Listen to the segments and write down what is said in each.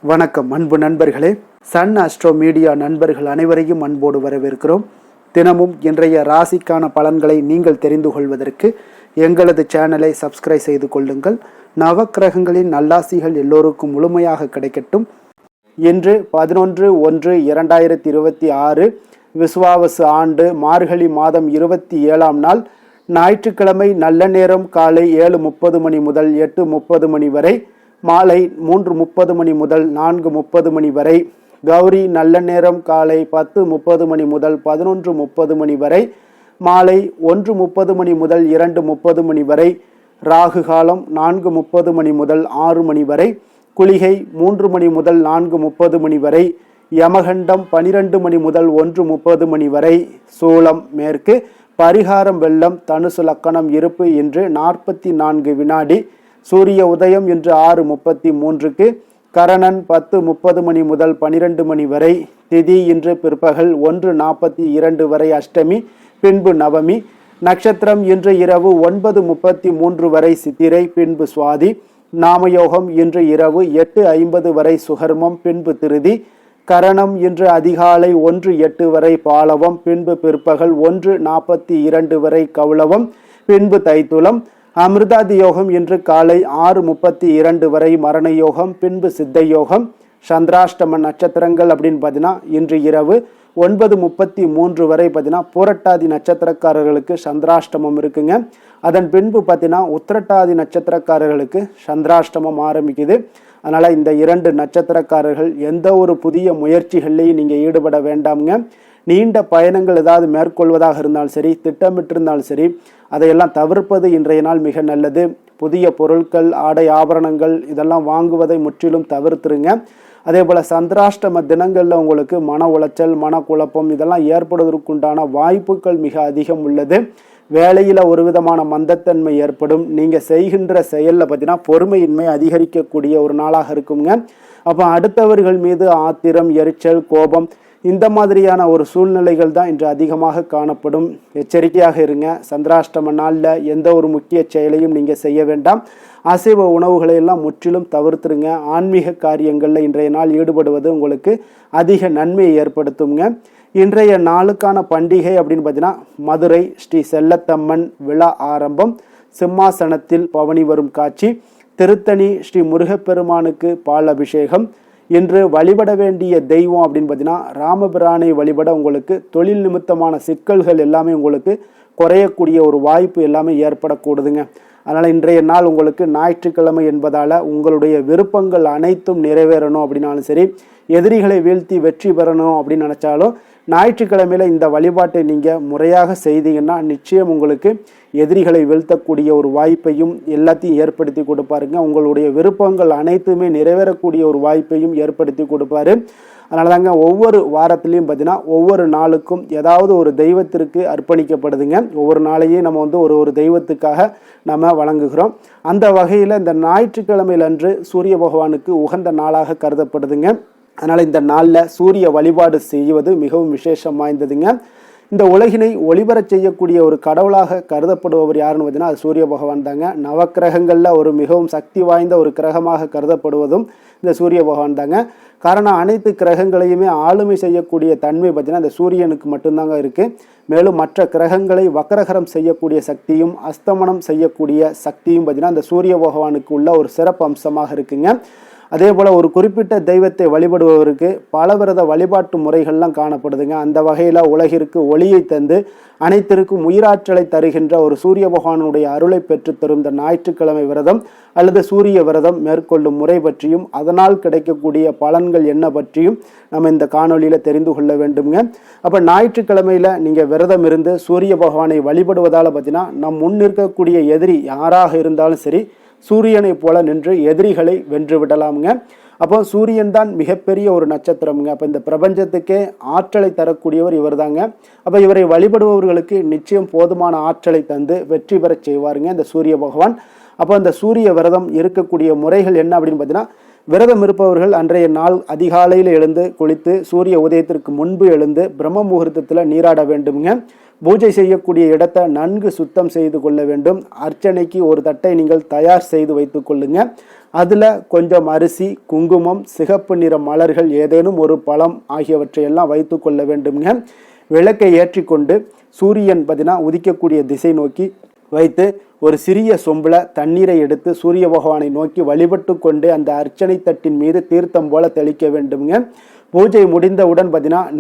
வணக்கம் அன்பு நண்பர்களே. சன் அஸ்ட்ரோ மீடியா நண்பர்கள் அனைவரையும் அன்போடு வரவேற்கிறோம். தினமும் இன்றைய ராசிக்கான பலன்களை நீங்கள் தெரிந்து கொள்வதற்கு எங்களது சேனலை சப்ஸ்கிரைப் செய்து கொள்ளுங்கள். நவக்கிரகங்களின் நல்லாசிகள் எல்லோருக்கும் முழுமையாக கிடைக்கட்டும். இன்று 11/1/2026 விசுவாவசு ஆண்டு மார்கழி மாதம் 27ஆம் நாள் ஞாயிற்றுக்கிழமை. நல்ல நேரம் காலை 7:30 மணி முதல் 8:30 மணி வரை, மாலை 3:30 மணி முதல் 4:30 மணி வரை. கௌரி நல்ல நேரம் காலை 10:30 மணி முதல் 11:30 மணி வரை, மாலை 1:30 மணி முதல் 2:30 மணி வரை. ராகு காலம் 4:30 மணி முதல் 6 மணி வரை, குளிகை 3 மணி முதல் 4:30 மணி வரை, யமகண்டம் 12 மணி முதல் 1:30 மணி வரை. சூலம் மேற்கு, பரிகாரம் வெள்ளம், தனுசு லக்கணம் இருப்பு. இன்று 44 வினாடி. சூரிய உதயம் இன்று 6:33க்கு, கரணன் 10:30 மணி முதல் 12 மணி வரை. திதி இன்று பிற்பகல் 1:42 வரை அஷ்டமி, பின்பு நவமி. நட்சத்திரம் இன்று இரவு 9:33 வரை சித்திரை, பின்பு சுவாதி. நாமயோகம் இன்று இரவு 8:50 வரை சுகர்மம், பின்பு திருதி. கரணம் இன்று அதிகாலை 1:08 வரை பாலவம், பின்பு பிற்பகல் 1:42 வரை கௌளவம், பின்பு தைத்துளம். அமிர்தாதி யோகம் இன்று காலை 6:32 வரை மரண யோகம், பின்பு சித்த யோகம். சந்திராஷ்டம நட்சத்திரங்கள் அப்படின்னு பார்த்தீங்கன்னா இன்று இரவு 9:33 வரை பார்த்தீங்கன்னா பூரட்டாதி நட்சத்திரக்காரர்களுக்கு சந்திராஷ்டமம் இருக்குங்க. அதன் பின்பு பார்த்தீங்கன்னா உத்திரட்டாதி நட்சத்திரக்காரர்களுக்கு சந்திராஷ்டமம் ஆரம்பிக்குது. அதனால் இந்த 2 நட்சத்திரக்காரர்கள் எந்த ஒரு புதிய முயற்சிகள்லையும் நீங்கள் ஈடுபட வேண்டாமுங்க. நீண்ட பயணங்கள் ஏதாவது மேற்கொள்வதாக இருந்தாலும் சரி, திட்டமிட்டிருந்தாலும் சரி, அதையெல்லாம் தவிர்ப்பது இன்றைய நாள் மிக நல்லது. புதிய பொருட்கள், ஆடை ஆபரணங்கள் இதெல்லாம் வாங்குவதை முற்றிலும் தவிர்த்துருங்க. அதே போல் சந்திராஷ்டம தினங்களில் உங்களுக்கு மன உளைச்சல், மனக்குழப்பம் இதெல்லாம் ஏற்படுவதற்குண்டான வாய்ப்புகள் மிக அதிகம் உள்ளது. வேலையில் ஒரு விதமான மந்தத்தன்மை ஏற்படும். நீங்கள் செய்கின்ற செயலில் பார்த்தீங்கன்னா பொறுமையின்மை அதிகரிக்கக்கூடிய ஒரு நாளாக இருக்குங்க. அப்போ அடுத்தவர்கள் மீது ஆத்திரம், எரிச்சல், கோபம் இந்த மாதிரியான ஒரு சூழ்நிலைகள் தான் இன்று அதிகமாக காணப்படும். எச்சரிக்கையாக இருங்க. சந்திராஷ்டம நாளில் எந்த ஒரு முக்கிய செயலையும் நீங்கள் செய்ய வேண்டாம். அசைவ உணவுகளை எல்லாம் முற்றிலும் தவிர்த்துருங்க. ஆன்மீக காரியங்களில் இன்றைய நாள் ஈடுபடுவது உங்களுக்கு அதிக நன்மையை ஏற்படுத்துங்க. இன்றைய நாளுக்கான பண்டிகை அப்படின்னு பார்த்தீங்கன்னா மதுரை ஸ்ரீ செல்லத்தம்மன் விழா ஆரம்பம், சிம்மாசனத்தில் பவனி வரும் காட்சி, திருத்தணி ஸ்ரீ முருகப்பெருமானுக்கு பால் அபிஷேகம். இன்று வழிபட வேண்டிய தெய்வம் அப்படின்னு பார்த்தீங்கன்னா ராமபிரானை வழிபட உங்களுக்கு தொழில் நிமித்தமான சிக்கல்கள் எல்லாமே உங்களுக்கு குறையக்கூடிய ஒரு வாய்ப்பு எல்லாமே ஏற்படக்கூடுதுங்க. அதனால் இன்றைய நாள் உங்களுக்கு ஞாயிற்றுக்கிழமை என்பதால் உங்களுடைய விருப்பங்கள் அனைத்தும் நிறைவேறணும் அப்படின்னாலும் சரி, எதிரிகளை வீழ்த்தி வெற்றி பெறணும் அப்படின்னு நினச்சாலும் ஞாயிற்றுக்கிழமையில் இந்த வழிபாட்டை நீங்கள் முறையாக செய்தீங்கன்னா நிச்சயம் உங்களுக்கு எதிரிகளை வீழ்த்தக்கூடிய ஒரு வாய்ப்பையும் எல்லாத்தையும் ஏற்படுத்தி கொடுப்பாருங்க. உங்களுடைய விருப்பங்கள் அனைத்துமே நிறைவேறக்கூடிய ஒரு வாய்ப்பையும் ஏற்படுத்தி கொடுப்பாரு. அதனால தாங்க ஒவ்வொரு வாரத்துலேயும் பார்த்தீங்கன்னா ஒவ்வொரு நாளுக்கும் ஏதாவது ஒரு தெய்வத்திற்கு அர்ப்பணிக்கப்படுதுங்க. ஒவ்வொரு நாளையும் நம்ம ஒரு தெய்வத்துக்காக நம்ம வழங்குகிறோம். அந்த வகையில் இந்த ஞாயிற்றுக்கிழமையில் அன்று சூரிய பகவானுக்கு உகந்த நாளாக கருதப்படுதுங்க. அதனால் இந்த நாளில் சூரிய வழிபாடு செய்வது மிகவும் விசேஷம் வாய்ந்ததுங்க. இந்த உலகினை ஒளிபரச் செய்யக்கூடிய ஒரு கடவுளாக கருதப்படுபவர் யாருன்னு பார்த்தீங்கன்னா அது சூரிய பகவான் தாங்க. நவக்கிரகங்களில் ஒரு மிகவும் சக்தி வாய்ந்த ஒரு கிரகமாக கருதப்படுவதும் இந்த சூரிய பகவான் தாங்க. காரணம் அனைத்து கிரகங்களையுமே ஆளுமை செய்யக்கூடிய தன்மை பார்த்தீங்கன்னா இந்த சூரியனுக்கு மட்டும்தாங்க இருக்குது. மேலும் மற்ற கிரகங்களை வக்கரகரம் செய்யக்கூடிய சக்தியும் அஸ்தமனம் செய்யக்கூடிய சக்தியும் பார்த்தீங்கன்னா இந்த சூரிய பகவானுக்கு உள்ள ஒரு சிறப்பு அம்சமாக இருக்குங்க. அதே போல் ஒரு குறிப்பிட்ட தெய்வத்தை வழிபடுபவருக்கு பலவித வழிபாட்டு முறைகள்லாம் காணப்படுதுங்க. அந்த வகையில் உலகிற்கு ஒளியை தந்து அனைத்திற்கும் உயிராற்றலை தருகின்ற ஒரு சூரிய பகவானுடைய அருளை பெற்றுத்தரும் இந்த ஞாயிற்றுக்கிழமை விரதம் அல்லது சூரிய விரதம் மேற்கொள்ளும் முறை பற்றியும் அதனால் கிடைக்கக்கூடிய பலன்கள் என்ன பற்றியும் நம்ம இந்த காணொலியில் தெரிந்து கொள்ள வேண்டுங்க. அப்போ ஞாயிற்றுக்கிழமையில் நீங்கள் விரதம் இருந்து சூரிய பகவானை வழிபடுவதால் பார்த்தீங்கன்னா நம் முன் இருக்கக்கூடிய எதிரி யாராக இருந்தாலும் சரி சூரியனை போல நின்று எதிரிகளை வென்று விடலாமுங்க. அப்போ சூரியன் தான் மிகப்பெரிய ஒரு நட்சத்திரமுங்க. அப்போ இந்த பிரபஞ்சத்துக்கே ஆற்றலை தரக்கூடியவர் இவர் தாங்க. அப்போ இவரை வழிபடுபவர்களுக்கு நிச்சயம் போதுமான ஆற்றலை தந்து வெற்றி பெற செய்வாருங்க இந்த சூரிய பகவான். அப்போ இந்த சூரிய விரதம் இருக்கக்கூடிய முறைகள் என்ன அப்படின்னு பார்த்தீங்கன்னா விரதம் இருப்பவர்கள் அன்றைய நாள் அதிகாலையில் எழுந்து குளித்து சூரிய உதயத்திற்கு முன்பு எழுந்து பிரம்ம முகூர்த்தத்தில் நீராட வேண்டுங்க. பூஜை செய்யக்கூடிய இடத்தை நன்கு சுத்தம் செய்து கொள்ள வேண்டும். அர்ச்சனைக்கு ஒரு தட்டை நீங்கள் தயார் செய்து வைத்து கொள்ளுங்க. அதில் கொஞ்சம் அரிசி, குங்குமம், சிகப்பு நிற மலர்கள், ஏதேனும் ஒரு பழம் ஆகியவற்றையெல்லாம் வைத்து கொள்ள வேண்டுங்க. விளக்கை ஏற்றி கொண்டு சூரியன் உதிக்கக்கூடிய திசை நோக்கி வைத்து ஒரு சிறிய சொம்புல தண்ணீரை எடுத்து சூரிய பகவானை நோக்கி வழிபட்டு கொண்டு அந்த அர்ச்சனை தட்டின் மீது தீர்த்தம் போல தெளிக்க வேண்டுங்க. பூஜை முடிந்தவுடன்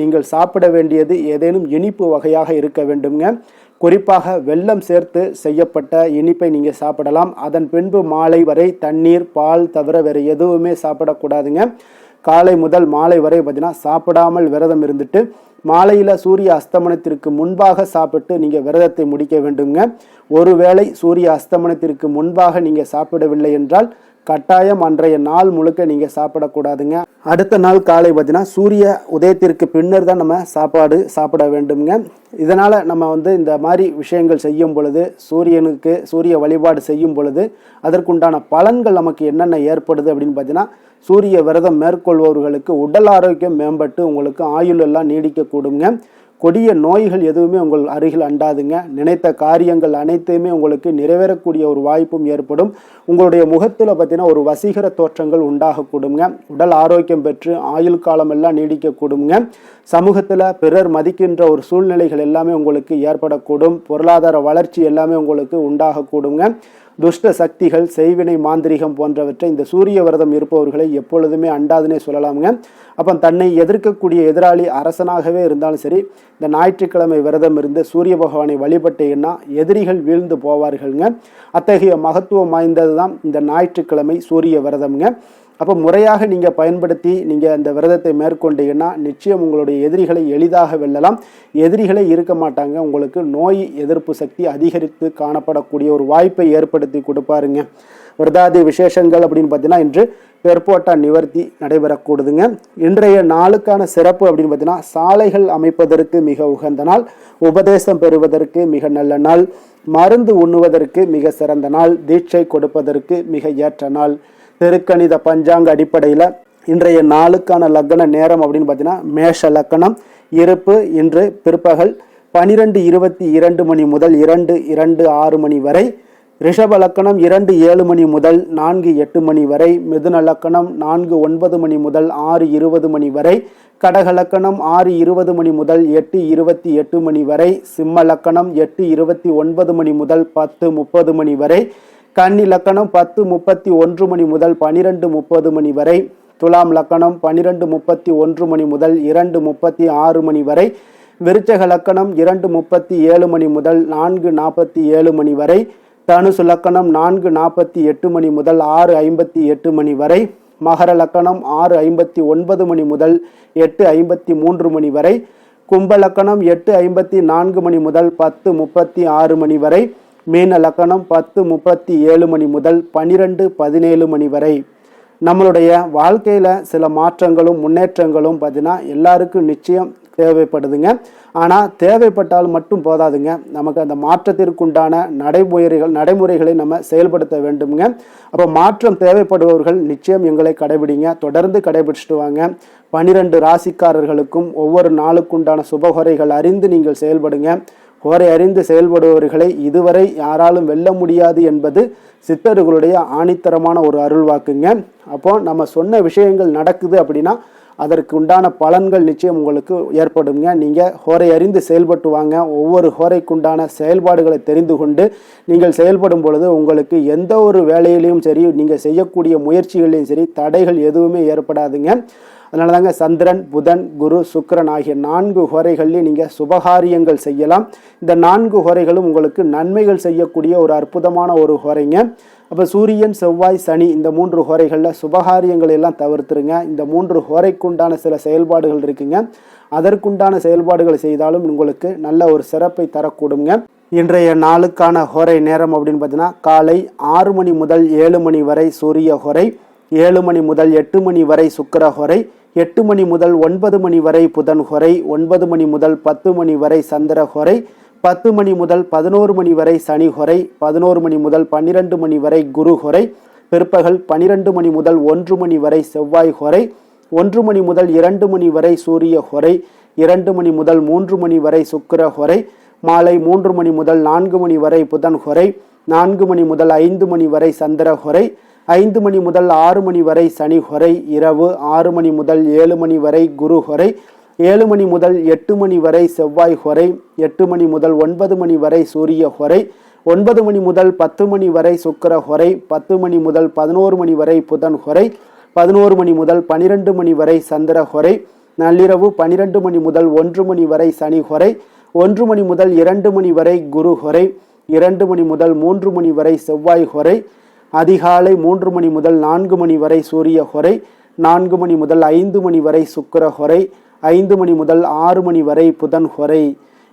நீங்கள் சாப்பிட வேண்டியது ஏதேனும் இனிப்பு வகையாக இருக்க வேண்டுங்க. குறிப்பாக வெல்லம் சேர்த்து செய்யப்பட்ட இனிப்பை நீங்கள் சாப்பிடலாம். அதன் பின்பு மாலை வரை தண்ணீர், பால் தவிர வேறு எதுவுமே சாப்பிடக்கூடாதுங்க. காலை முதல் மாலை வரை சாப்பிடாமல் விரதம் இருந்துட்டு மாலையில் சூரிய அஸ்தமனத்திற்கு முன்பாக சாப்பிட்டு நீங்கள் விரதத்தை முடிக்க வேண்டுங்க. ஒருவேளை சூரிய அஸ்தமனத்திற்கு முன்பாக நீங்கள் சாப்பிடவில்லை என்றால் கட்டாயம் அன்றைய நாள் முழுக்க நீங்கள் சாப்பிடக்கூடாதுங்க. அடுத்த நாள் காலை சூரிய உதயத்திற்கு பின்னர் தான் நம்ம சாப்பாடு சாப்பிட வேண்டுங்க. இதனால் நம்ம இந்த மாதிரி விஷயங்கள் செய்யும் பொழுது, சூரிய வழிபாடு செய்யும் பொழுது அதற்குண்டான பலன்கள் நமக்கு என்னென்ன ஏற்படுது அப்படின்னு சூரிய விரதம் மேற்கொள்பவர்களுக்கு உடல் ஆரோக்கியம் மேம்பட்டு உங்களுக்கு ஆயுள் எல்லாம் நீடிக்க கூடுங்க. கொடிய நோய்கள் எதுவுமே உங்கள் அருகில் அண்டாதுங்க. நினைத்த காரியங்கள் அனைத்துமே உங்களுக்கு நிறைவேறக்கூடிய ஒரு வாய்ப்பும் ஏற்படும். உங்களுடைய முகத்தில் ஒரு வசீகர தோற்றங்கள் உண்டாகக்கூடுங்க. உடல் ஆரோக்கியம் பெற்று ஆயுள் காலம் எல்லாம் நீடிக்கக்கூடுங்க. சமூகத்தில் பிறர் மதிக்கின்ற ஒரு சூழ்நிலைகள் எல்லாமே உங்களுக்கு ஏற்படக்கூடும். பொருளாதார வளர்ச்சி எல்லாமே உங்களுக்கு உண்டாகக்கூடுங்க. துஷ்ட சக்திகள், செய்வினை, மாந்திரிகம் போன்றவற்றை இந்த சூரிய விரதம் இருப்பவர்களை எப்பொழுதுமே அண்டாதுன்னே சொல்லலாமுங்க. அப்போ தன்னை எதிர்க்கக்கூடிய எதிராளி அரசனாகவே இருந்தாலும் சரி, இந்த ஞாயிற்றுக்கிழமை விரதம் இருந்து சூரிய பகவானை வழிபட்டீங்கன்னா எதிரிகள் வீழ்ந்து போவார்கள்ங்க. அத்தகைய மகத்துவம் வாய்ந்தது தான் இந்த ஞாயிற்றுக்கிழமை சூரிய விரதம்ங்க. அப்போ முறையாக நீங்கள் பயன்படுத்தி நீங்கள் அந்த விரதத்தை மேற்கொண்டீங்கன்னா நிச்சயம் உங்களுடைய எதிரிகளை எளிதாக வெல்லலாம். எதிரிகளே இருக்க மாட்டாங்க. உங்களுக்கு நோய் எதிர்ப்பு சக்தி அதிகரித்து காணப்படக்கூடிய ஒரு வாய்ப்பை ஏற்படுத்தி கொடுப்பாருங்க. விரதாதி விசேஷங்கள் அப்படின்னு இன்று பெர்போட்டா நிவர்த்தி நடைபெறக்கூடுதுங்க. இன்றைய நாளுக்கான சிறப்பு அப்படின்னு சாலைகள் அமைப்பதற்கு மிக உகந்த நாள், உபதேசம் பெறுவதற்கு மிக நல்ல நாள், மருந்து உண்ணுவதற்கு மிக சிறந்த நாள், தீட்சை கொடுப்பதற்கு மிக ஏற்ற நாள். திருக்கணித பஞ்சாங்க அடிப்படையில் இன்றைய நாளுக்கான லக்ன நேரம் அப்படின்னு மேஷ லக்கணம். இருப்பு இன்று பிற்பகல் 12:22 மணி முதல் 2:06 மணி வரை. ரிஷப லக்கணம் 2:07 மணி முதல் 4:08 மணி வரை. மிதுன லக்கணம் 4:09 மணி முதல் 6:20 மணி வரை. கடக லக்கணம் 6:20 மணி முதல் 8:28 மணி வரை. சிம்ம லக்கணம் 8:29 மணி முதல் 10:30 மணி வரை. கன்னி லக்கணம் 10:31 மணி முதல் 12:30 மணி வரை. துலாம் லக்கணம் 12:31 மணி முதல் 2:36 மணி வரை. விருச்சக லக்கணம் 2:37 மணி முதல் 4:47 மணி வரை. தனுசு லக்கணம் 4:48 மணி முதல் 6:58 மணி வரை. மகர லக்கணம் 6:59 மணி முதல் 8:53 மணி வரை. கும்ப லக்கணம் 8:54 மணி முதல் 10:36 மணி வரை. மீன லக்கணம் 10:37 மணி முதல் 12:17 மணி வரை. நம்மளுடைய வாழ்க்கையில் சில மாற்றங்களும் முன்னேற்றங்களும் எல்லாருக்கும் நிச்சயம் தேவைப்படுதுங்க. ஆனால் தேவைப்பட்டால் மட்டும் போதாதுங்க. நமக்கு அந்த மாற்றத்திற்குண்டான நடைமுறைகளை நம்ம செயல்படுத்த வேண்டுங்க. அப்போ மாற்றம் தேவைப்படுபவர்கள் நிச்சயம் எங்களை கடைபிடிங்க, தொடர்ந்து கடைபிடிச்சிட்டு வாங்க. 12 ராசிக்காரர்களுக்கும் ஒவ்வொரு நாளுக்குண்டான சுபகுறைகள் அறிந்து நீங்கள் செயல்படுங்க. ஹோரை அறிந்து செயல்படுபவர்களை இதுவரை யாராலும் வெல்ல முடியாது என்பது சித்தர்களுடைய ஆணித்தரமான ஒரு அருள்வாக்குங்க. அப்போ நம்ம சொன்ன விஷயங்கள் நடக்குது அப்படின்னா அதற்கு உண்டான பலன்கள் நிச்சயம் உங்களுக்கு ஏற்படுங்க. நீங்கள் ஹோரை அறிந்து செயல்பட்டு வாங்க. ஒவ்வொரு ஹோரைக்குண்டான செயல்பாடுகளை தெரிந்து கொண்டு நீங்கள் செயல்படும் பொழுது உங்களுக்கு எந்த ஒரு வேலையிலையும் சரி, நீங்கள் செய்யக்கூடிய முயற்சிகளையும் சரி, தடைகள் எதுவுமே ஏற்படாதுங்க. அதனால தாங்க சந்திரன், புதன், குரு, சுக்கிரன் ஆகிய 4 ஹோரைகள்லையும் நீங்கள் சுபகாரியங்கள் செய்யலாம். இந்த 4 ஹோரைகளும் உங்களுக்கு நன்மைகள் செய்யக்கூடிய ஒரு அற்புதமான ஒரு ஹோரைங்க. அப்போ சூரியன், செவ்வாய், சனி இந்த 3 ஹோரைகளில் சுபகாரியங்கள் எல்லாம் தவிர்த்துருங்க. இந்த 3 ஹோரைக்குண்டான சில செயல்பாடுகள் இருக்குங்க. அதற்குண்டான செயல்பாடுகளை செய்தாலும் உங்களுக்கு நல்ல ஒரு சிறப்பை தரக்கூடுங்க. இன்றைய நாளுக்கான ஹோரை நேரம் அப்படின்னு காலை 6 மணி முதல் 7 மணி வரை சூரிய ஹோரை, 7 மணி முதல் 8 மணி வரை சுக்கிர ஹோரை, 8 மணி முதல் 9 மணி வரை புதன் ஹோரை, 9 மணி முதல் 10 மணி வரை சந்திர ஹோரை, 10 மணி முதல் 11 மணி வரை சனி ஹோரை, 11 மணி முதல் 12 மணி வரை குரு ஹோரை, பிற்பகல் 12 மணி முதல் 1 மணி வரை செவ்வாய் ஹொரை, 1 மணி முதல் 2 மணி வரை சூரிய ஹொரை, 2 மணி முதல் 3 மணி வரை சுக்கிர ஹொரை, மாலை 3 மணி முதல் 4 மணி வரை புதன் ஹொரை, 4 மணி முதல் 5 மணி வரை சந்திர ஹொரை, 5 மணி முதல் 6 மணி வரை சனி ஹொரை, இரவு 6 மணி முதல் 7 மணி வரை குரு ஹொரை, 7 மணி முதல் 8 மணி வரை செவ்வாய் ஹொரை, 8 மணி முதல் 9 மணி வரை சூரிய ஹொரை, 9 மணி முதல் 10 மணி வரை சுக்கிர ஹொரை, 10 மணி முதல் 11 மணி வரை புதன் ஹொரை, 11 மணி முதல் 12 மணி வரை சந்திர ஹொரை, நள்ளிரவு 12 மணி முதல் 1 மணி வரை சனி ஹொரை, 1 மணி முதல் 2 மணி வரை குரு ஹொரை, 2 மணி முதல் 3 மணி வரை செவ்வாய் ஹொரை, அதிகாலை 3 மணி முதல் 4 மணி வரை சூரிய ஹொரை, 4 மணி முதல் 5 மணி வரை சுக்கிர ஹொரை, 5 மணி முதல் 6 மணி வரை புதன் ஹொரை.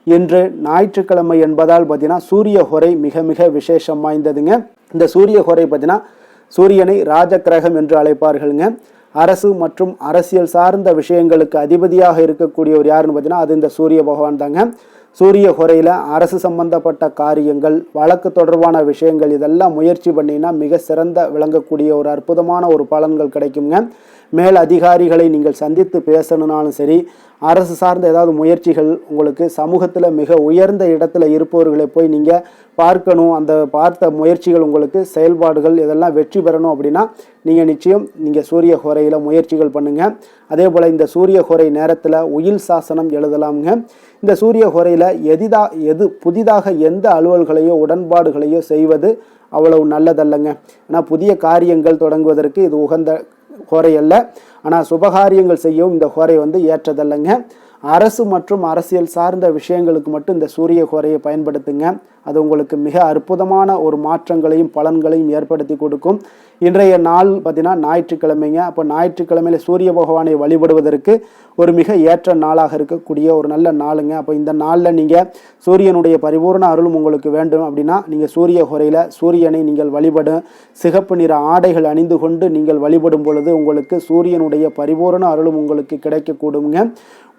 இன்று ஞாயிற்றுக்கிழமை என்பதால் பார்த்தீங்கன்னா சூரிய ஹொரை மிக மிக விசேஷம் வாய்ந்ததுங்க. இந்த சூரிய ஹொரை பார்த்தீங்கன்னா சூரியனை ராஜகிரகம் என்று அழைப்பார்களுங்க. அரசு மற்றும் அரசியல் சார்ந்த விஷயங்களுக்கு அதிபதியாக இருக்கக்கூடியவர் யாருன்னு பார்த்தீங்கன்னா அது இந்த சூரிய பகவான் தாங்க. சூரிய ஹொரையில் அரசு சம்பந்தப்பட்ட காரியங்கள், வழக்கு தொடர்பான விஷயங்கள் இதெல்லாம் முயற்சி பண்ணிங்கன்னா மிக சிறந்த விளங்கக்கூடிய ஒரு அற்புதமான ஒரு பலன்கள் கிடைக்குங்க. மேல் அதிகாரிகளை நீங்கள் சந்தித்து பேசணுனாலும் சரி, அரசு சார்ந்த ஏதாவது முயற்சிகள், உங்களுக்கு சமூகத்தில் மிக உயர்ந்த இடத்துல இருப்பவர்களை போய் நீங்கள் பார்க்கணும், அந்த பார்த்த முயற்சிகள் உங்களுக்கு செயல்பாடுகள் இதெல்லாம் வெற்றி பெறணும் அப்படின்னா நீங்கள் நிச்சயம் நீங்கள் சூரிய ஹொரையில் முயற்சிகள் பண்ணுங்கள். அதே போல் இந்த சூரிய ஹொரை நேரத்தில் உயில் சாசனம் எழுதலாமுங்க. இந்த சூரிய ஹொரையில் புதிதாக எந்த அலுவல்களையோ உடன்பாடுகளையோ செய்வது அவ்வளவு நல்லதல்லங்க. ஆனால் புதிய காரியங்கள் தொடங்குவதற்கு இது உகந்த ஹோரை அல்ல. ஆனால் சுபகாரியங்கள் செய்யவும் இந்த ஹோரை ஏற்றதல்லங்க. அரசு மற்றும் அரசியல் சார்ந்த விஷயங்களுக்கு மட்டும் இந்த சூரிய ஹோரையை பயன்படுத்துங்க. அது உங்களுக்கு மிக அற்புதமான ஒரு மாற்றங்களையும் பலன்களையும் ஏற்படுத்தி கொடுக்கும். இன்றைய நாள் பார்த்தீங்கன்னா ஞாயிற்றுக்கிழமைங்க. அப்போ ஞாயிற்றுக்கிழமையில சூரிய பகவானை வழிபடுவதற்கு ஒரு மிக ஏற்ற நாளாக இருக்கக்கூடிய ஒரு நல்ல நாளுங்க. அப்போ இந்த நாளில் நீங்கள் சூரியனுடைய பரிபூர்ண அருளும் உங்களுக்கு வேண்டும் அப்படின்னா நீங்கள் சூரிய ஹொரையில் சூரியனை நீங்கள் வழிபடும் சிகப்பு நிற ஆடைகள் அணிந்து கொண்டு நீங்கள் வழிபடும் பொழுது உங்களுக்கு சூரியனுடைய பரிபூர்ண அருளும் உங்களுக்கு கிடைக்கக்கூடுங்க.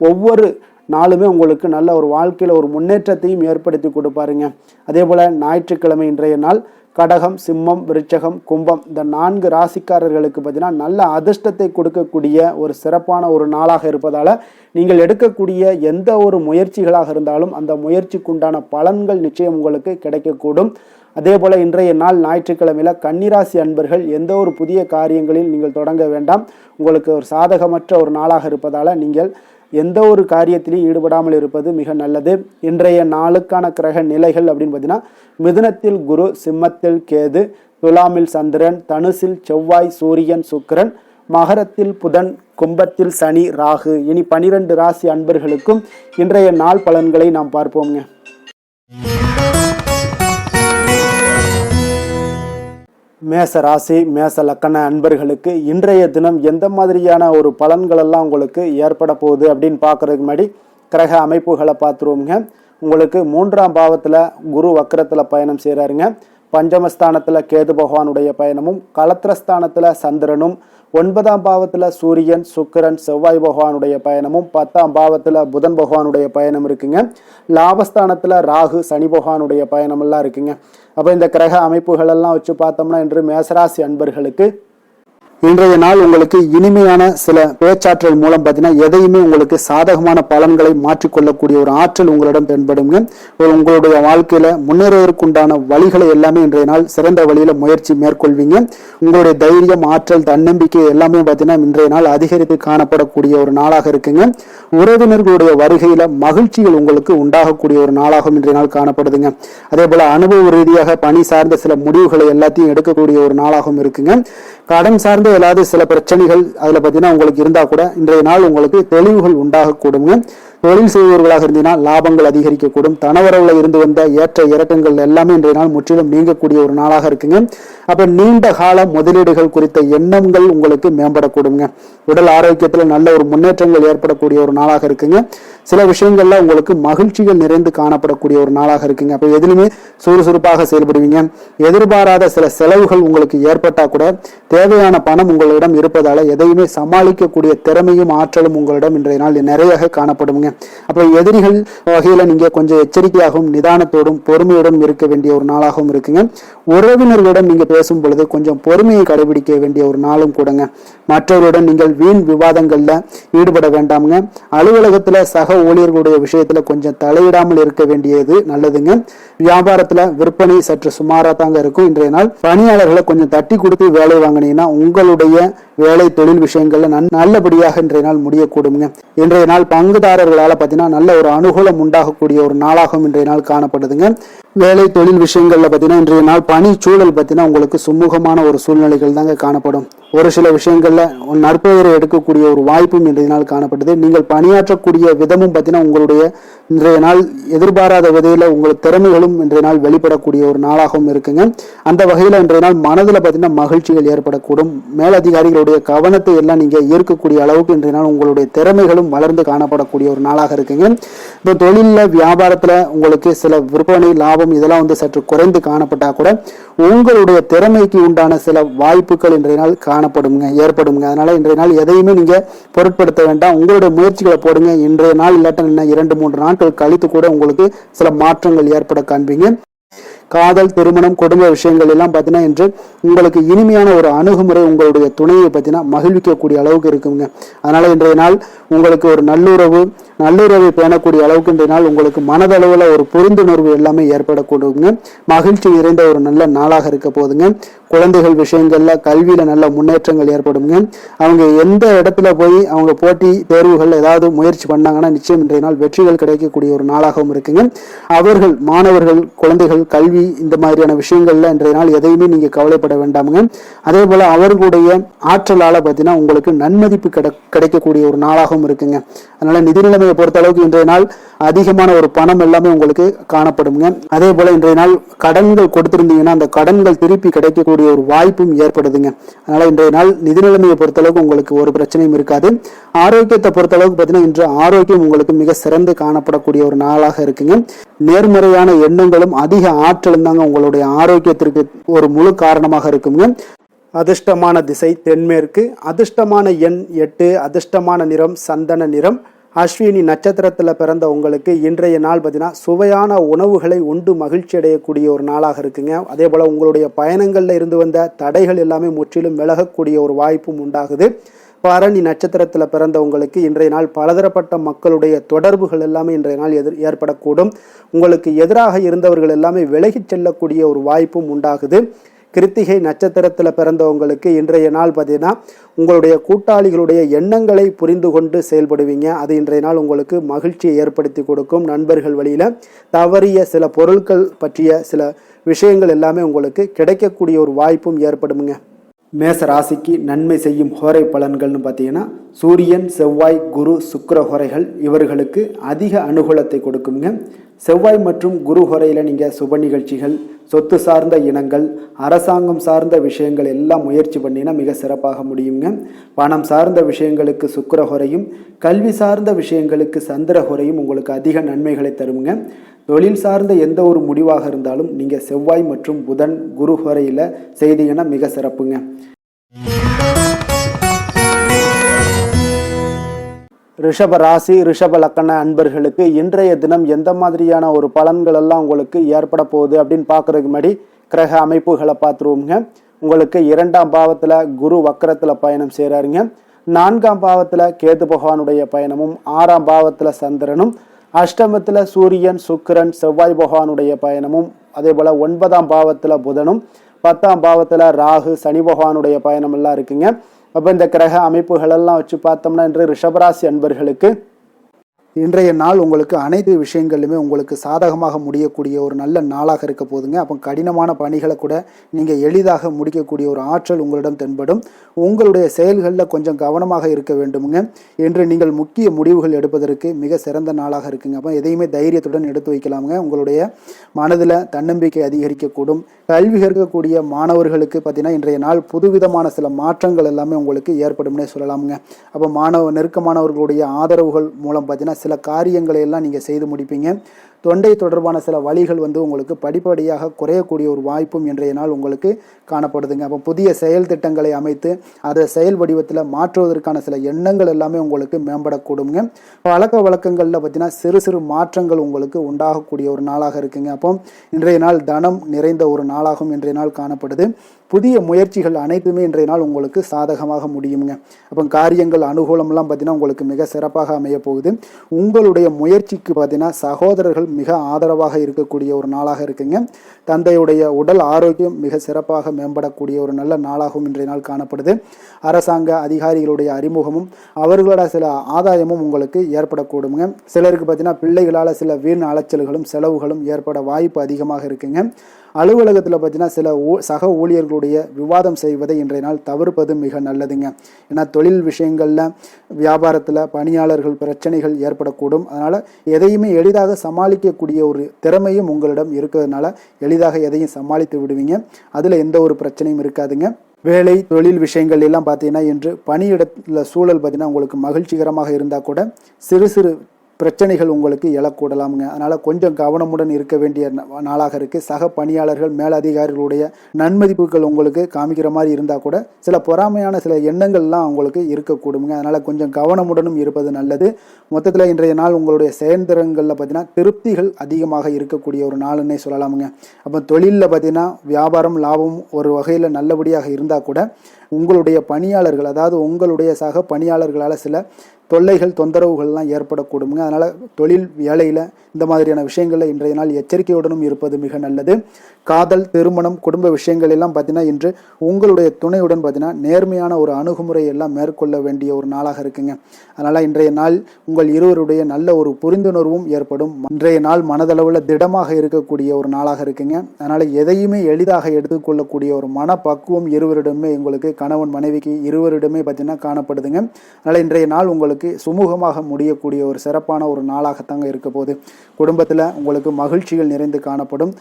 ஒவ்வொரு நாளுமே உங்களுக்கு நல்ல ஒரு வாழ்க்கையில் ஒரு முன்னேற்றத்தையும் ஏற்படுத்தி கொடுப்பாருங்க. அதே போல் ஞாயிற்றுக்கிழமை இன்றைய நாள் கடகம், சிம்மம், விருச்சகம், கும்பம் இந்த 4 ராசிக்காரர்களுக்கு பார்த்தீங்கன்னா நல்ல அதிர்ஷ்டத்தை கொடுக்கக்கூடிய ஒரு சிறப்பான ஒரு நாளாக இருப்பதால் நீங்கள் எடுக்கக்கூடிய எந்த ஒரு முயற்சிகளாக இருந்தாலும் அந்த முயற்சிக்குண்டான பலன்கள் நிச்சயம் உங்களுக்கு கிடைக்கக்கூடும். அதே போல் இன்றைய நாள் ஞாயிற்றுக்கிழமையில் கன்னிராசி அன்பர்கள் எந்த ஒரு புதிய காரியங்களில் நீங்கள் தொடங்க வேண்டாம். உங்களுக்கு ஒரு சாதகமற்ற ஒரு நாளாக இருப்பதால் நீங்கள் எந்த ஒரு காரியத்திலையும் ஈடுபடாமல் இருப்பது மிக நல்லது. இன்றைய நாளுக்கான கிரக நிலைகள் அப்படின்னு பார்த்தீங்கன்னா மிதுனத்தில் குரு, சிம்மத்தில் கேது, துலாமில் சந்திரன், தனுசில் செவ்வாய், சூரியன், சுக்கிரன், மகரத்தில் புதன், கும்பத்தில் சனி, ராகு. இனி 12 ராசி அன்பர்களுக்கும் இன்றைய நாள் பலன்களை நாம் பார்ப்போங்க. மேச ராசி, மேச லக்கண அன்பர்களுக்கு இன்றைய தினம் எந்த மாதிரியான ஒரு பலன்கள் எல்லாம் உங்களுக்கு ஏற்பட போகுது அப்படின்னு பார்க்கறதுக்கு முன்னாடி கிரக அமைப்புகளை பார்த்துருவோங்க. உங்களுக்கு 3ஆம் பாவத்தில் குரு வக்கரத்தில் பயணம் செய்கிறாருங்க. பஞ்சமஸ்தானத்தில் கேது பகவானுடைய பயணமும், களத்திரஸ்தானத்தில் சந்திரனும், 9ஆம் பாவத்தில் சூரியன், சுக்கிரன், செவ்வாய் பகவானுடைய பயணமும், 10ஆம் பாவத்தில் புதன் பகவானுடைய பயணம் இருக்குங்க. லாபஸ்தானத்தில் ராகு, சனி பகவானுடைய பயணம் எல்லாம் இருக்குங்க. அப்போ இந்த கிரக அமைப்புகள் எல்லாம் வச்சு பார்த்தோம்னா இன்று மேசராசி அன்பர்களுக்கு இன்றைய நாள் உங்களுக்கு இனிமையான சில பேச்சாற்றல் மூலம் பார்த்தீங்கன்னா எதையுமே உங்களுக்கு சாதகமான பலன்களை மாற்றிக்கொள்ளக்கூடிய ஒரு ஆற்றல் உங்களிடம் தென்படுங்க. உங்களுடைய வாழ்க்கையில முன்னேறுவதற்குண்டான வழிகளை எல்லாமே இன்றைய நாள் சிறந்த வழியில முயற்சி மேற்கொள்வீங்க. உங்களுடைய தைரியம், ஆற்றல், தன்னம்பிக்கை எல்லாமே பார்த்தீங்கன்னா இன்றைய நாள் அதிகரித்து காணப்படக்கூடிய ஒரு நாளாக இருக்குங்க. உறவினர்களுடைய வருகையில மகிழ்ச்சிகள் உங்களுக்கு உண்டாகக்கூடிய ஒரு நாளாகவும் இன்றைய நாள் காணப்படுதுங்க. அதே போல அனுபவ ரீதியாக பணி சார்ந்த சில முடிவுகளை எல்லாத்தையும் எடுக்கக்கூடிய ஒரு நாளாகவும் இருக்குங்க. கடன் சார்ந்த ஏதாவது சில பிரச்சனைகள் அதுல பார்த்தீங்கன்னா உங்களுக்கு இருந்தா கூட இன்றைய நாள் உங்களுக்கு தெளிவுகள் உண்டாகக்கூடுங்க. தொழில் செய்பவர்களாக இருந்தீங்கன்னா லாபங்கள் அதிகரிக்கக்கூடும். தனவரவுல இருந்து வந்த ஏற்ற இறக்கங்கள் எல்லாமே இன்றைய நாள் முற்றிலும் நீங்கக்கூடிய ஒரு நாளாக இருக்குங்க. அப்ப நீண்ட கால முதலீடுகள் குறித்த எண்ணங்கள் உங்களுக்கு மேம்படக்கூடுங்க. உடல் ஆரோக்கியத்தில் நல்ல ஒரு முன்னேற்றங்கள் ஏற்படக்கூடிய ஒரு நாளாக இருக்குங்க. சில விஷயங்கள்ல உங்களுக்கு மகிழ்ச்சிகள் நிறைந்து காணப்படக்கூடிய ஒரு நாளாக இருக்குங்க. அப்போ எதிலுமே சுறுசுறுப்பாக செயல்படுவீங்க. எதிர்பாராத சில செலவுகள் உங்களுக்கு ஏற்பட்டா கூட தேவையான பணம் உங்களிடம் இருப்பதால எதையுமே சமாளிக்கக்கூடிய திறமையும் ஆற்றலும் உங்களிடம் இன்றைய நாள் நிறைய காணப்படுங்க. அப்போ எதிரிகள் வகையில நீங்க கொஞ்சம் எச்சரிக்கையாகவும் நிதானத்தோடும் பொறுமையோடும் இருக்க வேண்டிய ஒரு நாளாகவும் இருக்குங்க. உறவினர்களிடம் நீங்க பேசும் பொழுது கொஞ்சம் பொறுமையை கடைபிடிக்க வேண்டிய ஒரு நாளும் கூடங்க. மற்றவருடன் நீங்கள் வீண் விவாதங்கள்ல ஈடுபட வேண்டாமுங்க. அலுவலகத்துல சக ஊழியர்களுடைய விஷயத்துல கொஞ்சம் தலையிடாமல் இருக்க வேண்டியது நல்லதுங்க. வியாபாரத்துல விற்பனை சற்று சுமாரா தாங்க இருக்கும். இன்றைய நாள் பணியாளர்களை கொஞ்சம் தட்டி கொடுத்து வேலை வாங்கினீங்கன்னா உங்களுடைய வேலை தொழில் விஷயங்கள்ல நல்லபடியாக இன்றைய நாள் முடியக்கூடுங்க. இன்றைய நாள் பங்குதாரர்களால பார்த்தீங்கன்னா நல்ல ஒரு அனுகூலம் உண்டாகக்கூடிய ஒரு நாளாகவும் இன்றைய நாள் காணப்படுதுங்க. வேலை தொழில் விஷயங்கள்ல பார்த்தீங்கன்னா இன்றைய நாள் பணி சூழல் பார்த்தீங்கன்னா உங்களுக்கு சுமூகமான ஒரு சூழ்நிலைகள் தாங்க காணப்படும். ஒரு சில விஷயங்கள்ல நற்பெயரை எடுக்கக்கூடிய ஒரு வாய்ப்பும் இன்றைய நாள் காணப்படுது. நீங்கள் பணியாற்றக்கூடிய விதமும் பார்த்தீங்கன்னா உங்களுடைய இன்றைய நாள் எதிர்பாராத வகையில உங்கள் திறமைகளும் இன்றைய நாள் வெளிப்படக்கூடிய ஒரு நாளாகவும் இருக்குங்க. அந்த வகையில இன்றைய நாள் மனதில் பார்த்தீங்கன்னா மகிழ்ச்சிகள் ஏற்படக்கூடும். மேலதிகாரிகளுடைய கவனத்தை எல்லாம் நீங்க ஈர்க்கக்கூடிய அளவுக்கு இன்றைய நாள் உங்களுடைய திறமைகளும் வளர்ந்து காணப்படக்கூடிய ஒரு நாளாக இருக்குங்க. இப்போ தொழில வியாபாரத்துல உங்களுக்கு சில விற்பனை லாபம் இதெல்லாம் சற்று குறைந்து காணப்பட்டா கூட உங்களுடைய திறமைக்கு உண்டான சில வாய்ப்புகள் இன்றைய நாள் ஏற்படுங்க. அதனால இன்றைய நாள் எதையுமே நீங்க பொருட்படுத்த வேண்டாம். உங்களுடைய முயற்சிகளை போடுங்க. இன்றைய நாள் இல்லாட்ட 2-3 நாட்கள் கழித்து கூட உங்களுக்கு சில மாற்றங்கள் ஏற்பட காண்பீங்க. காதல், திருமணம், குடும்ப விஷயங்கள் எல்லாம் பார்த்தீங்கன்னா இன்று உங்களுக்கு இனிமையான ஒரு அணுகுமுறை உங்களுடைய துணையை பார்த்தீங்கன்னா மகிழ்விக்கக்கூடிய அளவுக்கு இருக்குங்க. அதனால இன்றைய நாள் உங்களுக்கு ஒரு நல்லுறவை பேணக்கூடிய அளவுக்கு இன்றைய நாள் உங்களுக்கு மனதளவில் ஒரு புரிந்துணர்வு எல்லாமே ஏற்படக்கூடுங்க. மகிழ்ச்சி நிறைந்த ஒரு நல்ல நாளாக இருக்க போதுங்க. குழந்தைகள் விஷயங்கள்ல கல்வியில நல்ல முன்னேற்றங்கள் ஏற்படுங்க. அவங்க எந்த இடத்துல போய் அவங்க போட்டி தேர்வுகள் ஏதாவது முயற்சி பண்ணாங்கன்னா நிச்சயம் இன்றைய நாள் வெற்றிகள் கிடைக்கக்கூடிய ஒரு நாளாகவும் இருக்குங்க. மாணவர்கள், குழந்தைகள் கல்வி இந்த மாதிரியான விஷயங்கள்ல இன்றைய நாள் எதையுமே நீங்க கவலைப்பட வேண்டாமுங்க. அதே போல அவர்களுடைய ஆற்றலால பார்த்தீங்கன்னா உங்களுக்கு நன்மதிப்பு கிடைக்கக்கூடிய ஒரு நாளாகவும் இருக்குங்க. அதனால நிதி நிலைமையை பொறுத்த அளவுக்கு இன்றைய நாள் அதிகமான ஒரு பணம் எல்லாமே உங்களுக்கு காணப்படுங்க. அதே போல இன்றைய நாள் கடன்கள் கொடுத்திருந்தீங்கன்னா அந்த கடன்கள் திருப்பி கிடைக்கக்கூடிய ஒரு வாய்ப்பும் ஏற்படுதுங்க. அதனால இன்றைய நாள் நிதி நிலைமையை பொறுத்த அளவுக்கு உங்களுக்கு ஒரு பிரச்சனையும் இருக்காது. ஆரோக்கியத்தை பொறுத்த அளவுக்கு பார்த்தீங்கன்னா இன்று ஆரோக்கியம் உங்களுக்கு மிக சிறந்து காணப்படக்கூடிய ஒரு நாளாக இருக்குங்க. நேர்மறையான எண்ணங்களும் அதிக ஆற்றலும் தாங்க உங்களுடைய ஆரோக்கியத்திற்கு ஒரு முழு காரணமாக இருக்குங்க. அதிர்ஷ்டமான திசை தென்மேற்கு, அதிர்ஷ்டமான எண் 8, அதிர்ஷ்டமான நிறம் சந்தன நிறம். அஸ்வினி நட்சத்திரத்தில் பிறந்த உங்களுக்கு இன்றைய நாள் பார்த்தீங்கன்னா சுவையான உணவுகளை உண்டு மகிழ்ச்சி அடையக்கூடிய ஒரு நாளாக இருக்குங்க. அதே போல் உங்களுடைய பயணங்களில் இருந்து வந்த தடைகள் எல்லாமே முற்றிலும் விலகக்கூடிய ஒரு வாய்ப்பும் உண்டாகுது. பரணி நட்சத்திரத்தில் பிறந்த உங்களுக்கு இன்றைய நாள் பலதரப்பட்ட மக்களுடைய தொடர்புகள் எல்லாமே இன்றைய நாள் ஏற்படக்கூடும். உங்களுக்கு எதிராக இருந்தவர்கள் எல்லாமே விலகிச் செல்லக்கூடிய ஒரு வாய்ப்பும் உண்டாகுது. கிருத்திகை நட்சத்திரத்தில் பிறந்தவங்களுக்கு இன்றைய நாள் பார்த்தீங்கன்னா உங்களுடைய கூட்டாளிகளுடைய எண்ணங்களை புரிந்து கொண்டு செயல்படுவீங்க. அது இன்றைய நாள் உங்களுக்கு மகிழ்ச்சியை ஏற்படுத்தி கொடுக்கும். நண்பர்கள் வழியில் தவறிய சில பொருட்கள் பற்றிய சில விஷயங்கள் எல்லாமே உங்களுக்கு கிடைக்கக்கூடிய ஒரு வாய்ப்பும் ஏற்படுமுங்க. மேச ராசிக்கு நன்மை செய்யும் ஹோரை பலன்கள்னு பார்த்தீங்கன்னா சூரியன், செவ்வாய், குரு, சுக்கிர ஹோரைகள் இவர்களுக்கு அதிக அனுகூலத்தை கொடுக்குங்க. செவ்வாய் மற்றும் குரு ஹோரையில் நீங்கள் சுப நிகழ்ச்சிகள், சொத்து சார்ந்த இனங்கள், அரசாங்கம் சார்ந்த விஷயங்கள் எல்லாம் முயற்சி பண்ணினா மிக சிறப்பாக முடியுங்க. பணம் சார்ந்த விஷயங்களுக்கு சுக்கிர ஹோரையும், கல்வி சார்ந்த விஷயங்களுக்கு சந்திர ஹோரையும் உங்களுக்கு அதிக நன்மைகளை தருங்க. தொழில் சார்ந்த எந்த ஒரு முடிவாக இருந்தாலும் நீங்கள் செவ்வாய் மற்றும் புதன், குரு ஹோரையில் செய்தீங்கன்னா மிக சிறப்புங்க. ரிஷப ராசி, ரிஷப லக்கண அன்பர்களுக்கு இன்றைய தினம் எந்த மாதிரியான ஒரு பலன்கள் எல்லாம் உங்களுக்கு ஏற்பட போகுது அப்படின்னு பார்க்கறதுக்கு முன்னாடி கிரக அமைப்புகளை பார்த்துருவோங்க. உங்களுக்கு 2ஆம் பாவத்தில் குரு வக்கரத்தில் பயணம் செய்கிறாருங்க. 4ஆம் பாவத்தில் கேது பகவானுடைய பயணமும், 6ஆம் பாவத்தில் சந்திரனும், அஷ்டமத்தில் சூரியன், சுக்கிரன், செவ்வாய் பகவானுடைய பயணமும், அதே போல் 9ஆம் பாவத்தில் புதனும், 10ஆம் பாவத்தில் ராகு, சனி பகவானுடைய பயணம் எல்லாம் இருக்குங்க. அப்போ இந்த கிரக அமைப்புகளெல்லாம் வச்சு பார்த்தோம்னா இன்று ரிஷபராசி அன்பர்களுக்கு இன்றைய நாள் உங்களுக்கு அனைத்து விஷயங்களிலுமே உங்களுக்கு சாதகமாக முடியக்கூடிய ஒரு நல்ல நாளாக இருக்க போதுங்க. அப்போ கடினமான பணிகளை கூட நீங்கள் எளிதாக முடிக்கக்கூடிய ஒரு ஆற்றல் உங்களிடம் தென்படும். உங்களுடைய செயல்களில் கொஞ்சம் கவனமாக இருக்க வேண்டுமுங்க. என்று நீங்கள் முக்கிய முடிவுகள் எடுப்பதற்கு மிக சிறந்த நாளாக இருக்குங்க. அப்போ எதையுமே தைரியத்துடன் எடுத்து வைக்கலாமுங்க. உங்களுடைய மனதில் தன்னம்பிக்கை அதிகரிக்கக்கூடும். கல்வி கற்கக்கூடிய மாணவர்களுக்கு பார்த்தீங்கன்னா இன்றைய நாள் புதுவிதமான சில மாற்றங்கள் எல்லாமே உங்களுக்கு ஏற்படும்னே சொல்லலாமுங்க. அப்போ நெருக்கமானவர்களுடைய ஆதரவுகள் மூலம் பார்த்தீங்கன்னா சில காரியங்களை எல்லாம் நீங்கள் செய்து முடிப்பீங்க. தொண்டை தொடர்பான சில வலிகள் உங்களுக்கு படிப்படியாக குறையக்கூடிய ஒரு வாய்ப்பும் இன்றைய நாள் உங்களுக்கு காணப்படுதுங்க. அப்போ புதிய செயல் திட்டங்களை அமைத்து அதை செயல் வடிவத்தில் மாற்றுவதற்கான சில எண்ணங்கள் எல்லாமே உங்களுக்கு மேம்படக்கூடுங்க. பழக்க வழக்கங்களில் பார்த்தீங்கன்னா சிறு சிறு மாற்றங்கள் உங்களுக்கு உண்டாகக்கூடிய ஒரு நாளாக இருக்குங்க. அப்போ இன்றைய நாள் தனம் நிறைந்த ஒரு நாளாகவும் இன்றைய நாள் காணப்படுது. புதிய முயற்சிகள் அனைத்துமே இன்றைய நாள் உங்களுக்கு சாதகமாக முடியுங்க. அப்போ காரியங்கள் அனுகூலம்லாம் பார்த்தீங்கன்னா உங்களுக்கு மிக சிறப்பாக அமைய போகுது. உங்களுடைய முயற்சிக்கு பார்த்தீங்கன்னா சகோதரர்கள் மிக ஆதரவாக இருக்கக்கூடிய ஒரு நாளாக இருக்குங்க. தந்தையுடைய உடல் ஆரோக்கியம் மிக சிறப்பாக மேம்படக்கூடிய ஒரு நல்ல நாளாகவும் இன்றைய நாள் காணப்படுது. அரசாங்க அதிகாரிகளுடைய அறிமுகமும் அவர்களோட சில ஆதாயமும் உங்களுக்கு ஏற்படக்கூடுங்க. சிலருக்கு பார்த்தீங்கன்னா பிள்ளைகளால் சில வீண் அலைச்சல்களும் செலவுகளும் ஏற்பட வாய்ப்பு அதிகமாக இருக்குங்க. அலுவலகத்தில் பார்த்தீங்கன்னா சில சக ஊழியர்களுடைய விவாதம் செய்வதை இன்றைய நாள் தவிர்ப்பது மிக நல்லதுங்க. ஏன்னா தொழில் விஷயங்களில் வியாபாரத்தில் பணியாளர்கள் பிரச்சனைகள் ஏற்படக்கூடும். அதனால் எதையுமே எளிதாக சமாளிக்கக்கூடிய ஒரு திறமையும் உங்களிடம் இருக்கிறதுனால எளிதாக எதையும் சமாளித்து விடுவீங்க. அதில் எந்த ஒரு பிரச்சனையும் இருக்காதுங்க. வேலை தொழில் விஷயங்கள் எல்லாம் பார்த்தீங்கன்னா இன்று பணியிடத்தில் சூழல் பார்த்தீங்கன்னா உங்களுக்கு மகிழ்ச்சிகரமாக இருந்தால் கூட சிறு சிறு பிரச்சனைகள் உங்களுக்கு எழக்கூடலாமுங்க. அதனால் கொஞ்சம் கவனமுடன் இருக்க வேண்டிய நாளாக இருக்குது. சக பணியாளர்கள் மேலதிகாரிகளுடைய நன்மதிப்புகள் உங்களுக்கு காமிக்கிற மாதிரி இருந்தால் கூட சில பொறாமையான சில எண்ணங்கள்லாம் உங்களுக்கு இருக்கக்கூடுங்க. அதனால் கொஞ்சம் கவனமுடனும் இருப்பது நல்லது. மொத்தத்தில் இன்றைய நாள் உங்களுடைய செயல்திறன்களில் பார்த்தீங்கன்னா திருப்திகள் அதிகமாக இருக்கக்கூடிய ஒரு நாளுன்னே சொல்லலாமுங்க. அப்போ தொழிலில் பார்த்தீங்கன்னா வியாபாரம் லாபம் ஒரு வகையில் நல்லபடியாக இருந்தால் கூட உங்களுடைய பணியாளர்கள் அதாவது உங்களுடைய சக பணியாளர்களால் சில தொல்லைகள் தொந்தரவுகள்லாம் ஏற்படக்கூடுங்க. அதனால் தொழில் வேலையில் இந்த மாதிரியான விஷயங்களில் இன்றைய நாள் எச்சரிக்கையுடனும் இருப்பது மிக நல்லது. காதல் திருமணம் குடும்ப விஷயங்கள் எல்லாம் பார்த்தீங்கன்னா இன்று உங்களுடைய துணையுடன் பார்த்தீங்கன்னா நேர்மையான ஒரு அணுகுமுறை எல்லாம் மேற்கொள்ள வேண்டிய ஒரு நாளாக இருக்குங்க. அதனால் இன்றைய நாள் உங்கள் இருவருடைய நல்ல ஒரு புரிந்துணர்வும் ஏற்படும். இன்றைய நாள் மனதளவில் திடமாக இருக்கக்கூடிய ஒரு நாளாக இருக்குங்க. அதனால் எதையுமே எளிதாக எடுத்துக்கொள்ளக்கூடிய ஒரு மனப்பக்குவம் இருவரிடமே உங்களுக்கு கணவன் மனைவிக்கு இருவரிடமே பார்த்தீங்கன்னா காணப்படுதுங்க. அதனால் இன்றைய நாள் உங்களுக்கு சுமூகமாக முடியக்கூடிய ஒரு சிறப்பான ஒரு நாளாகத்தாங்க இருக்க போகுது. குடும்பத்தில் உங்களுக்கு மகிழ்ச்சிகள் நிறைந்து காணப்படும்.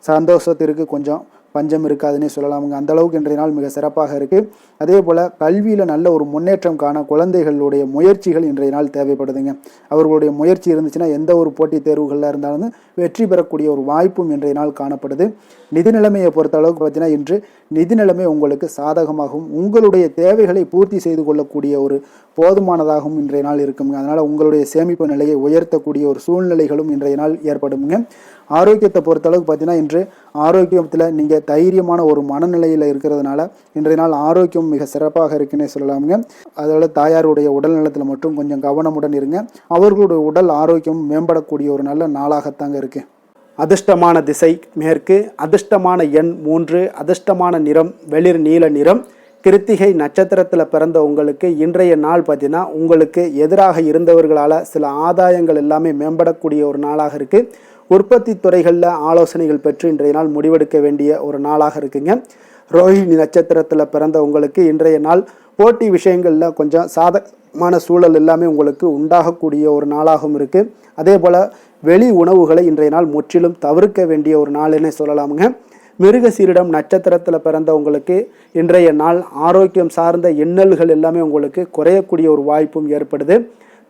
சந்தோஷத்திற்கு கொஞ்சம் பஞ்சம் இருக்காதுன்னே சொல்லலாமுங்க. அந்த அளவுக்கு இன்றைய நாள் மிக சிறப்பாக இருக்குது. அதே போல் கல்வியில் நல்ல ஒரு முன்னேற்றம் காண குழந்தைகளுடைய முயற்சிகள் இன்றைய நாள் தேவைப்படுதுங்க. அவர்களுடைய முயற்சி இருந்துச்சுன்னா எந்த ஒரு போட்டித் தேர்வுகளில் இருந்தாலும் வெற்றி பெறக்கூடிய ஒரு வாய்ப்பும் இன்றைய நாள் காணப்படுது. நிதி நிலைமையை பொறுத்த அளவுக்கு பார்த்தீங்கன்னா இன்று நிதி நிலைமை உங்களுக்கு சாதகமாகவும் உங்களுடைய தேவைகளை பூர்த்தி செய்து கொள்ளக்கூடிய ஒரு போதுமானதாகவும் இன்றைய நாள் இருக்குங்க. அதனால் உங்களுடைய சேமிப்பு நிலையை உயர்த்தக்கூடிய ஒரு சூழ்நிலைகளும் இன்றைய நாள் ஏற்படுங்க. ஆரோக்கியத்தை பொறுத்தளவுக்கு பார்த்தீங்கன்னா இன்று ஆரோக்கியத்தில் நீங்கள் தைரியமான ஒரு மனநிலையில் இருக்கிறதுனால இன்றைய நாள் ஆரோக்கியம் மிக சிறப்பாக இருக்குன்னே சொல்லலாமுங்க. அதோட தாயாருடைய உடல் நலத்தில் மட்டும் கொஞ்சம் கவனமுடன் இருங்க. அவர்களுடைய உடல் ஆரோக்கியம் மேம்படக்கூடிய ஒரு நல்ல நாளாகத்தாங்க இருக்குது. அதிர்ஷ்டமான திசை மேற்கு, அதிர்ஷ்டமான எண் 3, அதிர்ஷ்டமான நிறம் வெளிர் நீல நிறம். கிருத்திகை நட்சத்திரத்தில் பிறந்த உங்களுக்கு இன்றைய நாள் பார்த்தீங்கன்னா உங்களுக்கு எதிராக இருந்தவர்களால் சில ஆதாயங்கள் எல்லாமே மேம்படக்கூடிய ஒரு நாளாக இருக்குது. உற்பத்தி துறைகளில் ஆலோசனைகள் பெற்று இன்றைய நாள் முடிவெடுக்க வேண்டிய ஒரு நாளாக இருக்குங்க. ரோஹிணி நட்சத்திரத்தில் பிறந்த உங்களுக்கு இன்றைய நாள் போட்டி விஷயங்களில் கொஞ்சம் சாதகமான சூழல் எல்லாமே உங்களுக்கு உண்டாகக்கூடிய ஒரு நாளாகவும் இருக்குது. அதே போல் வெளி உணவுகளை இன்றைய நாள் முற்றிலும் தவிர்க்க வேண்டிய ஒரு நாள்னே சொல்லலாமுங்க. மிருகசீரிடம் நட்சத்திரத்தில் பிறந்த உங்களுக்கு இன்றைய நாள் ஆரோக்கியம் சார்ந்த இன்னல்கள் எல்லாமே உங்களுக்கு குறையக்கூடிய ஒரு வாய்ப்பும் ஏற்படுது.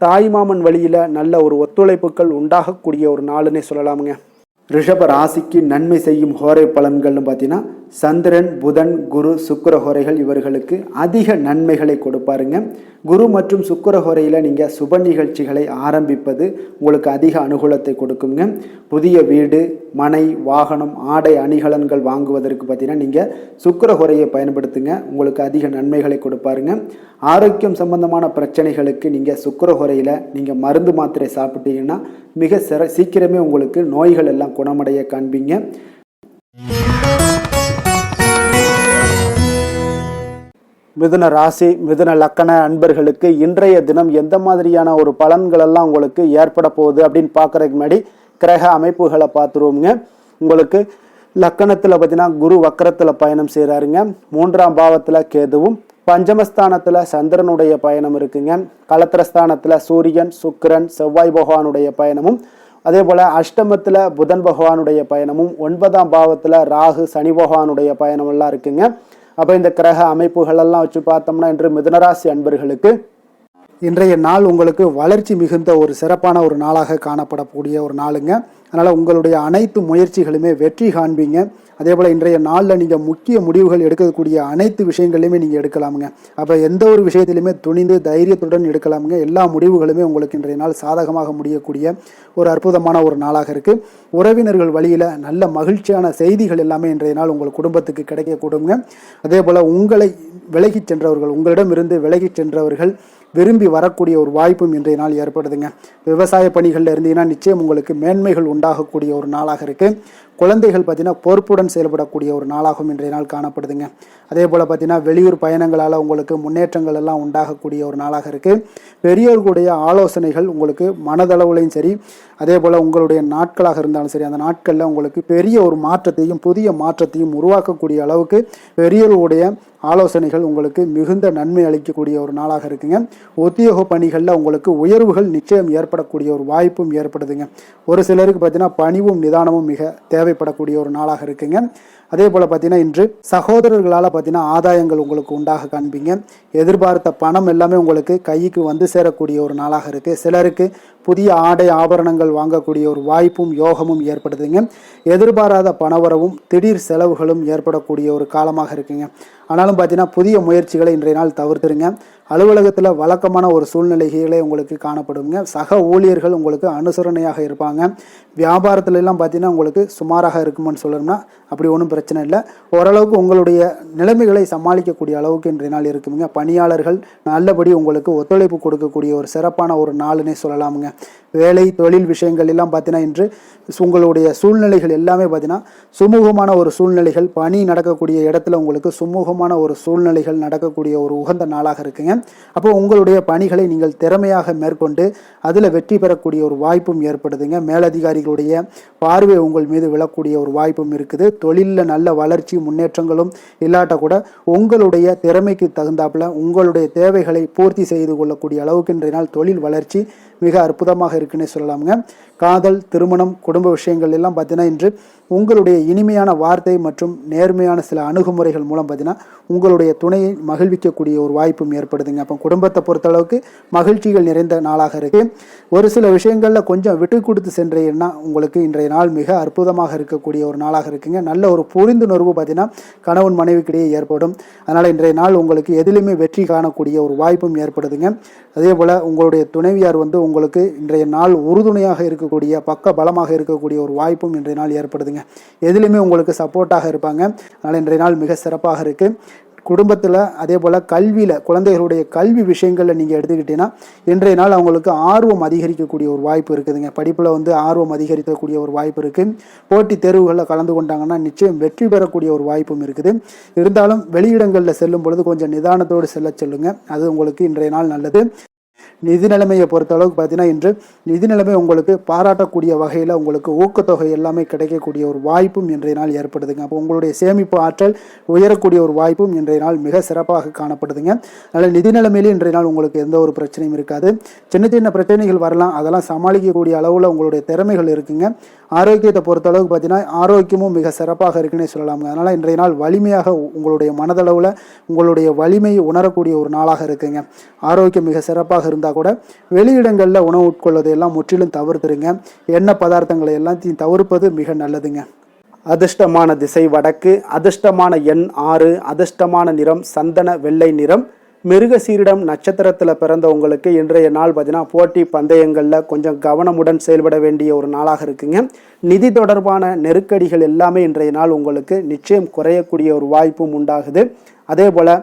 தாய்மாமன் வழியில் நல்ல ஒரு ஒத்துழைப்புகள் உண்டாகக்கூடிய ஒரு நாளுன்னே சொல்லலாமுங்க. ரிஷப ராசிக்கு நன்மை செய்யும் ஹோரை பலன்கள்னு பார்த்தீங்கன்னா சந்திரன் புதன் குரு சுக்கிர ஹோரைகள் இவர்களுக்கு அதிக நன்மைகளை கொடுப்பாருங்க. குரு மற்றும் சுக்கிர ஹோரையில் நீங்கள் சுப நிகழ்ச்சிகளை ஆரம்பிப்பது உங்களுக்கு அதிக அனுகூலத்தை கொடுக்குங்க. புதிய வீடு மனை வாகனம் ஆடை அணிகலன்கள் வாங்குவதற்கு பார்த்தீங்கன்னா நீங்கள் சுக்கிர ஹோரையை பயன்படுத்துங்க. உங்களுக்கு அதிக நன்மைகளை கொடுப்பாருங்க. ஆரோக்கியம் சம்பந்தமான பிரச்சனைகளுக்கு நீங்கள் சுக்கிர ஹோரையில் நீங்கள் மருந்து மாத்திரை சாப்பிட்டீங்கன்னா மிக சீக்கிரமே உங்களுக்கு நோய்கள் எல்லாம் குணமடைய காண்பீங்க. மிதுன ராசி மிதுன லக்கண அன்பர்களுக்கு இன்றைய தினம் எந்த மாதிரியான ஒரு பலன்கள் எல்லாம் உங்களுக்கு ஏற்பட போகுது அப்படின்னு பார்க்கறதுக்கு முன்னாடி கிரக அமைப்புகளை பார்த்துருவோங்க. உங்களுக்கு லக்கணத்தில் பார்த்தீங்கன்னா குரு வக்கரத்தில் பயணம் செய்கிறாருங்க. 3ஆம் பாவத்தில் கேதுவும், பஞ்சமஸ்தானத்தில் சந்திரனுடைய பயணம் இருக்குங்க. கலத்திரஸ்தானத்தில் சூரியன் சுக்கிரன் செவ்வாய் பகவானுடைய பயணமும், அதே போல் அஷ்டமத்தில் புதன் பகவானுடைய பயணமும், 9ஆம் பாவத்தில் ராகு சனி பகவானுடைய பயணம் எல்லாம் இருக்குங்க. அப்போ இந்த கிரக அமைப்புகளெல்லாம் வச்சு பார்த்தோம்னா இன்று மிதுனராசி அன்பர்களுக்கு இன்றைய நாள் உங்களுக்கு வளர்ச்சி மிகுந்த ஒரு சிறப்பான ஒரு நாளாக காணப்படக்கூடிய ஒரு நாளுங்க. அதனால் உங்களுடைய அனைத்து முயற்சிகளுமே வெற்றி காண்பீங்க. அதே போல் இன்றைய நாளில் நீங்கள் முக்கிய முடிவுகள் எடுக்கக்கூடிய அனைத்து விஷயங்களையுமே நீங்கள் எடுக்கலாமுங்க. அப்போ எந்த ஒரு விஷயத்திலையுமே துணிந்து தைரியத்துடன் எடுக்கலாமுங்க. எல்லா முடிவுகளுமே உங்களுக்கு இன்றைய நாள் சாதகமாக முடியக்கூடிய ஒரு அற்புதமான ஒரு நாளாக இருக்குது. உறவினர்கள் வழியில் நல்ல மகிழ்ச்சியான செய்திகள் எல்லாமே இன்றைய நாள் உங்கள் குடும்பத்துக்கு கிடைக்கக்கூடுங்க. அதே போல் உங்களை விலகிச் சென்றவர்கள், உங்களிடமிருந்து விலகிச் சென்றவர்கள் விரும்பி வரக்கூடிய ஒரு வாய்ப்பும் இன்றைய நாள் ஏற்படுதுங்க. விவசாய பணிகளில் இருந்தீங்கன்னா நிச்சயம் உங்களுக்கு மேன்மைகள் உண்டாகக்கூடிய ஒரு நாளாக இருக்குது. குழந்தைகள் பார்த்தீங்கன்னா பொறுப்புடன் செயல்படக்கூடிய ஒரு நாளாகவும் இன்றைய நாள் காணப்படுதுங்க. அதே போல் பார்த்தீங்கன்னா வெளியூர் பயணங்களால் உங்களுக்கு முன்னேற்றங்கள் எல்லாம் உண்டாகக்கூடிய ஒரு நாளாக இருக்குது. பெரியவர்களுடைய ஆலோசனைகள் உங்களுக்கு மனதளவுலையும் சரி, அதே போல் உங்களுடைய நாட்களாக இருந்தாலும் சரி, அந்த நாட்களில் உங்களுக்கு பெரிய ஒரு மாற்றத்தையும் புதிய மாற்றத்தையும் உருவாக்கக்கூடிய அளவுக்கு பெரியவர்களுடைய ஆலோசனைகள் உங்களுக்கு மிகுந்த நன்மை அளிக்கக்கூடிய ஒரு நாளாக இருக்குங்க. உத்தியோக பணிகளில் உங்களுக்கு உயர்வுகள் நிச்சயம் ஏற்படக்கூடிய ஒரு வாய்ப்பும் ஏற்படுதுங்க. ஒரு சிலருக்கு பார்த்தீங்கன்னா பணிவும் நிதானமும் மிக தேவைப்படக்கூடிய ஒரு நாளாக இருக்குங்க. அதே போல் பார்த்தீங்கன்னா இன்று சகோதரர்களால் பார்த்தீங்கன்னா ஆதாயங்கள் உங்களுக்கு உண்டாக காண்பீங்க. எதிர்பார்த்த பணம் எல்லாமே உங்களுக்கு கைக்கு வந்து சேரக்கூடிய ஒரு நாளாக இருக்குது. சிலருக்கு புதிய ஆடை ஆபரணங்கள் வாங்கக்கூடிய ஒரு வாய்ப்பும் யோகமும் ஏற்படுதுங்க. எதிர்பாராத பணவரவும் திடீர் செலவுகளும் ஏற்படக்கூடிய ஒரு காலமாக இருக்குங்க. ஆனாலும் பார்த்தீங்கன்னா புதிய முயற்சிகளை இன்றைய நாள் தவிர்த்துருங்க. அலுவலகத்தில் வழக்கமான ஒரு சூழ்நிலைகளே உங்களுக்கு காணப்படுங்க. சக ஊழியர்கள் உங்களுக்கு அனுசரணையாக இருப்பாங்க. வியாபாரத்துலலாம் பார்த்தீங்கன்னா உங்களுக்கு சுமாராக இருக்குமென்னு சொல்லணும்னா அப்படி ஒன்றும் பிரச்சனை இல்லை. ஓரளவுக்கு உங்களுடைய நிலைமைகளை சமாளிக்கக்கூடிய அளவுக்கு இன்றைய நாள் இருக்குங்க. பணியாளர்கள் நல்லபடி உங்களுக்கு ஒத்துழைப்பு கொடுக்கக்கூடிய ஒரு சிறப்பான ஒரு நாளுன்னே சொல்லலாமுங்க. வேலை தொழில் விஷயங்கள் எல்லாம் பார்த்தீங்கன்னா இன்று உங்களுடைய சூழ்நிலைகள் எல்லாமே பார்த்தீங்கன்னா சுமூகமான ஒரு சூழ்நிலைகள், பணி நடக்கக்கூடிய இடத்துல உங்களுக்கு சுமூகமான ஒரு சூழ்நிலைகள் நடக்கக்கூடிய ஒரு உகந்த நாளாக இருக்குங்க. அப்போ உங்களுடைய பணிகளை நீங்கள் திறமையாக மேற்கொண்டு அதில் வெற்றி பெறக்கூடிய ஒரு வாய்ப்பும் ஏற்படுதுங்க. மேலதிகாரிகளுடைய பார்வை உங்கள் மீது விழக்கூடிய ஒரு வாய்ப்பும் இருக்குது. தொழிலில் நல்ல வளர்ச்சி முன்னேற்றங்களும் இல்லாட்ட கூட உங்களுடைய திறமைக்கு தகுந்தாப்புல உங்களுடைய தேவைகளை பூர்த்தி செய்து கொள்ளக்கூடிய அளவுக்கு இன்றைய நாள் தொழில் வளர்ச்சி மிக அற்புதமாக இருக்குன்னே சொல்லலாமுங்க. காதல், திருமணம், குடும்ப விஷயங்கள் எல்லாம் பார்த்தீங்கன்னா இன்று உங்களுடைய இனிமையான வார்த்தை மற்றும் நேர்மையான சில அணுகுமுறைகள் மூலம் பார்த்தீங்கன்னா உங்களுடைய துணையை மகிழ்விக்கக்கூடிய ஒரு வாய்ப்பும் ஏற்படுதுங்க. அப்போ குடும்பத்தை பொறுத்தளவுக்கு மகிழ்ச்சிகள் நிறைந்த நாளாக இருக்கு. ஒரு சில விஷயங்களில் கொஞ்சம் விட்டு கொடுத்து சென்றீங்கன்னா உங்களுக்கு இன்றைய நாள் மிக அற்புதமாக இருக்கக்கூடிய ஒரு நாளாக இருக்குங்க. நல்ல ஒரு புரிந்துணர்வு பார்த்தீங்கன்னா கணவன் மனைவிக்கிடையே ஏற்படும். அதனால் இன்றைய நாள் உங்களுக்கு எதிலுமே வெற்றி காணக்கூடிய ஒரு வாய்ப்பும் ஏற்படுதுங்க. அதே போல் உங்களுடைய துணைவியார் உங்களுக்கு இன்றைய நாள் உறுதுணையாக இருக்கக்கூடிய பக்க பலமாக இருக்கக்கூடிய ஒரு வாய்ப்பும் இன்றைய நாள் ஏற்படுதுங்க. எதிலுமே உங்களுக்கு சப்போர்ட்டாக இருப்பாங்க. அதனால் இன்றைய நாள் மிக சிறப்பாக இருக்குது. குடும்பத்தில் அதே போல் கல்வியில் குழந்தைகளுடைய கல்வி விஷயங்களில் நீங்கள் எடுத்துக்கிட்டீங்கன்னா இன்றைய நாள் அவங்களுக்கு ஆர்வம் அதிகரிக்கக்கூடிய ஒரு வாய்ப்பு இருக்குதுங்க. படிப்பில் ஆர்வம் அதிகரிக்கக்கூடிய ஒரு வாய்ப்பு இருக்குது. போட்டித் தேர்வுகளில் கலந்து கொண்டாங்கன்னா நிச்சயம் வெற்றி பெறக்கூடிய ஒரு வாய்ப்பும் இருக்குது. இருந்தாலும் வெளியிடங்களில் செல்லும் பொழுது கொஞ்சம் நிதானத்தோடு செல்ல சொல்லுங்கள். அது உங்களுக்கு இன்றைய நாள் நல்லது. நிதி நிலைமையை பொறுத்த அளவுக்கு பார்த்தீங்கன்னா இன்று நிதி நிலைமை உங்களுக்கு பாராட்டக்கூடிய வகையில் உங்களுக்கு ஊக்கத்தொகை எல்லாமே கிடைக்கக்கூடிய ஒரு வாய்ப்பும் இன்றைய நாள் ஏற்படுதுங்க. அப்போ உங்களுடைய சேமிப்பு ஆற்றல் உயரக்கூடிய ஒரு வாய்ப்பும் இன்றைய நாள் மிக சிறப்பாக காணப்படுதுங்க. அதனால் நிதி நிலைமையிலே இன்றைய நாள் உங்களுக்கு எந்த ஒரு பிரச்சனையும் இருக்காது. சின்ன சின்ன பிரச்சனைகள் வரலாம், அதெல்லாம் சமாளிக்கக்கூடிய அளவில் உங்களுடைய திறமைகள் இருக்குங்க. ஆரோக்கியத்தை பொறுத்த அளவுக்கு பார்த்தீங்கன்னா ஆரோக்கியமும் மிக சிறப்பாக இருக்குன்னே சொல்லலாங்க. அதனால் இன்றைய நாள் வலிமையாக உங்களுடைய மனதளவில் உங்களுடைய வலிமையை உணரக்கூடிய ஒரு நாளாக இருக்குங்க. ஆரோக்கியம் மிக சிறப்பாக இருந்தால் கூட வெளியிடங்களில் உணவு உட்கொள்வதை எல்லாம் முற்றிலும் தவிர்த்துருங்க. எண்ணெய் பதார்த்தங்களை எல்லாத்தையும் தவிர்ப்பது மிக நல்லதுங்க. அதிர்ஷ்டமான திசை வடக்கு, அதிர்ஷ்டமான எண் 6, அதிர்ஷ்டமான நிறம் சந்தன வெள்ளை நிறம். மிருகசீரிடம் நட்சத்திரத்தில் பிறந்தவங்களுக்கு இன்றைய நாள் பார்த்தீங்கன்னா போட்டி பந்தயங்களில் கொஞ்சம் கவனமுடன் செயல்பட வேண்டிய ஒரு நாளாக இருக்குங்க. நிதி தொடர்பான நெருக்கடிகள் எல்லாமே இன்றைய நாள் உங்களுக்கு நிச்சயம் குறையக்கூடிய ஒரு வாய்ப்பும் உண்டாகுது. அதே போல்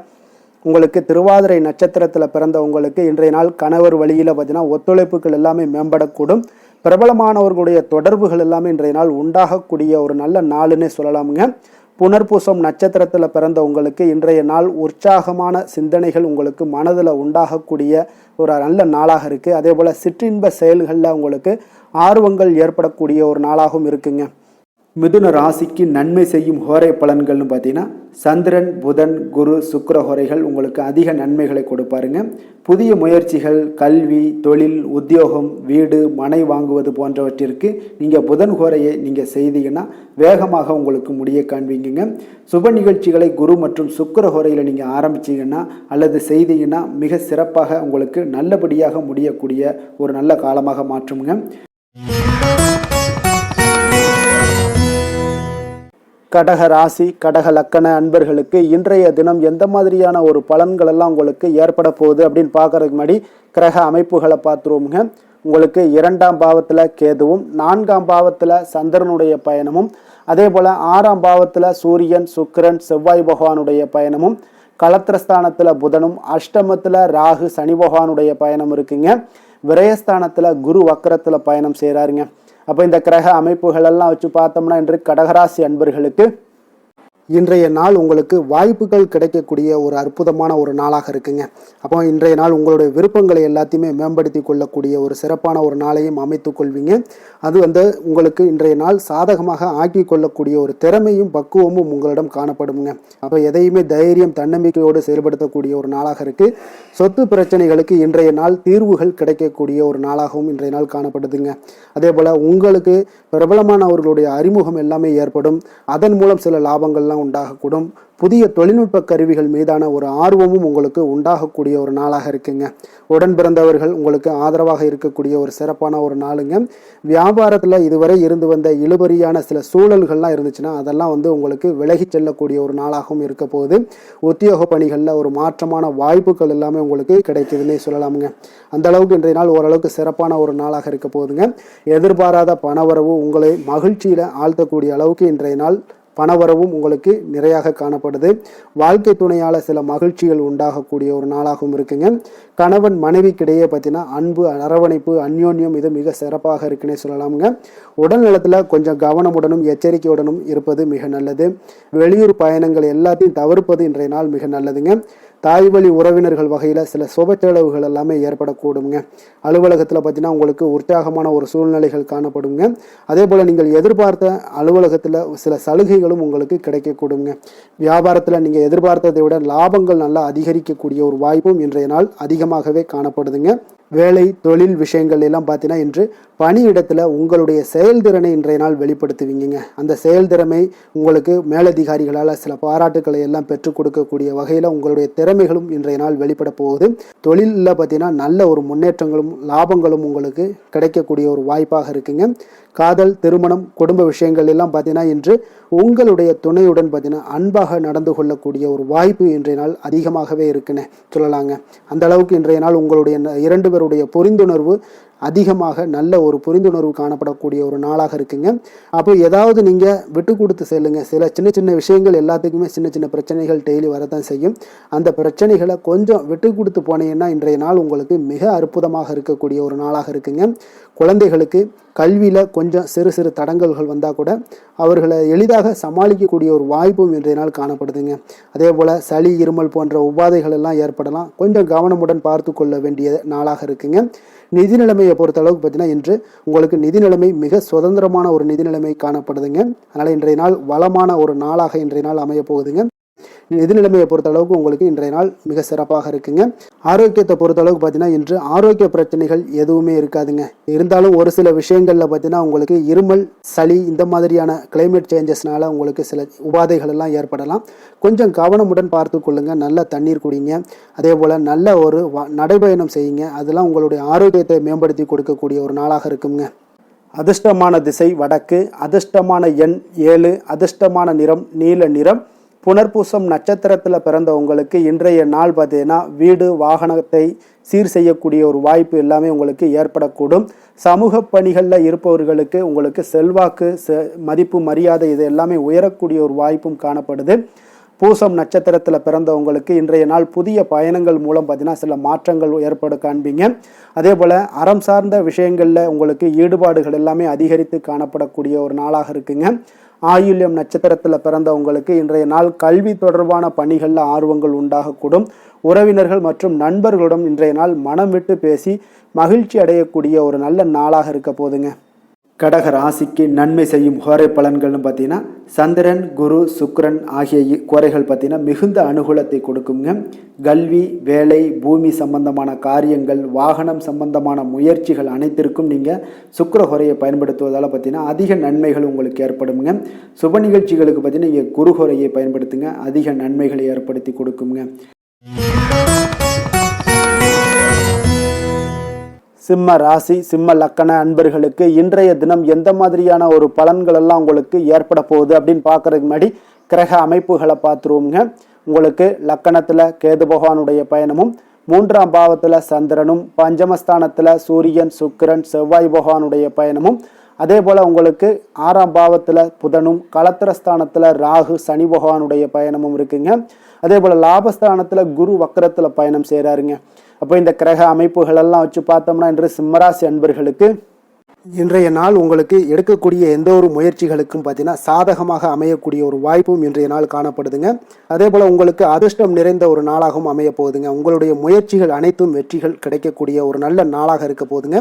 உங்களுக்கு திருவாதிரை நட்சத்திரத்தில் பிறந்தவங்களுக்கு இன்றைய நாள் கணவர் வழியில் பார்த்தீங்கன்னா ஒத்துழைப்புகள் எல்லாமே மேம்படக்கூடும். பிரபலமானவர்களுடைய தொடர்புகள் எல்லாமே இன்றைய நாள் உண்டாகக்கூடிய ஒரு நல்ல நாளுன்னே சொல்லலாமுங்க. புனர்பூசம் நட்சத்திரத்தில் பிறந்தவங்களுக்கு இன்றைய நாள் உற்சாகமான சிந்தனைகள் உங்களுக்கு மனதில் உண்டாகக்கூடிய ஒரு நல்ல நாளாக இருக்குது. அதே போல் சிற்றின்ப செயல்களில் உங்களுக்கு ஆர்வங்கள் ஏற்படக்கூடிய ஒரு நாளாகவும் இருக்குங்க. மிதுன ராசிக்கு நன்மை செய்யும் ஹோரை பலன்கள்னு பார்த்தீங்கன்னா சந்திரன், புதன், குரு, சுக்கிர ஹோரைகள் உங்களுக்கு அதிக நன்மைகளை கொடுப்பாருங்க. புதிய முயற்சிகள், கல்வி, தொழில், உத்தியோகம், வீடு, மனை வாங்குவது போன்றவற்றிற்கு நீங்கள் புதன் ஹோரையை நீங்கள் செய்தீங்கன்னா வேகமாக உங்களுக்கு முடிய காண்பீங்க. சுப நிகழ்ச்சிகளை குரு மற்றும் சுக்கிர ஹோரையில் நீங்கள் ஆரம்பிச்சிங்கன்னா அல்லது செய்தீங்கன்னா மிக சிறப்பாக உங்களுக்கு நல்லபடியாக முடியக்கூடிய ஒரு நல்ல காலமாக மாற்றுங்க. கடக ராசி, கடக லக்கண அன்பர்களுக்கு இன்றைய தினம் எந்த மாதிரியான ஒரு பலன்கள் எல்லாம் உங்களுக்கு ஏற்பட போகுது அப்படின்னு பார்க்கறதுக்கு முன்னாடி கிரக அமைப்புகளை பார்த்துருவோமுங்க. உங்களுக்கு 2ஆம் பாவத்தில் கேதுவும், 4ஆம் பாவத்தில் சந்திரனுடைய பயணமும், அதே போல் 6ஆம் பாவத்தில் சூரியன், சுக்கிரன், செவ்வாய் பகவானுடைய பயணமும், களத்திரஸ்தானத்தில் புதனும், அஷ்டமத்தில் ராகு, சனி பகவானுடைய பயணம் இருக்குங்க. விரயஸ்தானத்தில் குரு வக்கரத்தில் பயணம் செய்கிறாருங்க. அப்போ இந்த கிரக அமைப்புகள் எல்லாம் வச்சு பார்த்தோம்னா இன்று கடகராசி அன்பர்களுக்கு இன்றைய நாள் உங்களுக்கு வாய்ப்புகள் கிடைக்கக்கூடிய ஒரு அற்புதமான ஒரு நாளாக இருக்குங்க. அப்போ இன்றைய நாள் உங்களுடைய விருப்பங்களை எல்லாத்தையுமே மேம்படுத்தி கொள்ளக்கூடிய ஒரு சிறப்பான ஒரு நாளையும் அமைத்து கொள்வீங்க. அது உங்களுக்கு இன்றைய நாள் சாதகமாக ஆக்கி கொள்ளக்கூடிய ஒரு திறமையும் பக்குவமும் உங்களிடம் காணப்படுங்க. அப்போ எதையுமே தைரியம், தன்னம்பிக்கையோடு செயல்படுத்தக்கூடிய ஒரு நாளாக இருக்கு. சொத்து பிரச்சனைகளுக்கு இன்றைய நாள் தீர்வுகள் கிடைக்கக்கூடிய ஒரு நாளாகவும் இன்றைய நாள் காணப்படுதுங்க. அதே போல் உங்களுக்கு பிரபலமானவர்களுடைய அறிமுகம் எல்லாமே ஏற்படும். அதன் மூலம் சில லாபங்கள்லாம் உண்டாகக்கூடும். புதிய தொழில்நுட்ப கருவிகள் மீதான ஒரு ஆர்வமும் உங்களுக்கு உண்டாகக்கூடிய ஒரு நாளாக இருக்குங்க. உடன் பிறந்தவர்கள் உங்களுக்கு ஆதரவாக இருக்கக்கூடிய ஒரு சிறப்பான ஒரு நாளுங்க. வியாபாரத்தில் இதுவரை இருந்து வந்த இழுபறியான சில சூழல்கள்லாம் இருந்துச்சுன்னா அதெல்லாம் உங்களுக்கு விலகி செல்லக்கூடிய ஒரு நாளாகவும் இருக்க போகுது. உத்தியோக பணிகளில் ஒரு மாற்றமான வாய்ப்புகள் எல்லாமே உங்களுக்கு கிடைக்குதுன்னே சொல்லலாமுங்க. அந்த அளவுக்கு இன்றைய நாள் ஓரளவுக்கு சிறப்பான ஒரு நாளாக இருக்க போகுதுங்க. எதிர்பாராத பணவரவு உங்களை மகிழ்ச்சியில் ஆழ்த்தக்கூடிய அளவுக்கு இன்றைய நாள் பணவரவும் உங்களுக்கு நிறையாக காணப்படுது. வாழ்க்கை துணையால் சில மகிழ்ச்சிகள் உண்டாகக்கூடிய ஒரு நாளாகவும் இருக்குங்க. கணவன் மனைவிக்கிடையே பார்த்தீங்கன்னா அன்பு, அரவணைப்பு, அந்யோன்யம் இது மிக சிறப்பாக இருக்குன்னே சொல்லலாமுங்க. உடல் நலத்தில் கொஞ்சம் கவனமுடனும் எச்சரிக்கையுடனும் இருப்பது மிக நல்லது. வெளியூர் பயணங்கள் எல்லாத்தையும் தவிர்ப்பது இன்றைய நாள் மிக நல்லதுங்க. தாய் வழி உறவினர்கள் வகையில் சில சுப செலவுகள் எல்லாமே ஏற்படக்கூடுங்க. அலுவலகத்தில் பார்த்தீங்கன்னா உங்களுக்கு உற்சாகமான ஒரு சூழ்நிலைகள் காணப்படுங்க. அதே போல் நீங்கள் எதிர்பார்த்த அலுவலகத்தில் சில சலுகைகளும் உங்களுக்கு கிடைக்கக்கூடுங்க. வியாபாரத்தில் நீங்கள் எதிர்பார்த்ததை விட லாபங்கள் நல்லா அதிகரிக்கக்கூடிய ஒரு வாய்ப்பும் இன்றைய நாள் அதிகமாகவே காணப்படுதுங்க. வேலை, தொழில் விஷயங்கள் எல்லாம் பார்த்தீங்கன்னா இன்று பணியிடத்தில் உங்களுடைய செயல்திறனை இன்றைய நாள் வெளிப்படுத்துவீங்க. அந்த செயல்திறமை உங்களுக்கு மேலதிகாரிகளால் சில பாராட்டுக்களை எல்லாம் பெற்றுக் கொடுக்கக்கூடிய வகையில் உங்களுடைய திறமைகளும் இன்றைய நாள் வெளிப்பட போகுது. தொழிலில் பார்த்தீங்கன்னா நல்ல ஒரு முன்னேற்றங்களும் லாபங்களும் உங்களுக்கு கிடைக்கக்கூடிய ஒரு வாய்ப்பாக இருக்குங்க. காதல், திருமணம், குடும்ப விஷயங்கள் எல்லாம் பார்த்தீங்கன்னா இன்று உங்களுடைய துணையுடன் பார்த்தீங்கன்னா அன்பாக நடந்து கொள்ளக்கூடிய ஒரு வாய்ப்பு இன்றைய நாள் அதிகமாகவே இருக்குன்னு சொல்லலாங்க. அந்த அளவுக்கு இன்றைய நாள் உங்களுடைய 2 பேருடைய புரிந்துணர்வு அதிகமாக நல்ல ஒரு புரிந்துணர்வு காணப்படக்கூடிய ஒரு நாளாக இருக்குங்க. அப்போ ஏதாவது நீங்கள் விட்டு கொடுத்து செல்லுங்க. சில சின்ன சின்ன விஷயங்கள் எல்லாத்துக்குமே சின்ன சின்ன பிரச்சனைகள் டெய்லி வரதான் செய்யும். அந்த பிரச்சனைகளை கொஞ்சம் விட்டு கொடுத்து போனீங்கன்னா இன்றைய நாள் உங்களுக்கு மிக அற்புதமாக இருக்கக்கூடிய ஒரு நாளாக இருக்குங்க. குழந்தைகளுக்கு கல்வியில் கொஞ்சம் சிறு சிறு தடங்கல்கள் வந்தால் கூட அவர்களை எளிதாக சமாளிக்கக்கூடிய ஒரு வாய்ப்பும் இன்றைய நாள் காணப்படுதுங்க. அதே போல் சளி, இருமல் போன்ற உபாதைகள் எல்லாம் ஏற்படலாம். கொஞ்சம் கவனமுடன் பார்த்து கொள்ள வேண்டிய நாளாக இருக்குங்க. நிதி நிலைமையை பொறுத்த அளவுக்கு பார்த்தீங்கன்னா இன்று உங்களுக்கு நிதி நிலைமை மிக சுதந்திரமான ஒரு நிதி நிலைமை காணப்படுதுங்க. அதனால் இன்றைய நாள் வளமான ஒரு நாளாக இன்றைய நாள் அமைய போகுதுங்க. நிதி நிலைமையை பொறுத்த அளவுக்கு உங்களுக்கு இன்றைய நாள் மிக சிறப்பாக இருக்குங்க. ஆரோக்கியத்தை பொறுத்த அளவுக்கு பார்த்தீங்கன்னா இன்று ஆரோக்கிய பிரச்சனைகள் எதுவுமே இருக்காதுங்க. இருந்தாலும் ஒரு சில விஷயங்களில் பார்த்தீங்கன்னா உங்களுக்கு இருமல், சளி இந்த மாதிரியான கிளைமேட் சேஞ்சஸ்னால உங்களுக்கு சில உபாதைகள் எல்லாம் ஏற்படலாம். கொஞ்சம் கவனமுடன் பார்த்து கொள்ளுங்க. நல்ல தண்ணீர் குடிங்க. அதே போல் நல்ல ஒரு நடைபயணம் செய்யுங்க. அதெல்லாம் உங்களுடைய ஆரோக்கியத்தை மேம்படுத்தி கொடுக்கக்கூடிய ஒரு நாளாக இருக்குங்க. அதிர்ஷ்டமான திசை வடக்கு, அதிர்ஷ்டமான எண் 7, அதிர்ஷ்டமான நிறம் நீல நிறம். புனர்பூசம் நட்சத்திரத்தில் பிறந்த உங்களுக்கு இன்றைய நாள் பார்த்தீங்கன்னா வீடு, வாகனத்தை சீர் செய்யக்கூடிய ஒரு வாய்ப்பு எல்லாமே உங்களுக்கு ஏற்படக்கூடும். சமூக பணிகளில் இருப்பவர்களுக்கு உங்களுக்கு செல்வாக்கு, மதிப்பு, மரியாதை இது எல்லாமே உயரக்கூடிய ஒரு வாய்ப்பும் காணப்படுது. பூசம் நட்சத்திரத்தில் பிறந்தவங்களுக்கு இன்றைய நாள் புதிய பயணங்கள் மூலம் பார்த்தீங்கன்னா சில மாற்றங்கள் ஏற்பட காண்பீங்க. அதே போல் அறம் சார்ந்த விஷயங்களில் உங்களுக்கு ஈடுபாடுகள் எல்லாமே அதிகரித்து காணப்படக்கூடிய ஒரு நாளாக இருக்குங்க. ஆயுள்யம் நட்சத்திரத்தில் பிறந்தவங்களுக்கு இன்றைய நாள் கல்வி தொடர்பான பணிகளில் ஆர்வங்கள் உண்டாகக்கூடும். உறவினர்கள் மற்றும் நண்பர்களுடன் இன்றைய நாள் மனம் விட்டு பேசி மகிழ்ச்சி அடையக்கூடிய ஒரு நல்ல நாளாக இருக்க போதுங்க. கடக ராசிக்கு நன்மை செய்யும் கோரை பலன்கள்னு பார்த்தீங்கன்னா சந்திரன், குரு, சுக்கிரன் ஆகிய கோரைகள் பார்த்தீங்கன்னா மிகுந்த அனுகூலத்தை கொடுக்குங்க. கல்வி, வேலை, பூமி சம்பந்தமான காரியங்கள், வாகனம் சம்பந்தமான முயற்சிகள் அனைத்திற்கும் நீங்கள் சுக்கிர கோரையை பயன்படுத்துவதால் பார்த்தீங்கன்னா அதிக நன்மைகள் உங்களுக்கு ஏற்படுங்க. சுப நிகழ்ச்சிகளுக்கு பார்த்தீங்கன்னா நீங்கள் குரு கோரையை பயன்படுத்துங்க, அதிக நன்மைகளை ஏற்படுத்தி கொடுக்குங்க. சிம்ம ராசி, சிம்ம லக்கண அன்பர்களுக்கு இன்றைய தினம் எந்த மாதிரியான ஒரு பலன்கள் எல்லாம் உங்களுக்கு ஏற்பட போகுது அப்படின்னு பார்க்கறதுக்கு முன்னாடி கிரக அமைப்புகளை பார்த்துருவோங்க. உங்களுக்கு லக்கணத்தில் கேது பகவானுடைய பயணமும், 3ஆம் பாவத்தில் சந்திரனும், பஞ்சமஸ்தானத்தில் சூரியன், சுக்கிரன், செவ்வாய் பகவானுடைய பயணமும், அதே போல் உங்களுக்கு 6ஆம் பாவத்தில் புதனும், களத்திரஸ்தானத்தில் ராகு, சனி பகவானுடைய பயணமும் இருக்குங்க. அதே போல் லாபஸ்தானத்தில் குரு வக்கரத்தில் பயணம் செய்கிறாருங்க. அப்போ இந்த கிரக அமைப்புகள் எல்லாம் வச்சு பார்த்தோம்னா இன்று சிம்மராசி அன்பர்களுக்கு இன்றைய நாள் உங்களுக்கு எடுக்கக்கூடிய எந்த ஒரு முயற்சிகளுக்கும் பார்த்தீங்கன்னா சாதகமாக அமையக்கூடிய ஒரு வாய்ப்பும் இன்றைய நாள் காணப்படுதுங்க. அதே போல் உங்களுக்கு அதிர்ஷ்டம் நிறைந்த ஒரு நாளாகவும் அமைய போகுதுங்க. உங்களுடைய முயற்சிகள் அனைத்தும் வெற்றிகள் கிடைக்கக்கூடிய ஒரு நல்ல நாளாக இருக்க போகுதுங்க.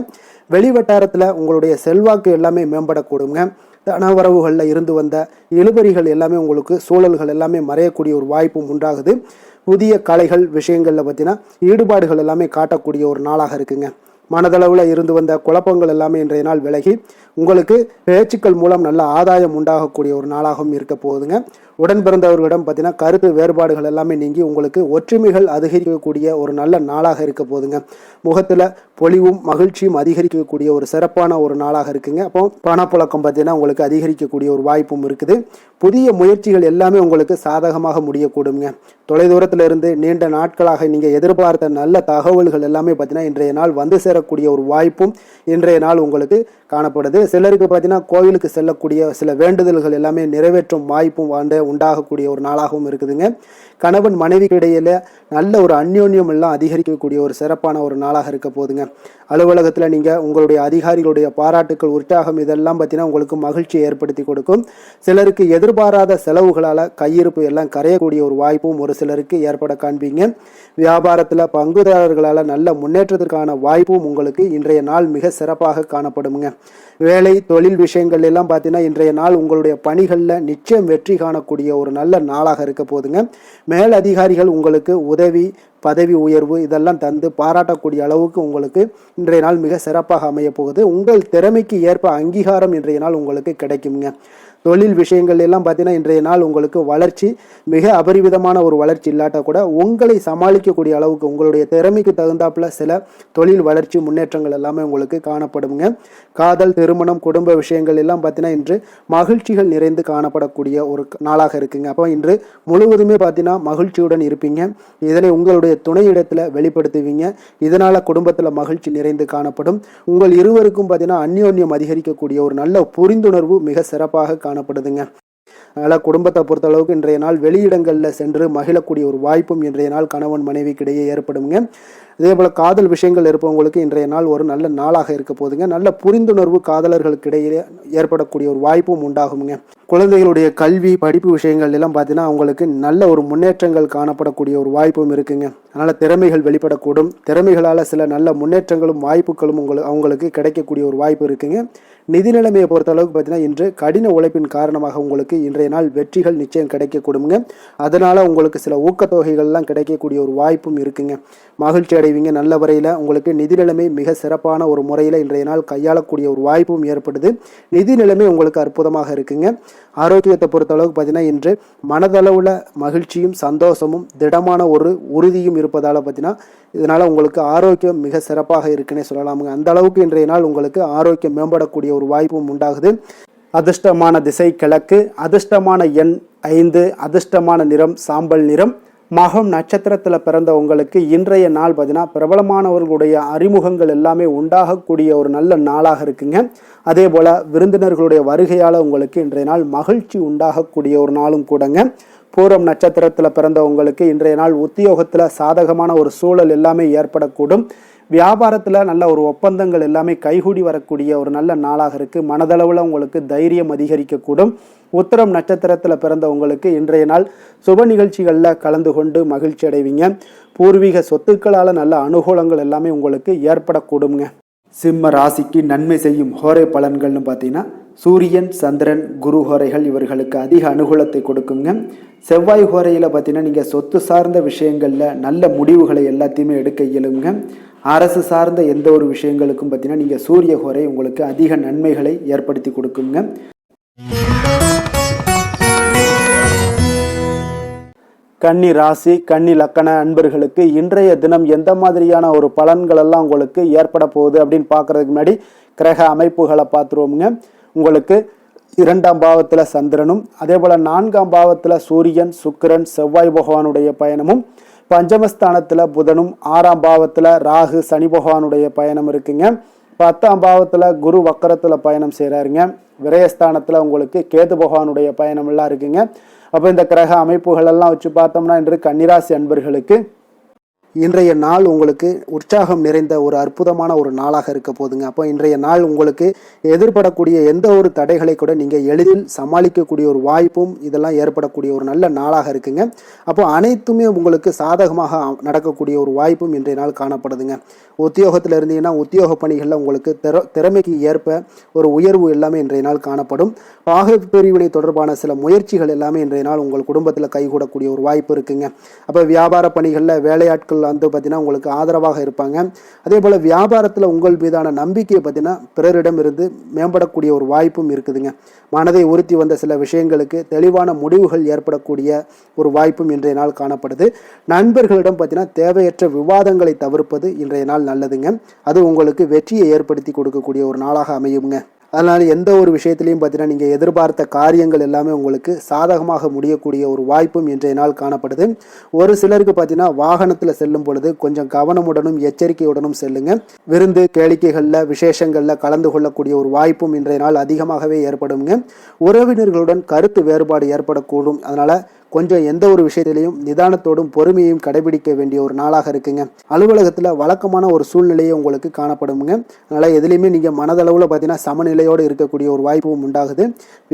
வெளிவட்டாரத்தில் உங்களுடைய செல்வாக்கு எல்லாமே மேம்படக்கூடுங்க. தனவரவுகளில் இருந்து வந்த இழுபறிகள் எல்லாமே உங்களுக்கு சூழல்கள் எல்லாமே மறையக்கூடிய ஒரு வாய்ப்பும் உண்டாகுது. புதிய கலைகள் விஷயங்களில் பார்த்தீங்கன்னா ஈடுபாடுகள் எல்லாமே காட்டக்கூடிய ஒரு நாளாக இருக்குங்க. மனதளவில் இருந்து வந்த குழப்பங்கள் எல்லாமே இன்றைய நாள் விலகி உங்களுக்கு பேச்சுக்கள் மூலம் நல்ல ஆதாயம் உண்டாகக்கூடிய ஒரு நாளாகவும் இருக்க போகுதுங்க. உடன் பிறந்தவர்களிடம் பார்த்தீங்கன்னா கருத்து வேறுபாடுகள் எல்லாமே நீங்கி உங்களுக்கு ஒற்றுமைகள் அதிகரிக்கக்கூடிய ஒரு நல்ல நாளாக இருக்க போகுதுங்க. முகத்தில் பொலிவும் மகிழ்ச்சியும் அதிகரிக்கக்கூடிய ஒரு சிறப்பான ஒரு நாளாக இருக்குங்க. அப்போ பணப்புழக்கம் பார்த்தீங்கன்னா உங்களுக்கு அதிகரிக்கக்கூடிய ஒரு வாய்ப்பும் இருக்குது. புதிய முயற்சிகள் எல்லாமே உங்களுக்கு சாதகமாக முடியக்கூடுங்க. தொலைதூரத்தில் இருந்து நீண்ட நாட்களாக நீங்கள் எதிர்பார்த்த நல்ல தகவல்கள் எல்லாமே பார்த்தீங்கன்னா இன்றைய நாள் வந்து சேரக்கூடிய ஒரு வாய்ப்பும் இன்றைய நாள் உங்களுக்கு காணப்படுது. சிலருக்கு பார்த்தீங்கன்னா கோவிலுக்கு செல்லக்கூடிய சில வேண்டுதல்கள் எல்லாமே நிறைவேற்றும் வாய்ப்பும் உண்டாகக்கூடிய ஒரு நாளாகவும் இருக்குதுங்க. கணவன் மனைவிக்கு இடையில நல்ல ஒரு அந்யோன்யம் எல்லாம் அதிகரிக்கக்கூடிய ஒரு சிறப்பான ஒரு நாளாக இருக்க போகுதுங்க. அலுவலகத்தில் நீங்கள் உங்களுடைய அதிகாரிகளுடைய பாராட்டுக்கள், உற்சாகம் இதெல்லாம் பார்த்தீங்கன்னா உங்களுக்கு மகிழ்ச்சியை ஏற்படுத்தி கொடுக்கும். சிலருக்கு எதிர்பாராத செலவுகளால் கையிருப்பு எல்லாம் கரையக்கூடிய ஒரு வாய்ப்பும் ஒரு சிலருக்கு ஏற்பட காண்பீங்க. வியாபாரத்தில் பங்குதாரர்களால் நல்ல முன்னேற்றத்திற்கான வாய்ப்பும் உங்களுக்கு இன்றைய நாள் மிக சிறப்பாக காணப்படுங்க. வேலை தொழில் விஷயங்கள் எல்லாம் பார்த்தீங்கன்னா இன்றைய நாள் உங்களுடைய பணிகளில் நிச்சயம் வெற்றி காணக்கூடிய ஒரு நல்ல நாளாக இருக்க போதுங்க. மேல் அதிகாரிகள் உங்களுக்கு உதவி, பதவி உயர்வு இதெல்லாம் தந்து பாராட்டக்கூடிய அளவுக்கு உங்களுக்கு இன்றைய நாள் மிக சிறப்பாக அமைய போகுது. உங்கள் திறமைக்கு ஏற்ப அங்கீகாரம் இன்றைய நாள் உங்களுக்கு கிடைக்குங்க. தொழில் விஷயங்கள் எல்லாம் பார்த்தீங்கன்னா இன்றைய நாள் உங்களுக்கு வளர்ச்சி மிக அபரிவிதமான ஒரு வளர்ச்சி இல்லாட்ட கூட உங்களை சமாளிக்கக்கூடிய அளவுக்கு உங்களுடைய திறமைக்கு தகுந்தாப்புல சில தொழில் வளர்ச்சி முன்னேற்றங்கள் எல்லாமே உங்களுக்கு காணப்படுங்க. காதல், திருமணம், குடும்ப விஷயங்கள் எல்லாம் பார்த்தீங்கன்னா இன்று மகிழ்ச்சிகள் நிறைந்து காணப்படக்கூடிய ஒரு நாளாக இருக்குங்க. அப்போ இன்று முழுவதுமே பார்த்தீங்கன்னா மகிழ்ச்சியுடன் இருப்பீங்க. இதனை உங்களுடைய துணையிடத்தில் வெளிப்படுத்துவீங்க. இதனால குடும்பத்தில் மகிழ்ச்சி நிறைந்து காணப்படும். உங்கள் இருவருக்கும் பார்த்தீங்கன்னா அந்யோன்யம் அதிகரிக்கக்கூடிய ஒரு நல்ல புரிந்துணர்வு மிக சிறப்பாக காணப்படுதுங்க. அதனால் குடும்பத்தை பொறுத்தளவுக்கு இன்றைய நாள் வெளியிடங்களில் சென்று மகிழக்கூடிய ஒரு வாய்ப்பும் இன்றைய நாள் கணவன் மனைவிக்கு இடையே ஏற்படுங்க. அதே போல் காதல் விஷயங்கள் இருப்பவங்களுக்கு இன்றைய நாள் ஒரு நல்ல நாளாக இருக்க போதுங்க. நல்ல புரிந்துணர்வு காதலர்களுக்கு இடையே ஏற்படக்கூடிய ஒரு வாய்ப்பும் உண்டாகுங்க. குழந்தைகளுடைய கல்வி படிப்பு விஷயங்கள் எல்லாம் பார்த்தீங்கன்னா அவங்களுக்கு நல்ல ஒரு முன்னேற்றங்கள் காணப்படக்கூடிய ஒரு வாய்ப்பும் இருக்குங்க. அதனால் திறமைகள் வெளிப்படக்கூடும். திறமைகளால் சில நல்ல முன்னேற்றங்களும் வாய்ப்புகளும் அவங்களுக்கு கிடைக்கக்கூடிய ஒரு வாய்ப்பு இருக்குங்க. நிதி நிலைமையை பொறுத்த அளவுக்கு பார்த்தீங்கன்னா இன்று கடின உழைப்பின் காரணமாக உங்களுக்கு இன்றைய நாள் வெற்றிகள் நிச்சயம் கிடைக்கக்கூடுங்க. அதனால் உங்களுக்கு சில ஊக்கத்தொகைகள்லாம் கிடைக்கக்கூடிய ஒரு வாய்ப்பும் இருக்குங்க. மகிழ்ச்சி அடைவீங்க. நல்ல வரையில் உங்களுக்கு நிதி நிலைமை மிக சிறப்பான ஒரு முறையில் இன்றைய நாள் கையாளக்கூடிய ஒரு வாய்ப்பும் ஏற்படுது. நிதி நிலைமை உங்களுக்கு அற்புதமாக இருக்குங்க. ஆரோக்கியத்தை பொறுத்த அளவுக்கு பார்த்தீங்கன்னா இன்று மனதளவில் மகிழ்ச்சியும் சந்தோஷமும் திடமான ஒரு உறுதியும் இருப்பதால் பார்த்தீங்கன்னா இதனால் உங்களுக்கு ஆரோக்கியம் மிக சிறப்பாக இருக்குன்னே சொல்லலாமுங்க. அந்த அளவுக்கு இன்றைய நாள் உங்களுக்கு ஆரோக்கியம் மேம்படக்கூடிய ஒரு வாய்ப்பும் உண்டாகுது. அதிர்ஷ்டமான திசை கிழக்கு, அதிர்ஷ்டமான எண் 5, அதிர்ஷ்டமான நிறம் சாம்பல் நிறம். மகம் நட்சத்திரத்தில் பிறந்த உங்களுக்கு இன்றைய நாள் பார்த்தீங்கன்னா பிரபலமானவர்களுடைய அறிமுகங்கள் எல்லாமே உண்டாகக்கூடிய ஒரு நல்ல நாளாக இருக்குங்க. அதே போல் விருந்தினர்களுடைய வருகையால் உங்களுக்கு இன்றைய நாள் மகிழ்ச்சி உண்டாகக்கூடிய ஒரு நாளும் கூடங்க. பூரம் நட்சத்திரத்தில் பிறந்த உங்களுக்கு இன்றைய நாள் உத்தியோகத்தில் சாதகமான ஒரு சூழல் எல்லாமே ஏற்படக்கூடும். வியாபாரத்தில் நல்ல ஒரு ஒப்பந்தங்கள் எல்லாமே கைகூடி வரக்கூடிய ஒரு நல்ல நாளாக இருக்குது. மனதளவில் உங்களுக்கு தைரியம் அதிகரிக்கக்கூடும். உத்திரம் நட்சத்திரத்தில் பிறந்த உங்களுக்கு இன்றைய நாள் சுப நிகழ்ச்சிகளில் கலந்து கொண்டு மகிழ்ச்சி அடைவீங்க. பூர்வீக சொத்துக்களால் நல்ல அனுகூலங்கள் எல்லாமே உங்களுக்கு ஏற்படக்கூடுங்க. சிம்ம ராசிக்கு நன்மை செய்யும் ஹோரை பலன்கள்னு பார்த்தீங்கன்னா சூரியன், சந்திரன், குரு ஹோரைகள் இவர்களுக்கு அதிக அனுகூலத்தை கொடுக்குங்க. செவ்வாய் ஹோரையில் பார்த்தீங்கன்னா நீங்கள் சொத்து சார்ந்த விஷயங்களில் நல்ல முடிவுகளை எல்லாத்தையுமே எடுக்க இயலுங்க. அரசு சார்ந்த எந்த ஒரு விஷயங்களுக்கும் பார்த்தீங்கன்னா நீங்கள் சூரிய ஹோரை உங்களுக்கு அதிக நன்மைகளை ஏற்படுத்தி கொடுக்குங்க. கன்னி ராசி, கன்னி லக்கண அன்பர்களுக்கு இன்றைய தினம் எந்த மாதிரியான ஒரு பலன்கள் எல்லாம் உங்களுக்கு ஏற்பட போகுது அப்படின்னு பார்க்கறதுக்கு முன்னாடி கிரக அமைப்புகளை பார்த்துருவோமுங்க. உங்களுக்கு 2ஆம் பாவத்தில் சந்திரனும், அதே போல் 4ஆம் பாவத்தில் சூரியன், சுக்கிரன், செவ்வாய் பகவானுடைய பயணமும், பஞ்சமஸ்தானத்தில் புதனும், 6ஆம் பாவத்தில் ராகு, சனி பகவானுடைய பயணம் இருக்குங்க. 10ஆம் பாவத்தில் குரு வக்கரத்தில் பயணம் செய்கிறாருங்க. விரயஸ்தானத்தில் உங்களுக்கு கேது பகவானுடைய பயணம் எல்லாம் இருக்குங்க. அப்போ இந்த கிரக அமைப்புகள் எல்லாம் வச்சு பார்த்தோம்னா இன்று கன்னிராசி அன்பர்களுக்கு இன்றைய நாள் உங்களுக்கு உற்சாகம் நிறைந்த ஒரு அற்புதமான ஒரு நாளாக இருக்க போதுங்க. அப்போ இன்றைய நாள் உங்களுக்கு எதிர்படக்கூடிய எந்த ஒரு தடைகளை கூட நீங்கள் எளிதில் சமாளிக்கக்கூடிய ஒரு வாய்ப்பும் இதெல்லாம் ஏற்படக்கூடிய ஒரு நல்ல நாளாக இருக்குங்க. அப்போ அனைத்துமே உங்களுக்கு சாதகமாக நடக்கக்கூடிய ஒரு வாய்ப்பும் இன்றைய நாள் காணப்படுதுங்க. உத்தியோகத்தில் இருந்தீங்கன்னா உத்தியோக பணிகளில் உங்களுக்கு திறமைக்கு ஏற்ப ஒரு உயர்வு எல்லாமே இன்றைய நாள் காணப்படும். பாக பிரிவினை தொடர்பான சில முயற்சிகள் எல்லாமே இன்றைய நாள் உங்கள் குடும்பத்தில் கைகூடக்கூடிய ஒரு வாய்ப்பு இருக்குங்க. அப்போ வியாபார பணிகளில் வேலையாட்கள் வந்து பார்த்தீங்கன்னா உங்களுக்கு ஆதரவாக இருப்பாங்க. அதே போல் வியாபாரத்தில் உங்கள் மீதான நம்பிக்கையை பார்த்தீங்கன்னா பிறரிடம் இருந்து மேம்படக்கூடிய ஒரு வாய்ப்பும் இருக்குதுங்க. மனதை உறுத்தி வந்த சில விஷயங்களுக்கு தெளிவான முடிவுகள் ஏற்படக்கூடிய ஒரு வாய்ப்பும் இன்றைய நாள் காணப்படுது. நண்பர்களிடம் பார்த்தீங்கன்னா தேவையற்ற விவாதங்களை தவிர்ப்பது இன்றைய நாள் நல்லதுங்க. அது உங்களுக்கு வெற்றியை ஏற்படுத்தி கொடுக்கக்கூடிய ஒரு நாளாக அமையுங்க. அதனால் எந்த ஒரு விஷயத்திலையும் பார்த்தீங்கன்னா நீங்கள் எதிர்பார்த்த காரியங்கள் எல்லாமே உங்களுக்கு சாதகமாக முடியக்கூடிய ஒரு வாய்ப்பும் இன்றைய நாள் காணப்படுது. ஒரு சிலருக்கு பார்த்தீங்கன்னா வாகனத்தில் செல்லும் பொழுது கொஞ்சம் கவனமுடனும் எச்சரிக்கையுடனும் செல்லுங்க. விருந்து கேளிக்கைகளில் விசேஷங்களில் கலந்து கொள்ளக்கூடிய ஒரு வாய்ப்பும் இன்றைய நாள் அதிகமாகவே ஏற்படுங்க. உறவினர்களுடன் கருத்து வேறுபாடு ஏற்படக்கூடும். அதனால் கொஞ்சம் எந்த ஒரு விஷயத்திலையும் நிதானத்தோடும் பொறுமையையும் கடைபிடிக்க வேண்டிய ஒரு நாளாக இருக்குங்க. அலுவலகத்தில் வழக்கமான ஒரு சூழ்நிலையை உங்களுக்கு காணப்படுங்க. அதனால் எதுலையுமே நீங்கள் மனதளவில் பார்த்தீங்கன்னா சமநிலையோடு இருக்கக்கூடிய ஒரு வாய்ப்பும் உண்டாகுது.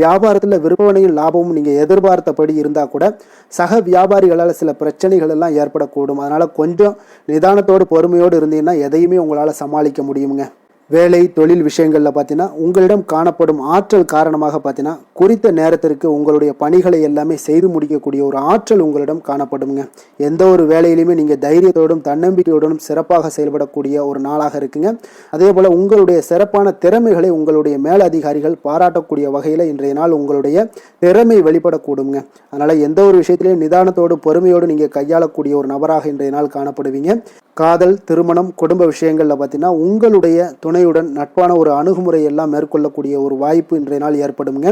வியாபாரத்தில் விற்பனையும் லாபமும் நீங்கள் எதிர்பார்த்தபடி இருந்தால் கூட சக வியாபாரிகளால் சில பிரச்சனைகள் எல்லாம் ஏற்படக்கூடும். அதனால் கொஞ்சம் நிதானத்தோடு பொறுமையோடு இருந்தீங்கன்னா எதையுமே உங்களால் சமாளிக்க முடியுங்க. வேலை தொழில் விஷயங்களில் பார்த்தீங்கன்னா உங்களிடம் காணப்படும் ஆற்றல் காரணமாக பார்த்தீங்கன்னா குறித்த நேரத்திற்கு உங்களுடைய பணிகளை எல்லாமே செய்து முடிக்கக்கூடிய ஒரு ஆற்றல் உங்களிடம் காணப்படுங்க. எந்த ஒரு வேலையிலுமே நீங்கள் தைரியத்தோடும் தன்னம்பிக்கையோடும் சிறப்பாக செயல்படக்கூடிய ஒரு நாளாக இருக்குங்க. அதே போல் உங்களுடைய சிறப்பான திறமைகளை உங்களுடைய மேலதிகாரிகள் பாராட்டக்கூடிய வகையில் இன்றைய நாள் உங்களுடைய திறமை வெளிப்படக்கூடுங்க. அதனால் எந்த ஒரு விஷயத்திலையும் நிதானத்தோடு பொறுமையோடு நீங்கள் கையாளக்கூடிய ஒரு நபராக இன்றைய நாள் காணப்படுவீங்க. காதல், திருமணம், குடும்ப விஷயங்களில் பார்த்தீங்கன்னா உங்களுடைய துணையுடன் நட்பான ஒரு அணுகுமுறை எல்லாம் மேற்கொள்ளக்கூடிய ஒரு வாய்ப்பு இன்றைய நாள் ஏற்படுங்க.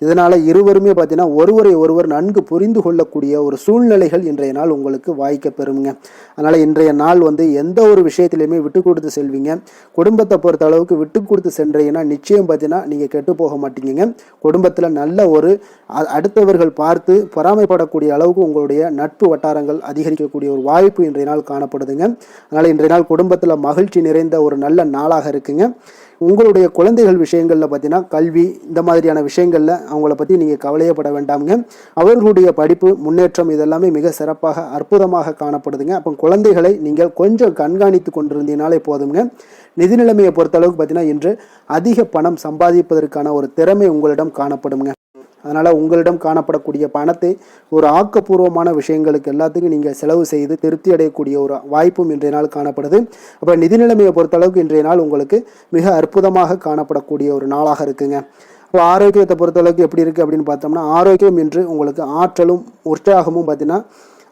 இதனால் இருவருமே பார்த்தீங்கன்னா ஒருவரை ஒருவர் நன்கு புரிந்து கொள்ளக்கூடிய ஒரு சூழ்நிலைகள் இன்றைய நாள் உங்களுக்கு வாய்க்க பெறுங்க. அதனால் இன்றைய நாள் எந்த ஒரு விஷயத்திலையுமே விட்டு கொடுத்து செல்வீங்க. குடும்பத்தை பொறுத்த அளவுக்கு விட்டு கொடுத்து சென்றீங்கன்னா நிச்சயம் பார்த்தீங்கன்னா நீங்கள் கெட்டு போக மாட்டீங்க. குடும்பத்தில் நல்ல ஒரு அடுத்தவர்கள் பார்த்து பொறாமைப்படக்கூடிய அளவுக்கு உங்களுடைய நட்பு வட்டாரங்கள் அதிகரிக்கக்கூடிய ஒரு வாய்ப்பு இன்றைய நாள் காணப்படுதுங்க. அதனால் இன்றைய நாள் குடும்பத்தில் மகிழ்ச்சி நிறைந்த ஒரு நல்ல நாளாக இருக்குங்க. உங்களுடைய குழந்தைகள் விஷயங்களில் பார்த்தீங்கன்னா கல்வி இந்த மாதிரியான விஷயங்களில் அவங்கள பற்றி நீங்கள் கவலையப்பட வேண்டாமுங்க. அவர்களுடைய படிப்பு முன்னேற்றம் இதெல்லாமே மிக சிறப்பாக அற்புதமாக காணப்படுதுங்க. அப்போ குழந்தைகளை நீங்கள் கொஞ்சம் கண்காணித்து கொண்டிருந்தீங்கனாலே போதுங்க. நிதி நிலைமையை பொறுத்தளவுக்கு பார்த்தீங்கன்னா இன்று அதிக பணம் சம்பாதிப்பதற்கான ஒரு திறமை உங்களிடம் காணப்படுங்க. அதனால் உங்களிடம் காணப்படக்கூடிய பணத்தை ஒரு ஆக்கப்பூர்வமான விஷயங்களுக்கு எல்லாத்துக்கும் நீங்கள் செலவு செய்து திருப்தி அடையக்கூடிய ஒரு வாய்ப்பும் இன்றைய நாள் காணப்படுது. அப்போ நிதி நிலைமையை பொறுத்தளவுக்கு இன்றைய நாள் உங்களுக்கு மிக அற்புதமாக காணப்படக்கூடிய ஒரு நாளாக இருக்குங்க. இப்போ ஆரோக்கியத்தை பொறுத்தளவுக்கு எப்படி இருக்குது அப்படின்னு பார்த்தோம்னா ஆரோக்கியம் இன்று உங்களுக்கு ஆற்றலும் உற்சாகமும் பார்த்தீங்கன்னா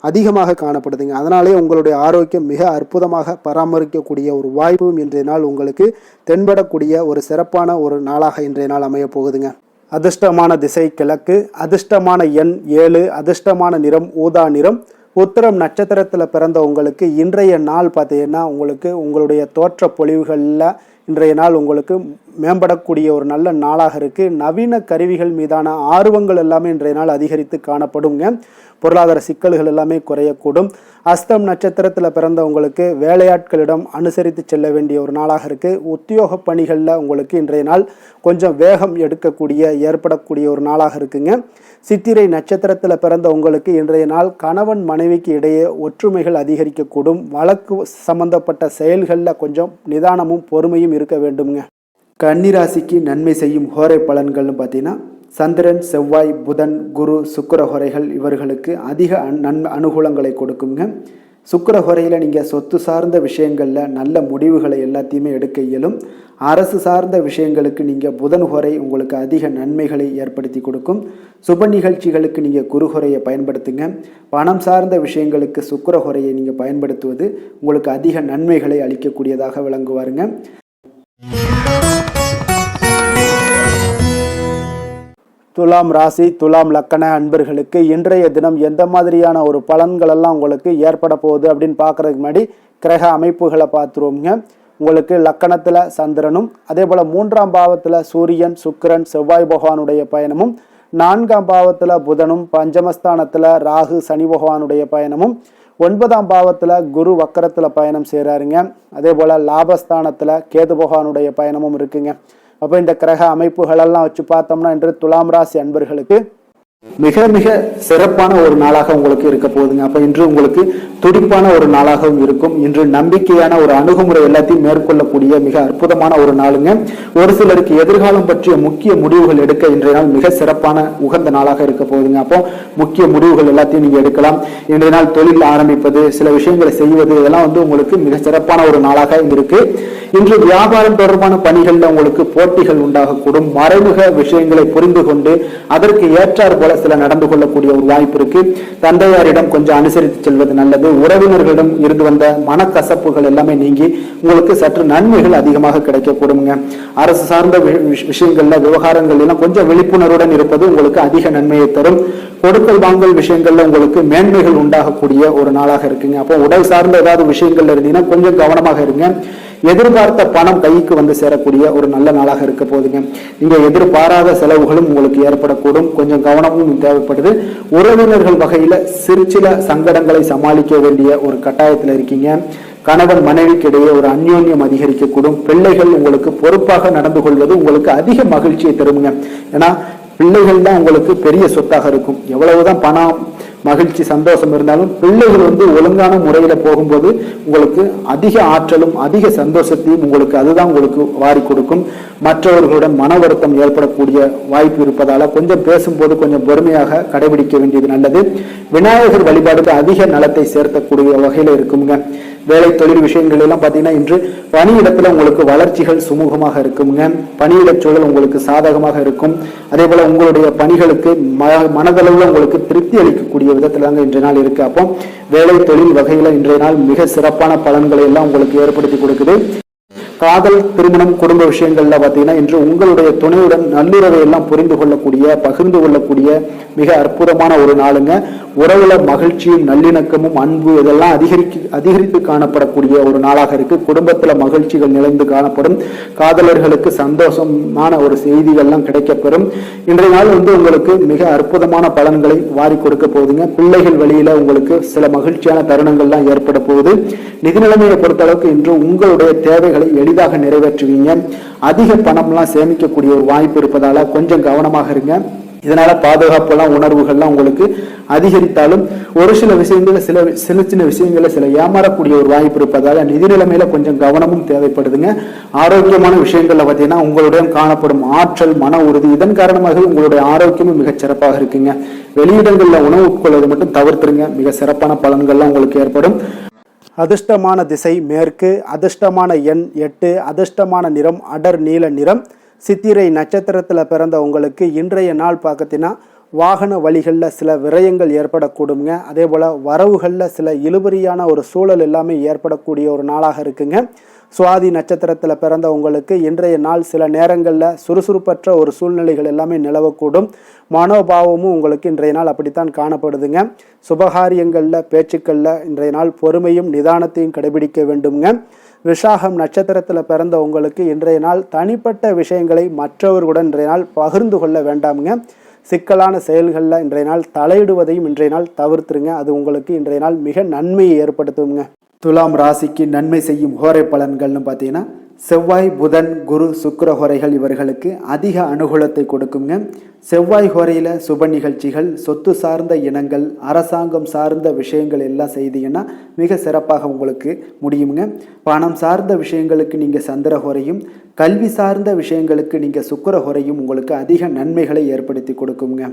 அதிகமாக காணப்படுதுங்க. அதனாலே உங்களுடைய ஆரோக்கியம் மிக அற்புதமாக பராமரிக்கக்கூடிய ஒரு வாய்ப்பும் இன்றைய நாள் உங்களுக்கு தென்படக்கூடிய ஒரு சிறப்பான ஒரு நாளாக இன்றைய நாள் அமைய போகுதுங்க. அதிர்ஷ்டமான திசை கிழக்கு, அதிர்ஷ்டமான எண் 7, அதிர்ஷ்டமான நிறம் ஊதா நிறம். உத்திரம் நட்சத்திரத்தில் பிறந்த உங்களுக்கு இன்றைய நாள் பார்த்தீங்கன்னா உங்களுக்கு உங்களுடைய தோற்ற பொலிவுகளில் இன்றைய நாள் உங்களுக்கு மேம்படக்கூடிய ஒரு நல்ல நாளாக இருக்குது. நவீன கருவிகள் மீதான ஆர்வங்கள் எல்லாமே இன்றைய நாள் அதிகரித்து காணப்படுங்க. பொருளாதார சிக்கல்கள் எல்லாமே குறையக்கூடும். அஸ்தம் நட்சத்திரத்தில் பிறந்தவங்களுக்கு வேலையாட்களிடம் அனுசரித்து செல்ல வேண்டிய ஒரு நாளாக இருக்குது. உத்தியோக பணிகளில் உங்களுக்கு இன்றைய நாள் கொஞ்சம் வேகம் ஏற்படக்கூடிய ஒரு நாளாக இருக்குங்க. சித்திரை நட்சத்திரத்தில் பிறந்த உங்களுக்கு இன்றைய நாள் கணவன் மனைவிக்கு இடையே ஒற்றுமைகள் அதிகரிக்கக்கூடும். வழக்கு சம்பந்தப்பட்ட செயல்களில் கொஞ்சம் நிதானமும் பொறுமையும் இருக்க வேண்டுங்க. கன்னிராசிக்கு நன்மை செய்யும் ஹோரை பலன்கள்னு பார்த்தீங்கன்னா, சந்திரன், செவ்வாய், புதன், குரு, சுக்கிர ஹோரைகள் இவர்களுக்கு அதிக அனுகூலங்களை கொடுக்குங்க. சுக்கிர ஹோரையில் நீங்கள் சொத்து சார்ந்த விஷயங்களில் நல்ல முடிவுகளை எல்லாத்தையுமே எடுக்க இயலும். அரசு சார்ந்த விஷயங்களுக்கு நீங்கள் புதன் ஹோரை உங்களுக்கு அதிக நன்மைகளை ஏற்படுத்தி கொடுக்கும். சுப நிகழ்ச்சிகளுக்கு நீங்கள் குரு ஹோரையை பயன்படுத்துங்க. பணம் சார்ந்த விஷயங்களுக்கு சுக்கிர ஹோரையை நீங்கள் பயன்படுத்துவது உங்களுக்கு அதிக நன்மைகளை அளிக்கக்கூடியதாக விளங்குவாருங்க. துலாம் ராசி, துலாம் லக்கண அன்பர்களுக்கு இன்றைய தினம் எந்த மாதிரியான ஒரு பலன்களெல்லாம் உங்களுக்கு ஏற்பட போகுது அப்படின்னு பார்க்குறதுக்கு முன்னாடி கிரக அமைப்புகளை பார்த்துருவோங்க. உங்களுக்கு லக்கணத்தில் சந்திரனும், அதே போல் 3ஆம் பாவத்தில் சூரியன், சுக்கிரன், செவ்வாய் பகவானுடைய பயணமும், 4ஆம் பாவத்தில் புதனும், பஞ்சமஸ்தானத்தில் ராகு, சனி பகவானுடைய பயணமும், 9ஆம் பாவத்தில் குரு வக்கரத்தில் பயணம் செய்கிறாருங்க. அதே போல் லாபஸ்தானத்தில் கேது பகவானுடைய பயணமும் இருக்குங்க. அப்போ இந்த கிரக அமைப்புகளெல்லாம் வச்சு பார்த்தோம்னா இன்று துலாம் ராசி அன்பர்களுக்கு மிக மிக சிறப்பான ஒரு நாளாக உங்களுக்கு இருக்க போகுதுங்க. அப்போ இன்று உங்களுக்கு துடிப்பான ஒரு நாளாகவும் இருக்கும். இன்று நம்பிக்கையான ஒரு அணுகுமுறை எல்லாத்தையும் மேற்கொள்ளக்கூடிய மிக அற்புதமான ஒரு நாளுங்க. ஒரு சிலருக்கு எதிர்காலம் பற்றிய முக்கிய முடிவுகள் எடுக்க இன்றைய நாள் மிக சிறப்பான உகந்த நாளாக இருக்க போகுதுங்க. அப்போ முக்கிய முடிவுகள் எல்லாத்தையும் நீங்க எடுக்கலாம். இன்றைய நாள் தொழில் ஆரம்பிப்பது, சில விஷயங்களை செய்வது, இதெல்லாம் உங்களுக்கு மிக சிறப்பான ஒரு நாளாக இருக்கு. இன்று வியாபாரம் தொடர்பான பணிகள்ல உங்களுக்கு போட்டிகள் உண்டாகக்கூடும். மறைமுக விஷயங்களை புரிந்து கொண்டு அதற்கு ஏற்றார் போல சில நடந்து கொள்ளக்கூடிய ஒரு வாய்ப்பு இருக்கு. தந்தையாரிடம் கொஞ்சம் அனுசரித்து செல்வது நல்லது. உறவினர்களிடம் இருந்து வந்த மனக்கசப்புகள் எல்லாமே நீங்கி உங்களுக்கு சற்று நன்மைகள் அதிகமாக கிடைக்கக்கூடுங்க. அரசு சார்ந்த விஷயங்கள்ல விவகாரங்கள் எல்லாம் கொஞ்சம் விழிப்புணர்வுடன் இருப்பது உங்களுக்கு அதிக நன்மையை தரும். கொடுக்கல் வாங்கல் விஷயங்கள்ல உங்களுக்கு மேன்மைகள் உண்டாகக்கூடிய ஒரு நாளாக இருக்குங்க. அப்போ உடல் சார்ந்த ஏதாவது விஷயங்கள்ல இருந்தீங்கன்னா கொஞ்சம் கவனமாக இருங்க. எதிர்பார்த்த பணம் கைக்கு வந்து சேரக்கூடிய ஒரு நல்ல நாளாக இருக்க போகுதுங்க. நீங்க எதிர்பாராத செலவுகளும் உங்களுக்கு ஏற்படக்கூடும். கொஞ்சம் கவனமும் தேவைப்படுது. உறவினர்கள் வகையில சில சங்கடங்களை சமாளிக்க வேண்டிய ஒரு கட்டாயத்துல இருக்கீங்க. கணவன் மனைவிக்கு இடையே ஒரு அந்யோன்யம் அதிகரிக்கக்கூடும். பிள்ளைகள் உங்களுக்கு பொறுப்பாக நடந்து கொள்வது உங்களுக்கு அதிக மகிழ்ச்சியை தருங்க. ஏன்னா பிள்ளைகள் தான் உங்களுக்கு பெரிய சொத்தாக இருக்கும். எவ்வளவுதான் பணம், மகிழ்ச்சி, சந்தோஷம் இருந்தாலும் பிள்ளைகள் ஒழுங்கான முறையில போகும்போது உங்களுக்கு அதிக ஆற்றலும் அதிக சந்தோஷத்தையும் அதுதான் உங்களுக்கு வாரி கொடுக்கும். மற்றவர்களுடன் மன வருத்தம் ஏற்படக்கூடிய வாய்ப்பு இருப்பதால கொஞ்சம் பேசும்போது கொஞ்சம் பொறுமையாக கடைபிடிக்க வேண்டியது நல்லது. விநாயகர் வழிபாடுக்கு அதிக நலத்தை சேர்த்தக்கூடிய வகையில இருக்குங்க. வேலை தொழில் விஷயங்கள் எல்லாம் பார்த்தீங்கன்னா இன்று பணியிடத்துல உங்களுக்கு வளர்ச்சிகள் சுமூகமாக இருக்குங்க. பணியிட சூழல் உங்களுக்கு சாதகமாக இருக்கும். அதே போல உங்களுடைய பணிகளுக்கு மனதளவுல உங்களுக்கு திருப்தி அளிக்கக்கூடிய விதத்துல தாங்க இன்றைய நாள் இருக்கு. அப்போ வேலை தொழில் வகையில இன்றைய நாள் மிக சிறப்பான பலன்களை எல்லாம் உங்களுக்கு ஏற்படுத்தி கொடுக்குது. காதல், திருமணம், குடும்ப விஷயங்கள்ல பார்த்தீங்கன்னா இன்று உங்களுடைய துணையுடன் நல்லுறவை எல்லாம் புரிந்து கொள்ளக்கூடிய, பகிர்ந்து கொள்ளக்கூடிய மிக அற்புதமான ஒரு நாளுங்க. உறவுல மகிழ்ச்சியும் நல்லிணக்கமும் அன்பு இதெல்லாம் அதிகரித்து காணப்படக்கூடிய ஒரு நாளாக இருக்கு. குடும்பத்துல மகிழ்ச்சிகள் நிறைந்து காணப்படும். காதலர்களுக்கு சந்தோஷமான ஒரு செய்திகள்லாம் கிடைக்கப்பெறும். இன்றைய நாள் உங்களுக்கு மிக அற்புதமான பலன்களை வாரி கொடுக்க போகுதுங்க. பிள்ளைகள் வழியில உங்களுக்கு சில மகிழ்ச்சியான தருணங்கள்லாம் ஏற்பட போகுது. நிதி நிலைமையை பொறுத்த அளவுக்கு இன்று உங்களுடைய தேவைகளை எளிதாக நிறைவேற்றுவீங்க. அதிக பணம்லாம் சேமிக்கக்கூடிய ஒரு வாய்ப்பு இருப்பதால கொஞ்சம் கவனமாக இருங்க. இதனால பாதுகாப்புலாம் உணர்வுகள்லாம் உங்களுக்கு அதிகரித்தாலும் ஒரு சில விஷயங்கள்ல சின்ன விஷயங்கள்ல சில ஏமாறக்கூடிய ஒரு வாய்ப்பு இருப்பதால நிதி நிலைமையில கொஞ்சம் கவனமும் தேவைப்படுதுங்க. ஆரோக்கியமான விஷயங்கள்ல பார்த்தீங்கன்னா உங்களுடைய காணப்படும் ஆற்றல், மன உறுதி இதன் காரணமாக உங்களுடைய ஆரோக்கியமும் மிகச் சிறப்பாக இருக்குங்க. வெளியிடங்கள்ல உணவு உட்கொள்வதை மட்டும் தவிர்த்துருங்க. மிக சிறப்பான பலன்கள்லாம் உங்களுக்கு ஏற்படும். அதிர்ஷ்டமான திசை மேற்கு, அதிர்ஷ்டமான எண் 8, அதிர்ஷ்டமான நிறம் அடர் நீல நிறம். சித்திரை நட்சத்திரத்தில் பிறந்த உங்களுக்கு இன்றைய நாள் பார்த்தீங்கன்னா வாகன வழிகளில் சில விரயங்கள் ஏற்படக்கூடுங்க. அதே போல் வரவுகளில் சில இழுபறியான ஒரு சூழல் எல்லாமே ஏற்படக்கூடிய ஒரு நாளாக இருக்குங்க. சுவாதி நட்சத்திரத்தில் பிறந்த உங்களுக்கு இன்றைய நாள் சில நேரங்களில் சுறுசுறுப்பற்ற ஒரு சூழ்நிலைகள் எல்லாமே நிலவக்கூடும். மனோபாவமும் உங்களுக்கு இன்றைய நாள் அப்படித்தான் காணப்படுதுங்க. சுபகாரியங்களில் பேச்சுக்களில் இன்றைய நாள் பொறுமையும் நிதானத்தையும் கடைபிடிக்க வேண்டுங்க. விசாகம் நட்சத்திரத்தில் பிறந்த உங்களுக்கு இன்றைய நாள் தனிப்பட்ட விஷயங்களை மற்றவர்களுடன் இன்றைய நாள் பகிர்ந்து கொள்ள வேண்டாமுங்க. சிக்கலான செயல்களில் இன்றைய நாள் தலையிடுவதையும் இன்றைய நாள் தவிர்த்துருங்க. அது உங்களுக்கு இன்றைய நாள் மிக நன்மையை ஏற்படுத்துங்க. துலாம் ராசிக்கு நன்மை செய்யும் ஹோரை பலன்கள்னு பார்த்தீங்கன்னா, செவ்வாய், புதன், குரு, சுக்கிர ஹோரைகள் இவர்களுக்கு அதிக அனுகூலத்தை கொடுக்குங்க. செவ்வாய் ஹோரையில் சுப நிகழ்ச்சிகள், சொத்து சார்ந்த இனங்கள், அரசாங்கம் சார்ந்த விஷயங்கள் எல்லாம் செய்தீங்கன்னா மிக சிறப்பாக உங்களுக்கு முடியுங்க. பணம் சார்ந்த விஷயங்களுக்கு நீங்கள் சந்திர ஹோரையும், கல்வி சார்ந்த விஷயங்களுக்கு நீங்கள் சுக்கிர ஹோரையும் உங்களுக்கு அதிக நன்மைகளை ஏற்படுத்தி கொடுக்குங்க.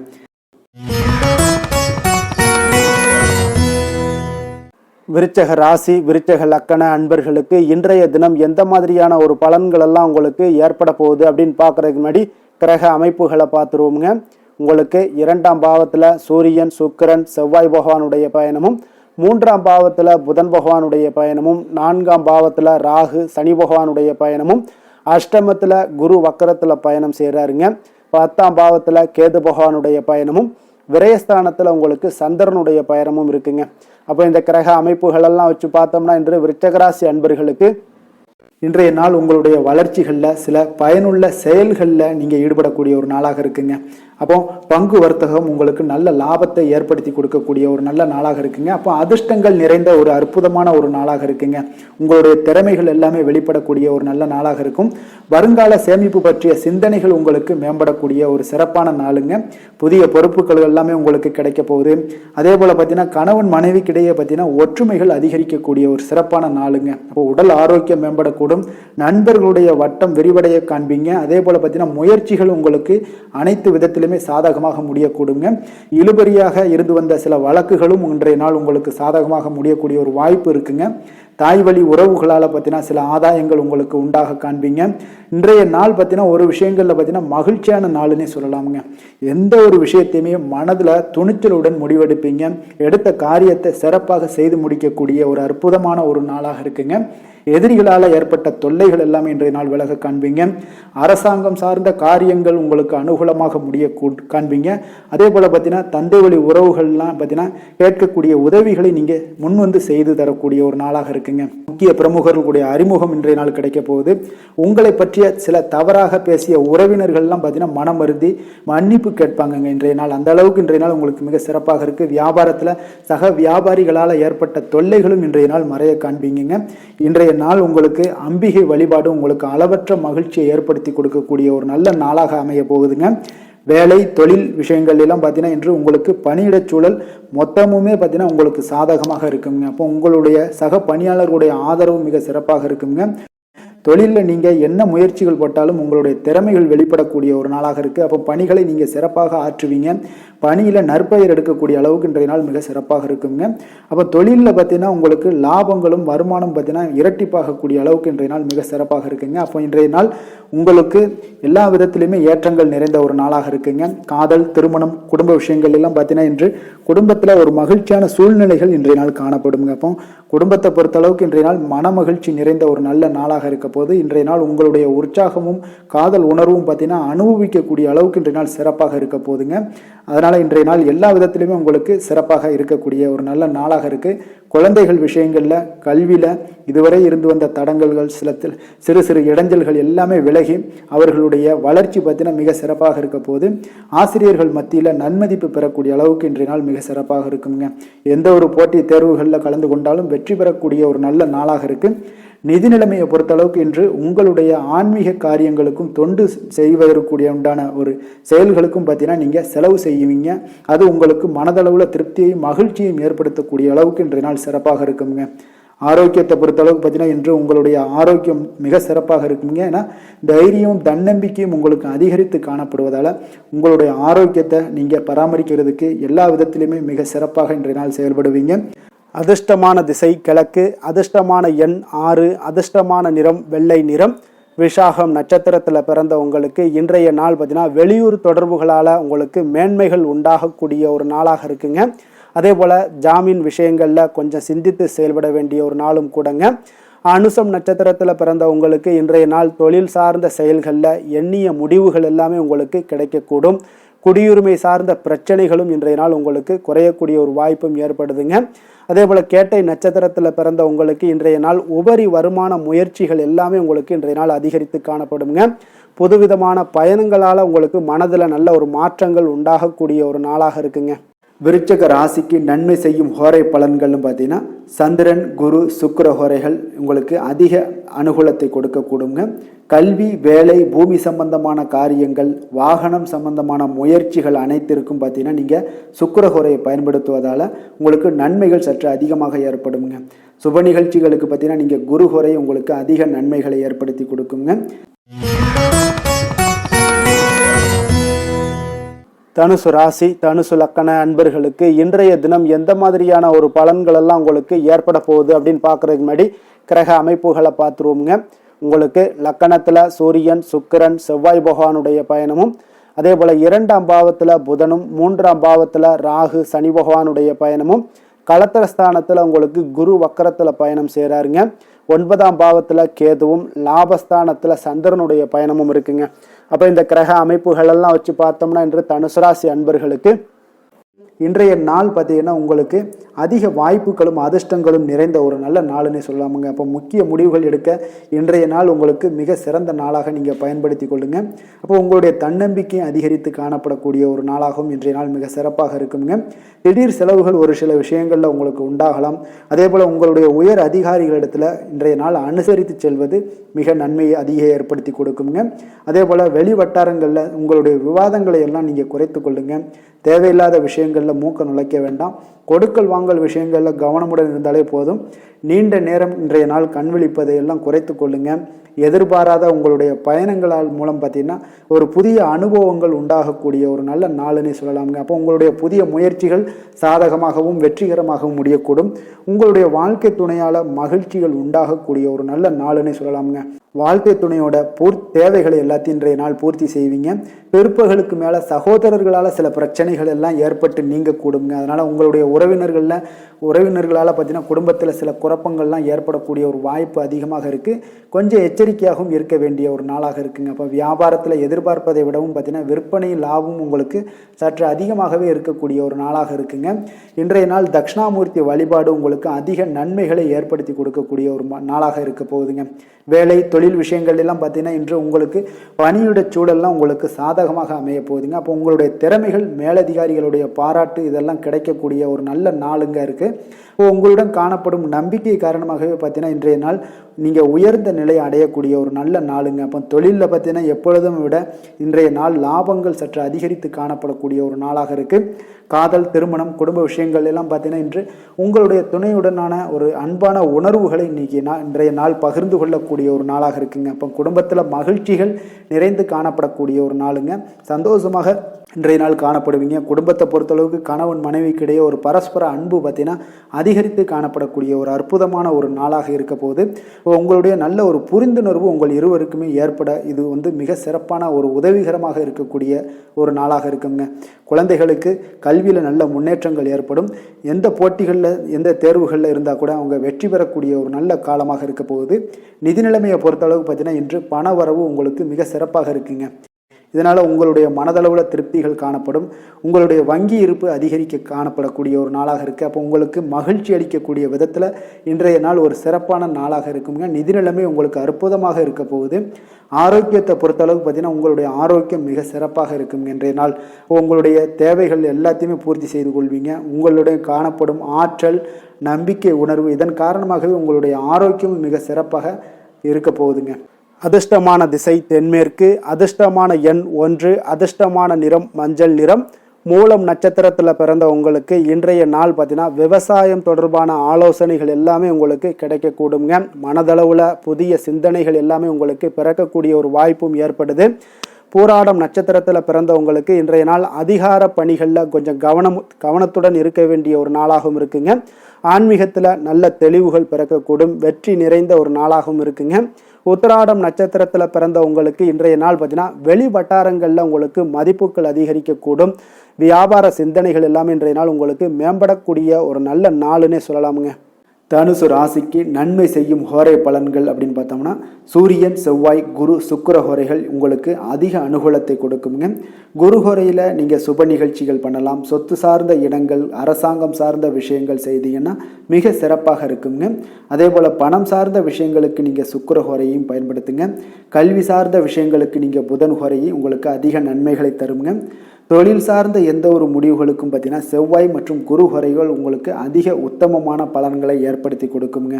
விருச்சக ராசி, விருச்சக லக்கண அன்பர்களுக்கு இன்றைய தினம் எந்த மாதிரியான ஒரு பலன்கள் எல்லாம் உங்களுக்கு ஏற்பட போகுது அப்படின்னு பார்க்கறதுக்கு முன்னாடி கிரக அமைப்புகளை பார்த்துருவோங்க. உங்களுக்கு 2ஆம் பாவத்தில் சூரியன், சுக்கிரன், செவ்வாய் பகவானுடைய பயணமும், 3ஆம் பாவத்தில் புதன் பகவானுடைய பயணமும், 4ஆம் பாவத்தில் ராகு, சனி பகவானுடைய பயணமும், அஷ்டமத்தில் குரு வக்கரத்தில் பயணம் செய்கிறாருங்க. 10ஆம் பாவத்தில் கேது பகவானுடைய பயணமும், விரயஸ்தானத்தில் உங்களுக்கு சந்திரனுடைய பயணமும் இருக்குங்க. அப்போ இந்த கிரக அமைப்புகளெல்லாம் வச்சு பார்த்தோம்னா இன்று விருச்சகராசி அன்பர்களுக்கு இன்றைய நாள் உங்களுடைய வளர்ச்சிகளில் சில பயனுள்ள செயல்களில் நீங்கள் ஈடுபடக்கூடிய ஒரு நாளாக இருக்குங்க. அப்போ பங்கு வர்த்தகம் உங்களுக்கு நல்ல லாபத்தை ஏற்படுத்தி கொடுக்கக்கூடிய ஒரு நல்ல நாளாக இருக்குங்க. அப்போ அதிர்ஷ்டங்கள் நிறைந்த ஒரு அற்புதமான ஒரு நாளாக இருக்குங்க. உங்களுடைய திறமைகள் எல்லாமே வெளிப்படக்கூடிய ஒரு நல்ல நாளாக இருக்கும். வருங்கால சேமிப்பு பற்றிய சிந்தனைகள் உங்களுக்கு மேம்படக்கூடிய ஒரு சிறப்பான நாளுங்க. புதிய பொறுப்புகள் எல்லாமே உங்களுக்கு கிடைக்க போகுது. அதே போல் பார்த்தீங்கன்னா கணவன் மனைவிக்கிடையே பார்த்தீங்கன்னா ஒற்றுமைகள் அதிகரிக்கக்கூடிய ஒரு சிறப்பான நாளுங்க. அப்போ உடல் ஆரோக்கியம் மேம்படக்கூடும். நண்பர்களுடைய வட்டம் விரிவடைய காண்பீங்க. அதே போல் பார்த்தீங்கன்னா முயற்சிகள் உங்களுக்கு அனைத்து விதத்திலுமே சாதகமாக முடியக்கூடுங்க. இழுபறியாக இருந்து வந்த சில வழக்குகளும் இன்றைய நாள் உங்களுக்கு சாதகமாக முடியக்கூடிய ஒரு வாய்ப்பு இருக்குங்க. தாய் வழி உறவுகளால் பார்த்தீங்கன்னா சில ஆதாயங்கள் உங்களுக்கு உண்டாக காண்பீங்க. இன்றைய நாள் பார்த்தீங்கன்னா ஒரு விஷயங்களில் பார்த்தீங்கன்னா மகிழ்ச்சியான நாளுன்னே சொல்லலாமுங்க. எந்த ஒரு விஷயத்தையுமே மனதில் துணிச்சலுடன் முடிவெடுப்பீங்க. எடுத்த காரியத்தை சிறப்பாக செய்து முடிக்கக்கூடிய ஒரு அற்புதமான ஒரு நாளாக இருக்குங்க. எதிரிகளால் ஏற்பட்ட தொல்லைகள் எல்லாமே இன்றைய நாள் விலக காண்பீங்க. அரசாங்கம் சார்ந்த காரியங்கள் உங்களுக்கு அனுகூலமாக முடிய காண்பீங்க. அதே போல் பார்த்தீங்கன்னா தந்தை வழி உறவுகள்லாம் பார்த்தீங்கன்னா கேட்கக்கூடிய உதவிகளை நீங்கள் முன் வந்து செய்து தரக்கூடிய ஒரு நாளாக இருக்குங்க. முக்கிய பிரமுகர்களுடைய அறிமுகம் இன்றைய நாள் கிடைக்க போகுது. உங்களை பற்றிய சில தவறாக பேசிய உறவினர்கள்லாம் பார்த்தீங்கன்னா மனம் வருந்தி மன்னிப்பு கேட்பாங்க இன்றைய நாள். அந்த அளவுக்கு இன்றைய நாள் உங்களுக்கு மிக சிறப்பாக இருக்கு. வியாபாரத்தில் சக வியாபாரிகளால் ஏற்பட்ட தொல்லைகளும் இன்றைய நாள் மறைய காண்பீங்க. இன்றைய நாள் உங்களுக்கு அம்பிகை வழிபாடு உங்களுக்கு அளவற்ற மகிழ்ச்சியை ஏற்படுத்தி கொடுக்கக்கூடிய ஒரு நல்ல நாளாக அமைய போகுதுங்க. வேலை தொழில் விஷயங்கள் எல்லாம் பார்த்தீங்கன்னா இன்று உங்களுக்கு பணியிடச் சூழல் மொத்தமுமே பார்த்தீங்கன்னா உங்களுக்கு சாதகமாக இருக்குங்க. அப்போ உங்களுடைய சக பணியாளர்களுடைய ஆதரவு மிக சிறப்பாக இருக்குங்க. தொழிலில் நீங்கள் என்ன முயற்சிகள் போட்டாலும் உங்களுடைய திறமைகள் வெளிப்படக்கூடிய ஒரு நாளாக இருக்குது. அப்போ பணிகளை நீங்கள் சிறப்பாக ஆற்றுவீங்க. பணியில் நற்பெயர் எடுக்கக்கூடிய அளவுக்கு இன்றைய நாள் மிக சிறப்பாக இருக்குங்க. அப்போ தொழிலில் பார்த்தீங்கன்னா உங்களுக்கு லாபங்களும் வருமானம் பார்த்தீங்கன்னா இரட்டிப்பாகக்கூடிய அளவுக்கு இன்றைய நாள் மிக சிறப்பாக இருக்குங்க. அப்போ இன்றைய நாள் உங்களுக்கு எல்லா விதத்திலுமே ஏற்றங்கள் நிறைந்த ஒரு நாளாக இருக்குங்க. காதல், திருமணம், குடும்ப விஷயங்கள் எல்லாம் பார்த்தீங்கன்னா இன்று குடும்பத்தில் ஒரு மகிழ்ச்சியான சூழ்நிலைகள் இன்றைய நாள் காணப்படுங்க. அப்போ குடும்பத்தை பொறுத்தளவுக்கு இன்றைய நாள் மன மகிழ்ச்சி நிறைந்த ஒரு நல்ல நாளாக இருக்க போது இன்றைய நாள் உங்களுடைய உற்சாகமும் காதல் உணர்வும் பார்த்தீங்கன்னா அனுபவிக்கக்கூடிய அளவுக்கு இன்றைய நாள் சிறப்பாக இருக்க போதுங்க. அதனால் இன்றைய நாள் எல்லா விதத்திலுமே உங்களுக்கு சிறப்பாக இருக்கக்கூடிய ஒரு நல்ல நாளாக இருக்குது. குழந்தைகள் விஷயங்களில், கல்வியில் இதுவரை இருந்து வந்த தடங்கல்கள், சிறு சிறு இடைஞ்சல்கள் எல்லாமே விலகி அவர்களுடைய வளர்ச்சி பார்த்தீங்கன்னா மிக சிறப்பாக இருக்க போது ஆசிரியர்கள் மத்தியில் நன்மதிப்பு பெறக்கூடிய அளவுக்கு இன்றைய நாள் மிக சிறப்பாக இருக்குங்க. எந்த ஒரு போட்டி தேர்வுகளில் கலந்து கொண்டாலும் வெற்றி பெறக்கூடிய ஒரு நல்ல நாளாக இருக்குது. நிதி நிலைமையை பொறுத்தளவுக்கு இன்று உங்களுடைய ஆன்மீக காரியங்களுக்கும் தொண்டு செய்வதற்குரிய உண்டான ஒரு செயல்களுக்கும் பார்த்தீங்கன்னா நீங்கள் செலவு செய்வீங்க. அது உங்களுக்கு மனதளவில் திருப்தியையும் மகிழ்ச்சியையும் ஏற்படுத்தக்கூடிய அளவுக்கு இன்றைய நாள் சிறப்பாக இருக்குங்க. ஆரோக்கியத்தை பொறுத்தளவுக்கு பார்த்தீங்கன்னா இன்று உங்களுடைய ஆரோக்கியம் மிக சிறப்பாக இருக்குங்க. ஏன்னா தைரியமும் தன்னம்பிக்கையும் உங்களுக்கு அதிகரித்து காணப்படுவதால் உங்களுடைய ஆரோக்கியத்தை நீங்கள் பராமரிக்கிறதுக்கு எல்லா விதத்திலுமே மிக சிறப்பாக இன்றைய நாள் செயல்படுவீங்க. அதிர்ஷ்டமான திசை கிழக்கு, அதிர்ஷ்டமான எண் 6, அதிர்ஷ்டமான நிறம் வெள்ளை நிறம். விசாகம் நட்சத்திரத்தில் பிறந்த உங்களுக்கு இன்றைய நாள் பார்த்தீங்கன்னா வெளியூர் தொடர்புகளால் உங்களுக்கு மேன்மைகள் உண்டாகக்கூடிய ஒரு நாளாக இருக்குங்க. அதே போல் ஜாமீன் விஷயங்களில் கொஞ்சம் சிந்தித்து செயல்பட வேண்டிய ஒரு நாளும் கூடங்க. அனுசம் நட்சத்திரத்தில் பிறந்த உங்களுக்கு இன்றைய நாள் தொழில் சார்ந்த செயல்களில் எண்ணிய முடிவுகள் எல்லாமே உங்களுக்கு கிடைக்கக்கூடும். குடியுரிமை சார்ந்த பிரச்சனைகளும் இன்றைய நாள் உங்களுக்கு குறையக்கூடிய ஒரு வாய்ப்பும் ஏற்படுதுங்க. அதே போல் கேட்டை நட்சத்திரத்தில் பிறந்த உங்களுக்கு இன்றைய நாள் உபரி வருமான முயற்சிகள் எல்லாமே உங்களுக்கு இன்றைய நாள் அதிகரித்து காணப்படுங்க. புதுவிதமான பயணங்களால் உங்களுக்கு மனதில் நல்ல ஒரு மாற்றங்கள் உண்டாகக்கூடிய ஒரு நாளாக இருக்குங்க. விருச்சக ராசிக்கு நன்மை செய்யும் ஹோரை பலன்கள்னு பார்த்தீங்கன்னா சந்திரன், குரு, சுக்கிர ஹோரைகள் உங்களுக்கு அதிக அனுகூலத்தை கொடுக்கக்கூடுங்க. கல்வி, வேலை, பூமி சம்பந்தமான காரியங்கள், வாகனம் சம்பந்தமான முயற்சிகள் அனைத்திற்கும் பார்த்தீங்கன்னா நீங்கள் சுக்கிர ஹோரையை பயன்படுத்துவதால் உங்களுக்கு நன்மைகள் சற்று அதிகமாக ஏற்படுங்க. சுப நிகழ்ச்சிகளுக்கு பார்த்தீங்கன்னா நீங்கள் குரு ஹோரை உங்களுக்கு அதிக நன்மைகளை ஏற்படுத்தி கொடுக்குங்க. தனுசு ராசி, தனுசு லக்கண அன்பர்களுக்கு இன்றைய தினம் எந்த மாதிரியான ஒரு பலன்கள் எல்லாம் உங்களுக்கு ஏற்பட போகுது அப்படின்னு பார்க்கறதுக்கு முன்னாடி கிரக அமைப்புகளை பார்த்துருவோங்க. உங்களுக்கு லக்கணத்தில் சூரியன், சுக்கிரன், செவ்வாய் பகவானுடைய பயணமும், அதே போல் 2ஆம் பாவத்தில் புதனும், 3ஆம் பாவத்தில் ராகு, சனி பகவானுடைய பயணமும், களத்திரஸ்தானத்தில் உங்களுக்கு குரு வக்கரத்தில் பயணம் செய்கிறாருங்க. 9ஆம் பாவத்தில் கேதுவும், லாபஸ்தானத்தில் சந்திரனுடைய பயணமும் இருக்குங்க. அப்போ இந்த கிரக அமைப்புகள் எல்லாம் வச்சு பார்த்தோம்னா இன்று தனுசு ராசி அன்பர்களுக்கு இன்றைய நாள் பார்த்தீங்கன்னா உங்களுக்கு அதிக வாய்ப்புகளும் அதிர்ஷ்டங்களும் நிறைந்த ஒரு நல்ல நாளுன்னே சொல்லலாமுங்க. அப்போ முக்கிய முடிவுகள் எடுக்க இன்றைய நாள் உங்களுக்கு மிக சிறந்த நாளாக நீங்கள் பயன்படுத்தி கொள்ளுங்க. அப்போ உங்களுடைய தன்னம்பிக்கையை அதிகரித்து காணப்படக்கூடிய ஒரு நாளாகவும் இன்றைய நாள் மிக சிறப்பாக இருக்குங்க. திடீர் செலவுகள் ஒரு சில விஷயங்களில் உங்களுக்கு உண்டாகலாம். அதே போல் உங்களுடைய உயர் அதிகாரிகளிடத்தில் இன்றைய நாள் அனுசரித்து செல்வது மிக நன்மையை அதிக ஏற்படுத்தி கொடுக்குங்க. அதே போல் வெளி வட்டாரங்களில் உங்களுடைய விவாதங்களை எல்லாம் நீங்கள் குறைத்து கொள்ளுங்க. தேவையில்லாத விஷயங்களில் மூக்க நுழைக்க வேண்டாம். கொடுக்கல் வாங்கல் விஷயங்களில் கவனமுடன் இருந்தாலே போதும். நீண்ட நேரம் இன்றைய நாள் கண் விழிப்பதை எல்லாம் குறைத்து கொள்ளுங்க. எதிர்பாராத உங்களுடைய பயணங்களால் மூலம் பார்த்தீங்கன்னா ஒரு புதிய அனுபவங்கள் உண்டாகக்கூடிய ஒரு நல்ல நாளுன்னு சொல்லலாமுங்க. அப்போ உங்களுடைய புதிய முயற்சிகள் சாதகமாகவும் வெற்றிகரமாகவும் முடியக்கூடும். உங்களுடைய வாழ்க்கை துணையால் மகிழ்ச்சிகள் உண்டாகக்கூடிய ஒரு நல்ல நாளுன்னு சொல்லலாமுங்க. வாழ்க்கை துணையோட தேவைகளை எல்லாத்தையும் இன்றைய நாள் பூர்த்தி செய்வீங்க. பிற்பகலுக்கு மேலே சகோதரர்களால் சில பிரச்சனைகள் எல்லாம் ஏற்பட்டு நீங்கக்கூடுங்க. அதனால் உங்களுடைய உறவினர்களால் பார்த்தீங்கன்னா குடும்பத்தில் சில குழப்பங்கள்லாம் ஏற்படக்கூடிய ஒரு வாய்ப்பு அதிகமாக இருக்குது. கொஞ்சம் எச்சரிக்கையாகவும் இருக்க வேண்டிய ஒரு நாளாக இருக்குங்க. அப்போ வியாபாரத்தில் எதிர்பார்ப்பதை விடவும் பார்த்தீங்கன்னா விற்பனை லாபம் உங்களுக்கு சற்று அதிகமாகவே இருக்கக்கூடிய ஒரு நாளாக இருக்குங்க. இன்றைய நாள் தட்சிணாமூர்த்தி வழிபாடு உங்களுக்கு அதிக நன்மைகளை ஏற்படுத்தி கொடுக்கக்கூடிய ஒரு நாளாக இருக்க போகுதுங்க. வேலை, தொழில் விஷயங்கள் எல்லாம் பார்த்தீங்கன்னா இன்று உங்களுக்கு பணியுடைய சூழல்லாம் உங்களுக்கு சாதகமாக அமைய போகுதுங்க. அப்போ உங்களுடைய திறமைகள், மேலதிகாரிகளுடைய பாராட்டு இதெல்லாம் கிடைக்கக்கூடிய ஒரு நல்ல நாளுங்க இருக்குது. உங்களுடன் காணப்படும் நம்பிக்கை காரணமாகவே பார்த்தீங்கன்னா இன்றைய நாள் நீங்கள் உயர்ந்த நிலையை அடையக்கூடிய ஒரு நல்ல நாளுங்க. அப்போ தொழிலில் பார்த்தீங்கன்னா எப்பொழுதும் விட இன்றைய நாள் லாபங்கள் சற்று அதிகரித்து காணப்படக்கூடிய ஒரு நாளாக இருக்குது. காதல், திருமணம், குடும்ப விஷயங்கள் எல்லாம் பார்த்தீங்கன்னா இன்று உங்களுடைய துணையுடனான ஒரு அன்பான உணர்வுகளை இன்றைய நாள் பகிர்ந்து கொள்ளக்கூடிய ஒரு நாளாக இருக்குங்க. அப்போ குடும்பத்தில் மகிழ்ச்சிகள் நிறைந்து காணப்படக்கூடிய ஒரு நாளுங்க. சந்தோஷமாக இன்றைய நாள் காணப்படுவீங்க. குடும்பத்தை பொறுத்தளவுக்கு கணவன் மனைவிக்கு இடையே ஒரு பரஸ்பர அன்பு பார்த்தீங்கன்னா அதிகரித்து காணப்படக்கூடிய ஒரு அற்புதமான ஒரு நாளாக இருக்க போது உங்களுடைய நல்ல ஒரு புரிந்துணர்வு உங்கள் இருவருக்குமே ஏற்பட இது மிக சிறப்பான ஒரு உதவிகரமாக இருக்கக்கூடிய ஒரு நாளாக இருக்குங்க. குழந்தைகளுக்கு கல்வியில் நல்ல முன்னேற்றங்கள் ஏற்படும். எந்த போட்டிகளில் எந்த தேர்வுகளில் இருந்தால் கூட அவங்க வெற்றி பெறக்கூடிய ஒரு நல்ல காலமாக இருக்க போகுது. நிதி நிலைமையை பொறுத்தளவுக்கு பார்த்தீங்கன்னா இன்று பண வரவு உங்களுக்கு மிக சிறப்பாக இருக்குங்க. இதனால் உங்களுடைய மனதளவில் திருப்திகள் காணப்படும். உங்களுடைய வங்கி இருப்பு அதிகரிக்க காணப்படக்கூடிய ஒரு நாளாக இருக்குது. அப்போ உங்களுக்கு மகிழ்ச்சி அளிக்கக்கூடிய விதத்தில் இன்றைய நாள் ஒரு சிறப்பான நாளாக இருக்குங்க. நிதி நிலைமை உங்களுக்கு அற்புதமாக இருக்க போகுது. ஆரோக்கியத்தை பொறுத்தளவுக்கு பார்த்தீங்கன்னா உங்களுடைய ஆரோக்கியம் மிக சிறப்பாக இருக்குங்க. இன்றைய நாள் உங்களுடைய தேவைகள் எல்லாத்தையுமே பூர்த்தி செய்து கொள்வீங்க. உங்களுடைய காணப்படும் ஆற்றல், நம்பிக்கை உணர்வு இதன் காரணமாகவே உங்களுடைய ஆரோக்கியமும் மிக சிறப்பாக இருக்க போகுதுங்க. அதிர்ஷ்டமான திசை தென்மேற்கு, அதிர்ஷ்டமான எண் 1, அதிர்ஷ்டமான நிறம் மஞ்சள் நிறம். மூலம் நட்சத்திரத்தில் பிறந்த உங்களுக்கு இன்றைய நாள் பார்த்தீங்கன்னா விவசாயம் தொடர்பான ஆலோசனைகள் எல்லாமே உங்களுக்கு கிடைக்கக்கூடுங்க. மனதளவில் புதிய சிந்தனைகள் எல்லாமே உங்களுக்கு பிறக்கக்கூடிய ஒரு வாய்ப்பும் ஏற்படுது. பூராடம் நட்சத்திரத்தில் பிறந்தவங்களுக்கு இன்றைய நாள் அதிகார பணிகளில் கொஞ்சம் கவனத்துடன் இருக்க வேண்டிய ஒரு நாளாகவும் இருக்குங்க. ஆன்மீகத்தில் நல்ல தெளிவுகள் பிறக்கக்கூடும். வெற்றி நிறைந்த ஒரு நாளாகவும் இருக்குங்க. உத்திராடம் நட்சத்திரத்தில் பிறந்த உங்களுக்கு இன்றைய நாள் பார்த்தீங்கன்னா வெளி வட்டாரங்களில் உங்களுக்கு மதிப்புகள் அதிகரிக்கக்கூடும். வியாபார சிந்தனைகள் எல்லாமே இன்றைய நாள் உங்களுக்கு மேம்படக்கூடிய ஒரு நல்ல நாளுன்னே சொல்லலாமுங்க. தனுசு ராசிக்கு நன்மை செய்யும் ஹோரை பலன்கள் அப்படின்னு பார்த்தோம்னா சூரியன், செவ்வாய், குரு, சுக்கிர ஹோரைகள் உங்களுக்கு அதிக அனுகூலத்தை கொடுக்குங்க. குரு ஹோரையில் நீங்கள் சுப நிகழ்ச்சிகள் பண்ணலாம். சொத்து சார்ந்த இடங்கள், அரசாங்கம் சார்ந்த விஷயங்கள் செய்தீங்கன்னா மிக சிறப்பாக இருக்குங்க. அதே போல் பணம் சார்ந்த விஷயங்களுக்கு நீங்கள் சுக்கிர ஹோரையும் பயன்படுத்துங்க. கல்வி சார்ந்த விஷயங்களுக்கு நீங்கள் புதன் ஹோரையும் உங்களுக்கு அதிக நன்மைகளை தருங்க. தொழில் சார்ந்த எந்த ஒரு முடிவுகளுக்கும் பார்த்தீங்கன்னா செவ்வாய் மற்றும் குரு ஹோரைகள் உங்களுக்கு அதிக உத்தமமான பலன்களை ஏற்படுத்தி கொடுக்குங்க.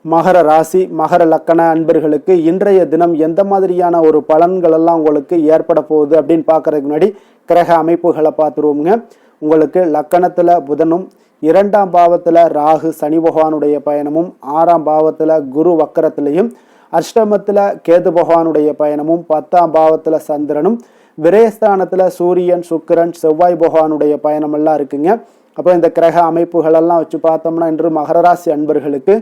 மகர ராசி, மகர லக்கண அன்பர்களுக்கு இன்றைய தினம் எந்த மாதிரியான ஒரு பலன்கள் எல்லாம் உங்களுக்கு ஏற்பட போகுது அப்படின்னு பார்க்கறதுக்கு முன்னாடி கிரக அமைப்புகளை பார்த்துருவோங்க. உங்களுக்கு லக்கணத்தில் புதனும், 2ஆம் பாவத்தில் ராகு சனி பகவானுடைய பயணமும், 6ஆம் பாவத்தில் குரு வக்கரத்திலையும், அஷ்டமத்தில் கேது பகவானுடைய பயணமும், 10ஆம் பாவத்தில் சந்திரனும், விரயஸ்தானத்தில் சூரியன், சுக்கிரன், செவ்வாய் பகவானுடைய பயணமெல்லாம் இருக்குங்க. அப்போ இந்த கிரக அமைப்புகளெல்லாம் வச்சு பார்த்தோம்னா இன்று மகர ராசி அன்பர்களுக்கு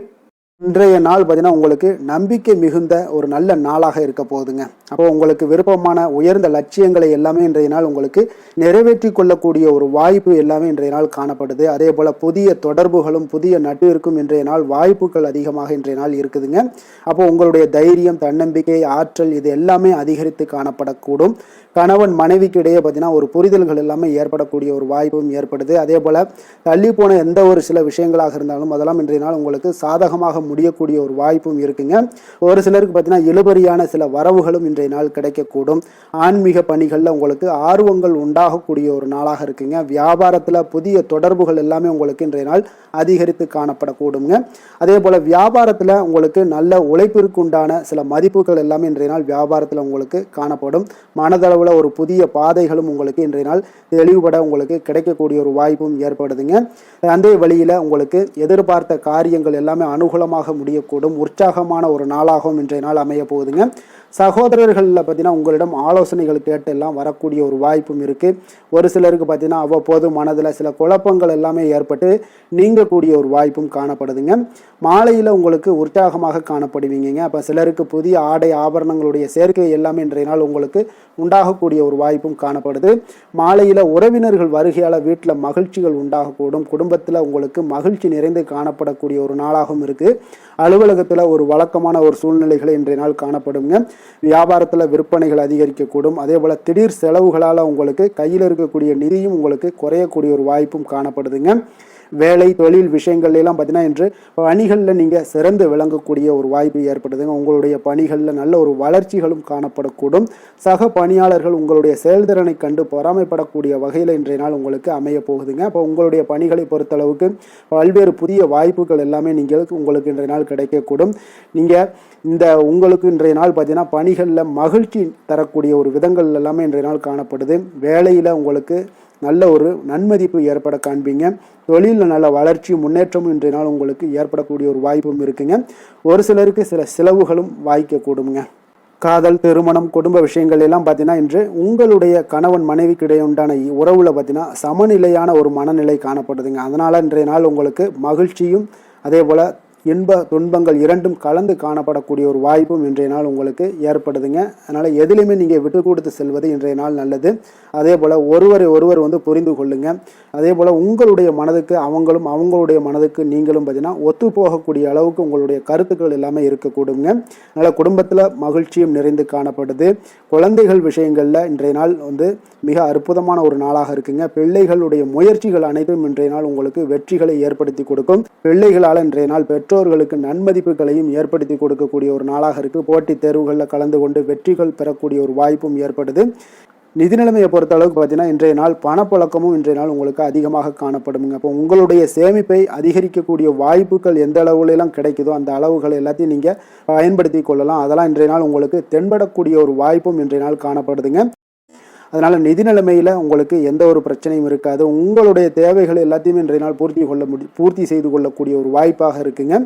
இன்றைய நாள் பார்த்தீங்கன்னா உங்களுக்கு நம்பிக்கை மிகுந்த ஒரு நல்ல நாளாக இருக்க போகுதுங்க. அப்போ உங்களுக்கு விருப்பமான உயர்ந்த லட்சியங்களை எல்லாமே இன்றைய நாள் உங்களுக்கு நிறைவேற்றி கொள்ளக்கூடிய ஒரு வாய்ப்பு எல்லாமே இன்றைய நாள் காணப்படுது. அதே போல் புதிய தொடர்புகளும் புதிய நட்பிற்கும் இன்றைய நாள் வாய்ப்புகள் அதிகமாக இன்றைய நாள் இருக்குதுங்க. அப்போ உங்களுடைய தைரியம், தன்னம்பிக்கை, ஆற்றல் இது எல்லாமே அதிகரித்து காணப்படக்கூடும். கணவன் மனைவிக்கு இடையே பார்த்தீங்கன்னா ஒரு புரிதல்கள் எல்லாமே ஏற்படக்கூடிய ஒரு வாய்ப்பும் ஏற்படுது. அதே போல் தள்ளி போன எந்த ஒரு சில விஷயங்களாக இருந்தாலும் அதெல்லாம் இன்றைய நாள் உங்களுக்கு சாதகமாக முடியக்கூடிய ஒரு வாய்ப்பும் இருக்குங்க. ஒரு சிலருக்கு பார்த்தீங்கன்னா இழுபறியான சில வரவுகளும் இன்றைய நாள் கிடைக்கக்கூடும். ஆன்மீக பணிகளில் உங்களுக்கு ஆர்வங்கள் உண்டாகக்கூடிய ஒரு நாளாக இருக்குங்க. வியாபாரத்தில் புதிய தொடர்புகள் எல்லாமே உங்களுக்கு இன்றைய நாள் அதிகரித்து காணப்படக்கூடுங்க. அதே போல் வியாபாரத்தில் உங்களுக்கு நல்ல உழைப்பிற்கு உண்டான சில மதிப்புகள் எல்லாமே இன்றைய நாள் வியாபாரத்தில் உங்களுக்கு காணப்படும். மனதளவு ஒரு புதிய பாதைகளும் உங்களுக்கு இன்றைய நாள் தெளிவுபட உங்களுக்கு கிடைக்கக்கூடிய ஒரு வாய்ப்பும் ஏற்படுதுங்க. அந்த வழியில் உங்களுக்கு எதிர்பார்த்த காரியங்கள் எல்லாமே அனுகூலமாக முடியக்கூடும். உற்சாகமான ஒரு நாளாகவும் இன்றைய நாள் அமைய போகுதுங்க. சகோதரர்களில் பார்த்தீங்கன்னா உங்களிடம் ஆலோசனைகள் கேட்டு எல்லாம் வரக்கூடிய ஒரு வாய்ப்பும் இருக்குது. ஒரு சிலருக்கு பார்த்தீங்கன்னா அவ்வப்போது மனதில் சில குழப்பங்கள் எல்லாமே ஏற்பட்டு நீங்கக்கூடிய ஒரு வாய்ப்பும் காணப்படுதுங்க. மாலையில் உங்களுக்கு உற்சாகமாக காணப்படுவீங்க. அப்போ சிலருக்கு புதிய ஆடை ஆபரணங்களுடைய சேர்க்கை எல்லாமே இன்றைய நாள் உங்களுக்கு உண்டாகக்கூடிய ஒரு வாய்ப்பும் காணப்படுது. மாலையில் உறவினர்கள் வருகையால் வீட்டில் மகிழ்ச்சிகள் உண்டாகக்கூடும். குடும்பத்தில் உங்களுக்கு மகிழ்ச்சி நிறைந்து காணப்படக்கூடிய ஒரு நாளாகவும் இருக்குது. அலுவலகத்தில் ஒரு வழக்கமான ஒரு சூழ்நிலைகளை இன்றைய நாள் காணப்படுங்க. வியாபாரத்தில் விற்பனைகள் அதிகரிக்கக்கூடும். அதே போல் திடீர் செலவுகளால் உங்களுக்கு கையில் இருக்கக்கூடிய நிதியும் உங்களுக்கு குறையக்கூடிய ஒரு வாய்ப்பும் காணப்படுதுங்க. வேலை, தொழில் விஷயங்கள் எல்லாம் பார்த்தீங்கன்னா இன்று பணிகளில் நீங்கள் சிறந்து விளங்கக்கூடிய ஒரு வாய்ப்பு ஏற்படுதுங்க. உங்களுடைய பணிகளில் நல்ல ஒரு வளர்ச்சிகளும் காணப்படக்கூடும். சக பணியாளர்கள் உங்களுடைய செயல்திறனை கண்டு பொறாமைப்படக்கூடிய வகையில் இன்றைய நாள் உங்களுக்கு அமைய போகுதுங்க. அப்போ உங்களுடைய பணிகளை பொறுத்தளவுக்கு பல்வேறு புதிய வாய்ப்புகள் எல்லாமே உங்களுக்கு இன்றைய நாள் கிடைக்கக்கூடும். உங்களுக்கு இன்றைய நாள் பார்த்தீங்கன்னா பணிகளில் மகிழ்ச்சி தரக்கூடிய ஒரு விதங்கள் எல்லாமே இன்றைய நாள் காணப்படுது. வேலையில் உங்களுக்கு நல்ல ஒரு நன்மதிப்பு ஏற்பட காண்பீங்க. தொழிலில் நல்ல வளர்ச்சி, முன்னேற்றமும் இன்றைய நாள் உங்களுக்கு ஏற்படக்கூடிய ஒரு வாய்ப்பும் இருக்குங்க. ஒரு சிலருக்கு சில செலவுகளும் வாய்க்கக்கூடுங்க. காதல், திருமணம், குடும்ப விஷயங்கள் எல்லாம் பார்த்தீங்கன்னா இன்று உங்களுடைய கணவன் மனைவிக்கு இடையே உண்டான உறவுல பார்த்தீங்கன்னா சமநிலையான ஒரு மனநிலை காணப்படுதுங்க. அதனால் இன்றைய நாள் உங்களுக்கு மகிழ்ச்சியும் அதே போல் இன்ப துன்பங்கள் இரண்டும் கலந்து காணப்படக்கூடிய ஒரு வாய்ப்பும் இன்றைய நாள் உங்களுக்கு ஏற்படுதுங்க. அதனால் எதிலுமே நீங்கள் விட்டு கொடுத்து செல்வது இன்றைய நாள் நல்லது. அதே போல் ஒருவர் புரிந்து கொள்ளுங்க. அதே போல் உங்களுடைய மனதுக்கு அவங்களும் அவங்களுடைய மனதுக்கு நீங்களும் பார்த்தீங்கன்னா ஒத்து போகக்கூடிய அளவுக்கு உங்களுடைய கருத்துக்கள் எல்லாமே இருக்கக்கூடுங்க. அதனால் குடும்பத்தில் மகிழ்ச்சியும் நிறைந்து காணப்படுது. குழந்தைகள் விஷயங்களில் இன்றைய நாள் மிக அற்புதமான ஒரு நாளாக இருக்குங்க. பிள்ளைகளுடைய முயற்சிகள் அனைத்தும் இன்றைய நாள் உங்களுக்கு வெற்றிகளை ஏற்படுத்தி கொடுக்கும். பிள்ளைகளால் இன்றைய நாள் பெற்றோர்களுக்கு நன்மதிப்புகளையும் ஏற்படுத்தி கொடுக்கக்கூடிய ஒரு நாளாக இருக்குது. போட்டித் தேர்வுகளில் கலந்து கொண்டு வெற்றிகள் பெறக்கூடிய ஒரு வாய்ப்பும் ஏற்படுது. நிதி நிலைமையை பொறுத்த அளவுக்கு பார்த்தீங்கன்னா இன்றைய நாள் பணப்புழக்கமும் இன்றைய நாள் உங்களுக்கு அதிகமாக காணப்படுங்க. அப்போ உங்களுடைய சேமிப்பை அதிகரிக்கக்கூடிய வாய்ப்புகள் எந்த அளவுலாம் கிடைக்குதோ அந்த அளவுகள் எல்லாத்தையும் நீங்கள் பயன்படுத்தி கொள்ளலாம். அதெல்லாம் இன்றைய நாள் உங்களுக்கு தென்படக்கூடிய ஒரு வாய்ப்பும் இன்றைய நாள் காணப்படுதுங்க. அதனால் நிதி நிலைமையில் உங்களுக்கு எந்த ஒரு பிரச்சனையும் இருக்காது. உங்களுடைய தேவைகள் எல்லாத்தையுமே இன்றைய நாள் பூர்த்தி செய்து கொள்ளக்கூடிய ஒரு வாய்ப்பாக இருக்குங்க.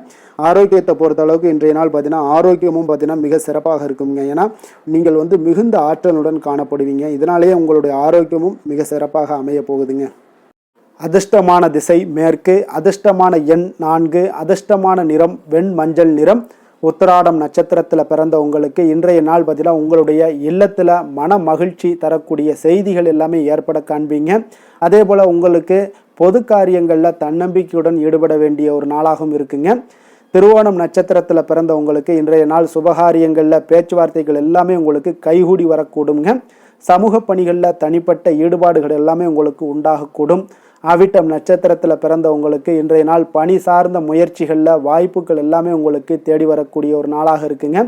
ஆரோக்கியத்தை பொறுத்த அளவுக்கு இன்றைய நாள் பார்த்தீங்கன்னா ஆரோக்கியமும் பார்த்தீங்கன்னா மிக சிறப்பாக இருக்குங்க. ஏன்னா நீங்கள் மிகுந்த ஆற்றலுடன் காணப்படுவீங்க. இதனாலேயே உங்களுடைய ஆரோக்கியமும் மிக சிறப்பாக அமைய போகுதுங்க. அதிர்ஷ்டமான திசை மேற்கு, அதிர்ஷ்டமான எண் 4, அதிர்ஷ்டமான நிறம் வெண் மஞ்சள் நிறம். உத்திராடம் நட்சத்திரத்தில் பிறந்த உங்களுக்கு இன்றைய நாள் பார்த்தீங்கன்னா உங்களுடைய இல்லத்தில் மன மகிழ்ச்சி தரக்கூடிய செய்திகள் எல்லாமே ஏற்பட காண்பீங்க. அதே போல் உங்களுக்கு பொது காரியங்களில் தன்னம்பிக்கையுடன் ஈடுபட வேண்டிய ஒரு நாளாகவும் இருக்குங்க. திருவோணம் நட்சத்திரத்தில் பிறந்த உங்களுக்கு இன்றைய நாள் சுபகாரியங்களில் பேச்சுவார்த்தைகள் எல்லாமே உங்களுக்கு கைகூடி வரக்கூடுங்க. சமூக பணிகளில் தனிப்பட்ட ஈடுபாடுகள் எல்லாமே உங்களுக்கு உண்டாகக்கூடும். அவிட்டம் நட்சத்திரத்தில் பிறந்த உங்களுக்கு இன்றைய நாள் பணி சார்ந்த முயற்சிகளில் வாய்ப்புகள் எல்லாமே உங்களுக்கு தேடி வரக்கூடிய ஒரு நாளாக இருக்குங்க.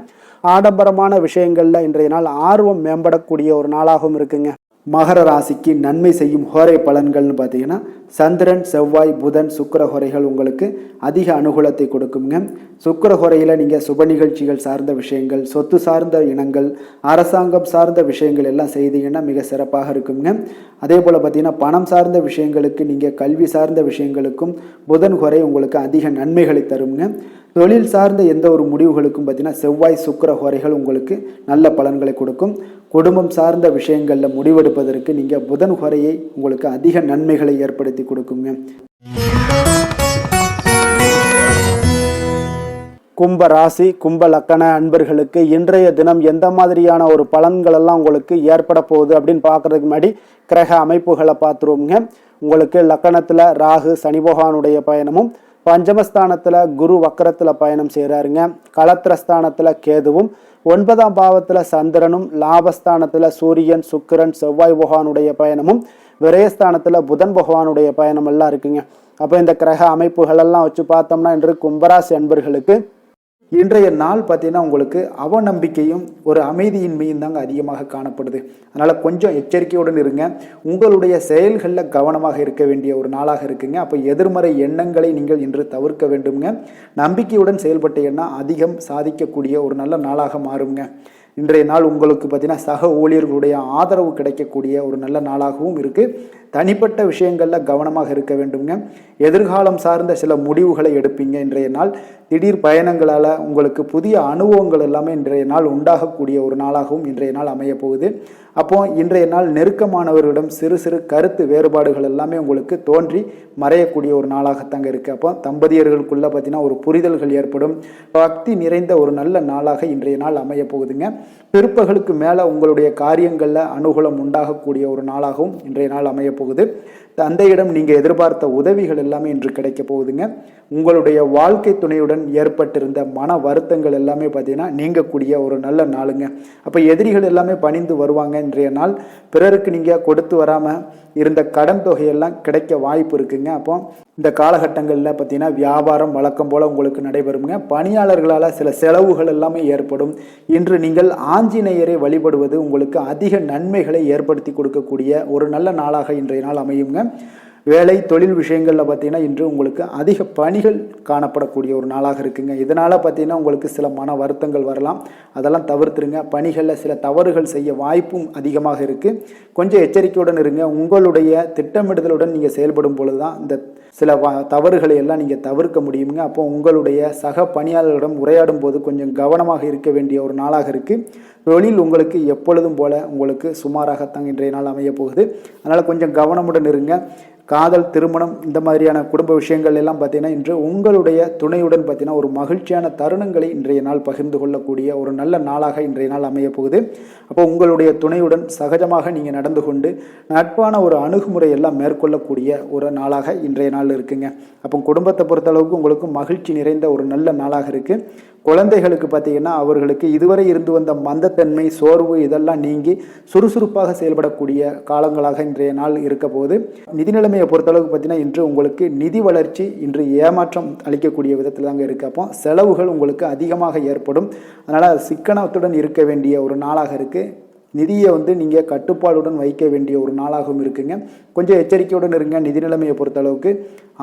ஆடம்பரமான விஷயங்களில் இன்றைய நாள் ஆர்வம் மேம்படக்கூடிய ஒரு நாளாகவும் இருக்குங்க. மகர ராசிக்கு நன்மை செய்யும் ஹோரை பலன்கள்னு பார்த்தீங்கன்னா சந்திரன், செவ்வாய், புதன், சுக்கிர ஹோரைகள் உங்களுக்கு அதிக அனுகூலத்தை கொடுக்குங்க. சுக்கிர ஹோரையில் நீங்கள் சுப நிகழ்ச்சிகள் சார்ந்த விஷயங்கள், சொத்து சார்ந்த இனங்கள், அரசாங்கம் சார்ந்த விஷயங்கள் எல்லாம் செய்தீங்கன்னா மிக சிறப்பாக இருக்குங்க. அதே போல் பார்த்தீங்கன்னா பணம் சார்ந்த விஷயங்களுக்கு, நீங்கள் கல்வி சார்ந்த விஷயங்களுக்கும் புதன் ஹோரை உங்களுக்கு அதிக நன்மைகளை தருங்க. தொழில் சார்ந்த எந்த ஒரு முடிவுகளுக்கும் பார்த்தீங்கன்னா செவ்வாய், சுக்கிர ஹோரைகள் உங்களுக்கு நல்ல பலன்களை கொடுக்கும். குடும்பம் சார்ந்த விஷயங்களில் முடிவெடுப்பதற்கு நீங்கள் புதன் ஹோரையை உங்களுக்கு அதிக நன்மைகளை ஏற்படுத்தி கொடுக்குங்க. கும்ப ராசி, கும்ப லக்கண அன்பர்களுக்கு இன்றைய தினம் எந்த மாதிரியான ஒரு பலன்கள் எல்லாம் உங்களுக்கு ஏற்பட போகுது அப்படின்னு பார்க்கறதுக்கு முன்னாடி கிரக அமைப்புகளை பார்த்துருவோங்க. உங்களுக்கு லக்கணத்தில் ராகு சனி பகவானுடைய பயணமும், பஞ்சமஸ்தானத்தில் குரு வக்கரத்தில் பயணம் செய்கிறாருங்க. களத்திரஸ்தானத்தில் கேதுவும், 9ஆம் பாவத்தில் சந்திரனும், லாபஸ்தானத்தில் சூரியன், சுக்கிரன், செவ்வாய் பகவானுடைய பயணமும், விரயஸ்தானத்தில் புதன் பகவானுடைய பயணம் எல்லாம் இருக்குங்க. அப்போ இந்த கிரக அமைப்புகள் எல்லாம் வச்சு பார்த்தோம்னா இன்று கும்பராசி அன்பர்களுக்கு இன்றைய நாள் பார்த்தீங்கன்னா உங்களுக்கு அவநம்பிக்கையும் ஒரு அமைதியின்மையும் தாங்க அதிகமாக காணப்படுது. அதனால் கொஞ்சம் எச்சரிக்கையுடன் இருங்க. உங்களுடைய செயல்களில் கவனமாக இருக்க வேண்டிய ஒரு நாளாக இருக்குங்க. அப்போ எதிர்மறை எண்ணங்களை நீங்கள் இன்று தவிர்க்க வேண்டுங்க. நம்பிக்கையுடன் செயல்பட்டீங்கன்னா அதிகம் சாதிக்கக்கூடிய ஒரு நல்ல நாளாக மாறுங்க. இன்றைய நாள் உங்களுக்கு பார்த்தீங்கன்னா சக ஊழியர்களுடைய ஆதரவு கிடைக்கக்கூடிய ஒரு நல்ல நாளாகவும் இருக்குது. தனிப்பட்ட விஷயங்களில் கவனமாக இருக்க வேண்டுங்க. எதிர்காலம் சார்ந்த சில முடிவுகளை எடுப்பீங்க. இன்றைய நாள் திடீர் பயணங்களால் உங்களுக்கு புதிய அனுபவங்கள் எல்லாமே இன்றைய நாள் உண்டாகக்கூடிய ஒரு நாளாகவும் இன்றைய நாள் அமைய போகுது. அப்போ இன்றைய நாள் நெருக்கமானவர்களிடம் சிறு சிறு கருத்து வேறுபாடுகள் எல்லாமே உங்களுக்கு தோன்றி மறையக்கூடிய ஒரு நாளாகத்தாங்க இருக்குது. அப்போ தம்பதியர்களுக்குள்ளே பார்த்தீங்கன்னா ஒரு புரிதல்கள் ஏற்படும். பக்தி நிறைந்த ஒரு நல்ல நாளாக இன்றைய நாள் அமைய போகுதுங்க. பிற்பகலுக்கு மேலே உங்களுடைய காரியங்களில் அனுகூலம் உண்டாகக்கூடிய ஒரு நாளாகவும் இன்றைய நாள் அமைய போகுது. தந்தையிடம் நீங்கள் எதிர்பார்த்த உதவிகள் எல்லாமே இன்று கிடைக்க போகுதுங்க. உங்களுடைய வாழ்க்கை துணையுடன் ஏற்பட்டிருந்த மன வருத்தங்கள் எல்லாமே பார்த்தீங்கன்னா நீங்கக்கூடிய ஒரு நல்ல நாளுங்க. அப்போ எதிரிகள் எல்லாமே பணிந்து வருவாங்க. இன்றைய நாள் பிறருக்கு நீங்கள் கொடுத்து வராமல் இருந்த கடன் தொகையெல்லாம் கிடைக்க வாய்ப்பு இருக்குங்க. அப்போ இந்த காலகட்டங்களில் பார்த்தீங்கன்னா வியாபாரம் வழக்கம் போல் உங்களுக்கு நடைபெறுங்க. பணியாளர்களால் சில செலவுகள் எல்லாமே ஏற்படும். இன்று நீங்கள் ஆஞ்சநேயரை வழிபடுவது உங்களுக்கு அதிக நன்மைகளை ஏற்படுத்தி கொடுக்கக்கூடிய ஒரு நல்ல நாளாக இன்றைய நாள் அமையுங்க. வேலை தொழில் விஷயங்களில் பார்த்தீங்கன்னா இன்று உங்களுக்கு அதிக பணிகள் காணப்படக்கூடிய ஒரு நாளாக இருக்குங்க. இதனால் பார்த்தீங்கன்னா உங்களுக்கு சில மன வருத்தங்கள் வரலாம். அதெல்லாம் தவிர்த்துருங்க. பணிகளில் சில தவறுகள் செய்ய வாய்ப்பும் அதிகமாக இருக்குது. கொஞ்சம் எச்சரிக்கையுடன் இருங்க. உங்களுடைய திட்டமிடுதலுடன் நீங்கள் செயல்படும் பொழுது தான் இந்த சில தவறுகளை எல்லாம் நீங்கள் தவிர்க்க முடியுங்க. அப்போ உங்களுடைய சக பணியாளர்களிடம் உரையாடும் போது கொஞ்சம் கவனமாக இருக்க வேண்டிய ஒரு நாளாக இருக்குது. தொழில் உங்களுக்கு எப்பொழுதும் போல உங்களுக்கு சுமாராகத்தான் இன்றைய நாள் அமைய போகுது. அதனால் கொஞ்சம் கவனமுடன் இருங்க. காதல், திருமணம் இந்த மாதிரியான குடும்ப விஷயங்கள் எல்லாம் பார்த்தீங்கன்னா இன்று உங்களுடைய துணையுடன் பார்த்தீங்கன்னா ஒரு மகிழ்ச்சியான தருணங்களை இன்றைய நாள் பகிர்ந்து கொள்ளக்கூடிய ஒரு நல்ல நாளாக இன்றைய நாள் அமைய போகுது. அப்போ உங்களுடைய துணையுடன் சகஜமாக நீங்கள் நடந்து கொண்டு நட்பான ஒரு அணுகுமுறை எல்லாம் மேற்கொள்ளக்கூடிய ஒரு நாளாக இன்றைய நாள் இருக்குங்க. அப்போ குடும்பத்தை பொறுத்தளவுக்கு உங்களுக்கு மகிழ்ச்சி நிறைந்த ஒரு நல்ல நாளாக இருக்குது. குழந்தைகளுக்கு பார்த்தீங்கன்னா அவர்களுக்கு இதுவரை இருந்து வந்த மந்தத்தன்மை, சோர்வு இதெல்லாம் நீங்கி சுறுசுறுப்பாக செயல்படக்கூடிய காலங்களாக இன்றைய நாள் இருக்க போது. நிதி நிலைமையை பொறுத்தளவுக்கு பார்த்தீங்கன்னா இன்று உங்களுக்கு நிதி வளர்ச்சி இன்று ஏமாற்றம் அளிக்கக்கூடிய விதத்தில் தாங்க இருக்குது. அப்போ செலவுகள் உங்களுக்கு அதிகமாக ஏற்படும். அதனால் சிக்கனத்துடன் இருக்க வேண்டிய ஒரு நாளாக இருக்குது. நிதியை நீங்கள் கட்டுப்பாடுடன் வைக்க வேண்டிய ஒரு நாளாகவும் இருக்குங்க. கொஞ்சம் எச்சரிக்கையுடன் இருங்க. நிதி நிலைமையை பொறுத்தளவுக்கு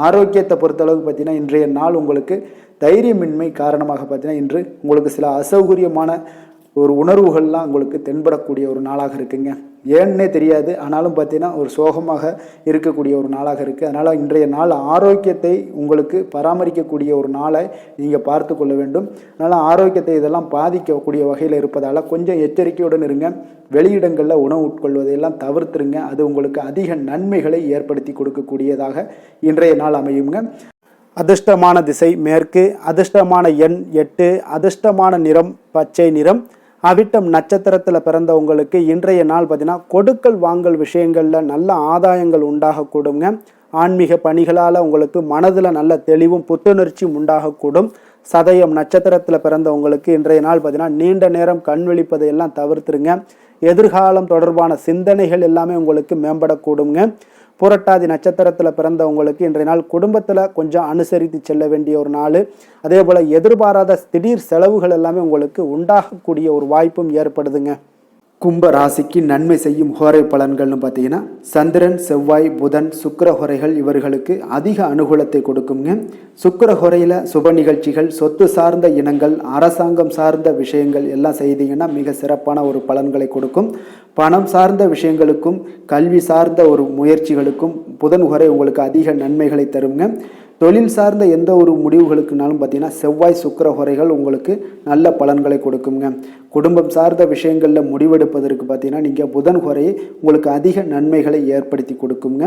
ஆரோக்கியத்தை பொறுத்தளவுக்கு பார்த்தீங்கன்னா இன்றைய நாள் உங்களுக்கு தைரியமின்மை காரணமாக பார்த்தீங்கன்னா இன்று உங்களுக்கு சில அசௌகரியமான ஒரு உணர்வுகள்லாம் உங்களுக்கு தென்படக்கூடிய ஒரு நாளாக இருக்குங்க. ஏன்னே தெரியாது, ஆனாலும் பார்த்தீங்கன்னா ஒரு சோகமாக இருக்கக்கூடிய ஒரு நாளாக இருக்குது. அதனால் இன்றைய நாள் ஆரோக்கியத்தை உங்களுக்கு பராமரிக்கக்கூடிய ஒரு நாளை நீங்கள் பார்த்து கொள்ள வேண்டும். அதனால் ஆரோக்கியத்தை இதெல்லாம் பாதிக்கக்கூடிய வகையில் இருப்பதால் கொஞ்சம் எச்சரிக்கையுடன் இருங்க. வெளியிடங்களில் உணவு உட்கொள்வதையெல்லாம் தவிர்த்துருங்க. அது உங்களுக்கு அதிக நன்மைகளை ஏற்படுத்தி கொடுக்கக்கூடியதாக இன்றைய நாள் அமையுங்க. அதிர்ஷ்டமான திசை மேற்கு, அதிர்ஷ்டமான எண் 8, அதிர்ஷ்டமான நிறம் பச்சை நிறம். அவிட்டம் நட்சத்திரத்தில் பிறந்தவங்களுக்கு இன்றைய நாள் பார்த்தீங்கன்னா கொடுக்கல் வாங்கல் விஷயங்களில் நல்ல ஆதாயங்கள் உண்டாகக்கூடுங்க. ஆன்மீக பணிகளால் உங்களுக்கு மனதில் நல்ல தெளிவும் புத்துணர்ச்சியும் உண்டாகக்கூடும். சதயம் நட்சத்திரத்தில் பிறந்தவங்களுக்கு இன்றைய நாள் பார்த்தீங்கன்னா நீண்ட நேரம் கண் விழிப்பதை எல்லாம் தவிர்த்துருங்க. எதிர்காலம் தொடர்பான சிந்தனைகள் எல்லாமே உங்களுக்கு மேம்படக்கூடுங்க. புரட்டாதி நட்சத்திரத்தில் பிறந்தவங்களுக்கு இன்றைய நாள் குடும்பத்தில் கொஞ்சம் அனுசரித்து செல்ல வேண்டிய ஒரு நாள். அதே போல் எதிர்பாராத திடீர் செலவுகள் எல்லாமே உங்களுக்கு உண்டாகக்கூடிய ஒரு வாய்ப்பும் ஏற்படுதுங்க. கும்ப ராசிக்கு நன்மை செய்யும் ஹோரை பலன்கள்னு பார்த்தீங்கன்னா சந்திரன், செவ்வாய், புதன், சுக்கிர ஹோரைகள் இவர்களுக்கு அதிக அனுகூலத்தை கொடுக்குங்க. சுக்கிர ஹோரையில் சுப நிகழ்ச்சிகள், சொத்து சார்ந்த இனங்கள், அரசாங்கம் சார்ந்த விஷயங்கள் எல்லாம் செய்தீங்கன்னா மிக சிறப்பான ஒரு பலன்களை கொடுக்கும். பணம் சார்ந்த விஷயங்களுக்கும் கல்வி சார்ந்த ஒரு முயற்சிகளுக்கும் புதன் ஹோரை உங்களுக்கு அதிக நன்மைகளை தருங்க. தொழில் சார்ந்த எந்த ஒரு முடிவுகளுக்குனாலும் பார்த்தீங்கன்னா செவ்வாய், சுக்கிர ஹோரைகள் உங்களுக்கு நல்ல பலன்களை கொடுக்குங்க. குடும்பம் சார்ந்த விஷயங்களில் முடிவெடுப்பதற்கு பார்த்தீங்கன்னா நீங்கள் புதன் ஹோரையை உங்களுக்கு அதிக நன்மைகளை ஏற்படுத்தி கொடுக்குங்க.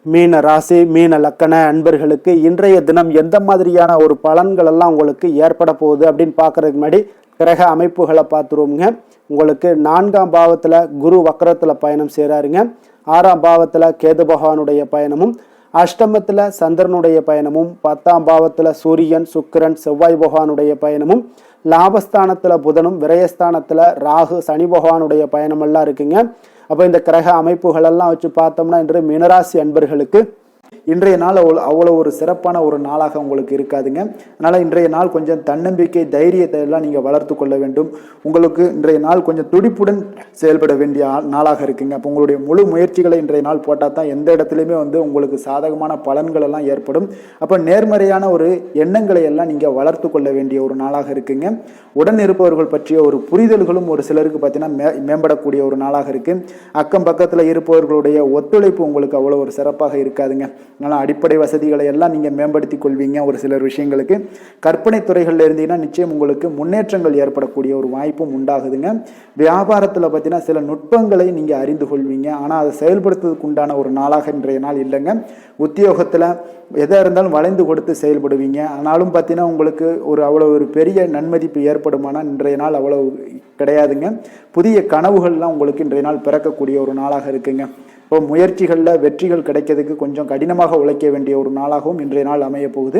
மீன ராசி, மீன லக்கண அன்பர்களுக்கு இன்றைய தினம் எந்த மாதிரியான ஒரு பலன்கள் எல்லாம் உங்களுக்கு ஏற்பட போகுது அப்படின்னு பார்க்கறதுக்கு முன்னாடி கிரக அமைப்புகளை பார்த்துருவோங்க. உங்களுக்கு 4ஆம் பாவத்தில் குரு வக்கரத்தில் பயணம் செய்கிறாருங்க. 6ஆம் பாவத்தில் கேது பகவானுடைய பயணமும், அஷ்டமத்தில் சந்திரனுடைய பயணமும், 10ஆம் பாவத்தில் சூரியன், சுக்கிரன், செவ்வாய் பகவானுடைய பயணமும், லாபஸ்தானத்தில் புதனும், விரயஸ்தானத்தில் ராகு, சனி பகவானுடைய பயணமெல்லாம் இருக்குங்க. அப்போ இந்த கிரக அமைப்புகளெல்லாம் வச்சு பார்த்தோம்னா இன்று மீனராசி அன்பர்களுக்கு இன்றைய நாள் அவ்வளோ ஒரு சிறப்பான ஒரு நாளாக உங்களுக்கு இருக்காதுங்க. அதனால் இன்றைய நாள் கொஞ்சம் தன்னம்பிக்கை, தைரியத்தை எல்லாம் நீங்கள் வளர்த்து கொள்ள வேண்டும். உங்களுக்கு இன்றைய நாள் கொஞ்சம் துடிப்புடன் செயல்பட வேண்டிய நாளாக இருக்குங்க. அப்போ உங்களுடைய முழு முயற்சிகளை இன்றைய நாள் போட்டால் தான் எந்த இடத்துலையுமே உங்களுக்கு சாதகமான பலன்கள் எல்லாம் ஏற்படும். அப்போ நேர்மறையான ஒரு எண்ணங்களை எல்லாம் நீங்கள் வளர்த்து கொள்ள வேண்டிய ஒரு நாளாக இருக்குங்க. உடன் இருப்பவர்கள் பற்றிய ஒரு புரிதல்களும் ஒரு சிலருக்கு பார்த்தீங்கன்னா மேம்படக்கூடிய ஒரு நாளாக இருக்கு. அக்கம் பக்கத்தில் இருப்பவர்களுடைய ஒத்துழைப்பு உங்களுக்கு அவ்வளோ ஒரு சிறப்பாக இருக்காதுங்க. அதனால் அடிப்படை வசதிகளை எல்லாம் நீங்கள் மேம்படுத்தி கொள்வீங்க. ஒரு சிலர் விஷயங்களுக்கு கற்பனை துறைகளில் இருந்தீங்கன்னா நிச்சயம் உங்களுக்கு முன்னேற்றங்கள் ஏற்படக்கூடிய ஒரு வாய்ப்பும் உண்டாகுதுங்க. வியாபாரத்தில் பார்த்தீங்கன்னா சில நுட்பங்களை நீங்கள் அறிந்து கொள்வீங்க. ஆனால் அதை செயல்படுத்துவதற்கு உண்டான ஒரு நாளாக இன்றைய நாள் இல்லைங்க. உத்தியோகத்தில் எதாக இருந்தாலும் வளைந்து கொடுத்து செயல்படுவீங்க. ஆனாலும் பார்த்தீங்கன்னா உங்களுக்கு அவ்வளோ ஒரு பெரிய நன்மதிப்பு ஏற்படுமானால் இன்றைய நாள் அவ்வளோ கிடையாதுங்க. புதிய கனவுகள்லாம் உங்களுக்கு இன்றைய நாள் பிறக்கக்கூடிய ஒரு நாளாக இருக்குங்க. இப்போ முயற்சிகளில் வெற்றிகள் கிடைக்கிறதுக்கு கொஞ்சம் கடினமாக உழைக்க வேண்டிய ஒரு நாளாகவும் இன்றைய நாள் அமைய போகுது.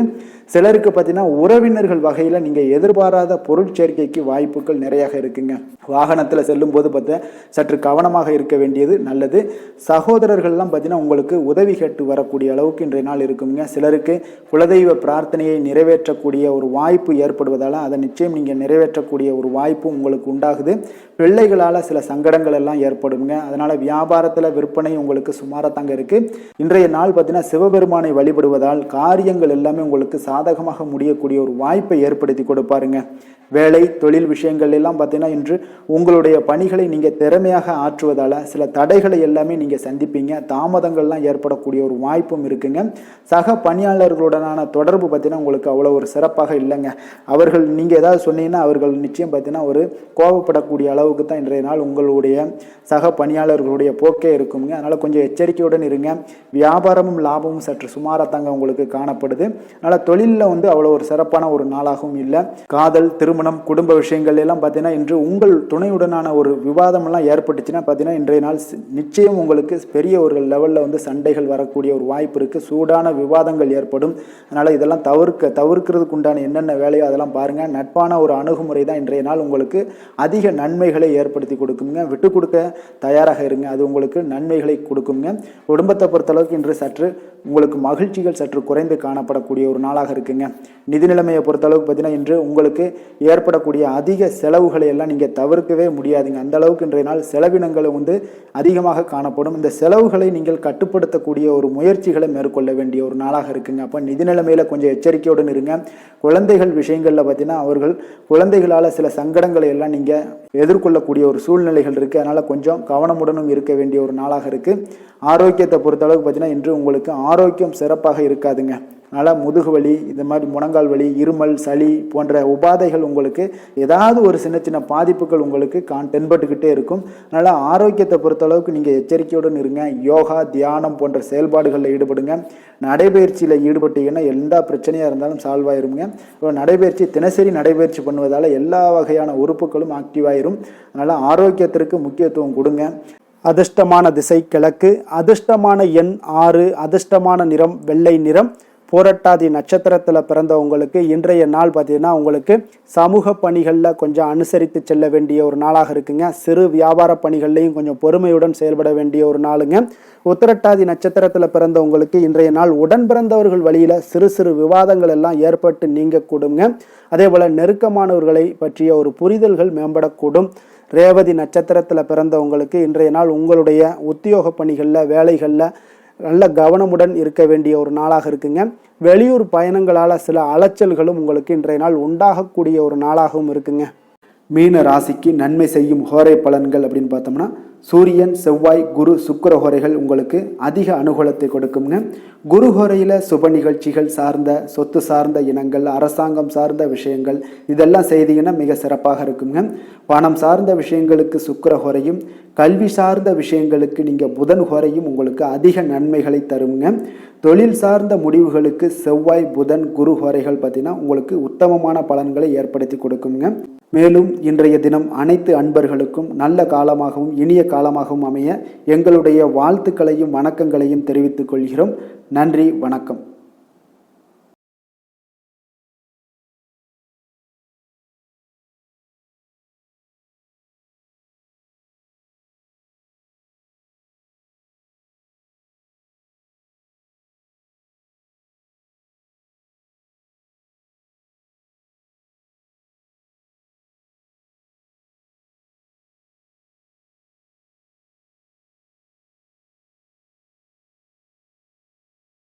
சிலருக்கு பார்த்தீங்கன்னா உறவினர்கள் வகையில் நீங்கள் எதிர்பாராத பொருட்சேர்க்கைக்கு வாய்ப்புகள் நிறையாக இருக்குங்க. வாகனத்தில் செல்லும் போது பார்த்தா சற்று கவனமாக இருக்க வேண்டியது நல்லது. சகோதரர்கள்லாம் பார்த்தீங்கன்னா உங்களுக்கு உதவி கேட்டு வரக்கூடிய அளவுக்கு இன்றைய நாள் இருக்குங்க. சிலருக்கு குலதெய்வ பிரார்த்தனையை நிறைவேற்றக்கூடிய ஒரு வாய்ப்பு ஏற்படுவதால் அதை நிச்சயம் நீங்கள் நிறைவேற்றக்கூடிய ஒரு வாய்ப்பு உங்களுக்கு உண்டாகுது. பிள்ளைகளால் சில சங்கடங்கள் எல்லாம் ஏற்படுங்க. அதனால் வியாபாரத்தில் விற்பனை உங்களுக்கு சுமாரத்தாங்க இருக்கு. இன்றைய நாள் பார்த்தீங்கன்னா சிவபெருமானை வழிபடுவதால் காரியங்கள் எல்லாமே உங்களுக்கு சாதகமாக முடியக்கூடிய ஒரு வாய்ப்பை ஏற்படுத்தி கொடுப்பாருங்க. வேலை தொழில் விஷயங்கள் எல்லாம் பார்த்தீங்கன்னா இன்று உங்களுடைய பணிகளை நீங்கள் திறமையாக ஆற்றுவதால் சில தடைகளை எல்லாமே நீங்கள் சந்திப்பீங்க. தாமதங்கள்லாம் ஏற்படக்கூடிய ஒரு வாய்ப்பும் இருக்குங்க. சக பணியாளர்களுடனான தொடர்பு பார்த்தீங்கன்னா உங்களுக்கு அவ்வளோ ஒரு சிறப்பாக இல்லைங்க. அவர்கள் நீங்கள் ஏதாவது சொன்னீங்கன்னா அவர்கள் நிச்சயம் பார்த்தீங்கன்னா ஒரு கோபப்படக்கூடிய அளவுக்கு தான் இன்றைய நாள் உங்களுடைய சக பணியாளர்களுடைய போக்கே இருக்குங்க. அதனால் கொஞ்சம் எச்சரிக்கையுடன் இருங்க. வியாபாரமும் லாபமும் சற்று சுமாரத்தாங்க உங்களுக்கு காணப்படுது. அதனால் தொழிலில் அவ்வளோ ஒரு சிறப்பான ஒரு நாளாகவும் இல்லை. காதல், திருமணம், குடும்ப விஷயங்கள் எல்லாம் பார்த்தீங்கன்னா இன்று உங்கள் துணையுடனான ஒரு விவாதம் எல்லாம் ஏற்பட்டுச்சுன்னா பார்த்தீங்கன்னா இன்றைய நாள் நிச்சயம் உங்களுக்கு பெரிய ஒரு லெவலில் சண்டைகள் வரக்கூடிய ஒரு வாய்ப்பு இருக்குது. சூடான விவாதங்கள் ஏற்படும். அதனால் இதெல்லாம் தவிர்க்கிறதுக்கு உண்டான என்னென்ன வேலையோ அதெல்லாம் பாருங்கள். நட்பான ஒரு அணுகுமுறை தான் இன்றைய நாள் உங்களுக்கு அதிக நன்மைகளை ஏற்படுத்தி கொடுக்குங்க. விட்டு கொடுக்க தயாராக இருங்க. அது உங்களுக்கு நன்மைகளை கொடுக்குங்க. குடும்பத்தை பொறுத்தளவுக்கு இன்று சற்று உங்களுக்கு மகிழ்ச்சிகள் சற்று குறைந்து காணப்படக்கூடிய ஒரு நாளாக இருக்குங்க. நிதி நிலைமையை பொறுத்தளவுக்கு பார்த்தீங்கன்னா இன்று உங்களுக்கு ஏற்படக்கூடிய அதிக செலவுகளை எல்லாம் நீங்கள் தவிர்க்கவே முடியாதுங்க. அந்த அளவுக்கு இன்றைய நாள் செலவினங்கள் அதிகமாக காணப்படும். இந்த செலவுகளை நீங்கள் கட்டுப்படுத்தக்கூடிய ஒரு முயற்சிகளை மேற்கொள்ள வேண்டிய ஒரு நாளாக இருக்குங்க. அப்போ நிதி நிலைமையில் கொஞ்சம் எச்சரிக்கையுடன் இருங்க. குழந்தைகள் விஷயங்களில் பார்த்தீங்கன்னா அவர்கள் குழந்தைகளால் சில சங்கடங்களை எல்லாம் நீங்கள் எதிர்கொள்ளக்கூடிய ஒரு சூழ்நிலைகள் இருக்குது. அதனால் கொஞ்சம் கவனமுடனும் இருக்க வேண்டிய ஒரு நாளாக இருக்குது. ஆரோக்கியத்தை பொறுத்தளவுக்கு பார்த்தீங்கன்னா இன்று உங்களுக்கு ஆரோக்கியம் சிறப்பாக இருக்காதுங்க. அதனால் முதுகு வலி, இந்த மாதிரி முழங்கால் வலி, இருமல், சளி போன்ற உபாதைகள் உங்களுக்கு ஏதாவது ஒரு சின்ன சின்ன பாதிப்புகள் உங்களுக்கு தென்பட்டுக்கிட்டே இருக்கும். அதனால் ஆரோக்கியத்தை பொறுத்தளவுக்கு நீங்கள் எச்சரிக்கையுடன் இருங்க. யோகா, தியானம் போன்ற செயல்பாடுகளில் ஈடுபடுங்க. நடைபயிற்சியில் ஈடுபட்டீங்கன்னா எல்லா பிரச்சனையாக இருந்தாலும் சால்வ் ஆயிருங்க. இப்போ நடைபயிற்சி தினசரி நடைபயிற்சி பண்ணுவதால் எல்லா வகையான உறுப்புகளும் ஆக்டிவ் ஆயிரும். அதனால் ஆரோக்கியத்திற்கு முக்கியத்துவம் கொடுங்க. அதிர்ஷ்டமான திசை கிழக்கு, அதிர்ஷ்டமான எண் 6, அதிர்ஷ்டமான நிறம் வெள்ளை நிறம். புரட்டாதி நட்சத்திரத்தில் பிறந்தவங்களுக்கு இன்றைய நாள் பார்த்தீங்கன்னா உங்களுக்கு சமூக பணிகளில் கொஞ்சம் அனுசரித்து செல்ல வேண்டிய ஒரு நாளாக இருக்குங்க. சிறு வியாபார பணிகள்லையும் கொஞ்சம் பொறுமையுடன் செயல்பட வேண்டிய ஒரு நாளுங்க. உத்திரட்டாதி நட்சத்திரத்தில் பிறந்தவங்களுக்கு இன்றைய நாள் உடன் பிறந்தவர்கள் வழியில் சிறு சிறு விவாதங்கள் எல்லாம் ஏற்பட்டு நீங்கக்கூடுங்க. அதே போல் நெருக்கமானவர்களை பற்றிய ஒரு புரிதல்கள் மேம்படக்கூடும். ரேவதி நட்சத்திரத்தில் பிறந்தவங்களுக்கு இன்றைய நாள் உங்களுடைய உத்தியோக பணிகளில், வேலைகளில் நல்ல கவனமுடன் இருக்க வேண்டிய ஒரு நாளாக இருக்குங்க. வெளியூர் பயணங்களால் சில அலைச்சல்களும் உங்களுக்கு இன்றைய நாள் உண்டாகக்கூடிய ஒரு நாளாகவும் இருக்குங்க. மீன ராசிக்கு நன்மை செய்யும் ஹோரை பலன்கள் அப்படின்னு பார்த்தோம்னா, சூரியன், செவ்வாய், குரு, சுக்கிர ஹோரைகள் உங்களுக்கு அதிக அனுகூலத்தை கொடுக்குங்க. குரு ஹோரையில் சுப நிகழ்ச்சிகள் சார்ந்த, சொத்து சார்ந்த இனங்கள், அரசாங்கம் சார்ந்த விஷயங்கள் இதெல்லாம் செய்தீங்கன்னா மிக சிறப்பாக இருக்குங்க. பணம் சார்ந்த விஷயங்களுக்கு சுக்கிர ஹோரையும், கல்வி சார்ந்த விஷயங்களுக்கு நீங்கள் புதன் ஹோரையும் உங்களுக்கு அதிக நன்மைகளை தருங்க. தொழில் சார்ந்த முடிவுகளுக்கு செவ்வாய், புதன், குரு ஹோரைகள் பார்த்தீங்கன்னா உங்களுக்கு உத்தமமான பலன்களை ஏற்படுத்தி கொடுக்குங்க. மேலும் இன்றைய தினம் அனைத்து அன்பர்களுக்கும் நல்ல காலமாகவும் இனிய காலமாகவும் அமைய எங்களுடைய வாழ்த்துக்களையும் வணக்கங்களையும் தெரிவித்துக் கொள்கிறோம். நன்றி, வணக்கம்.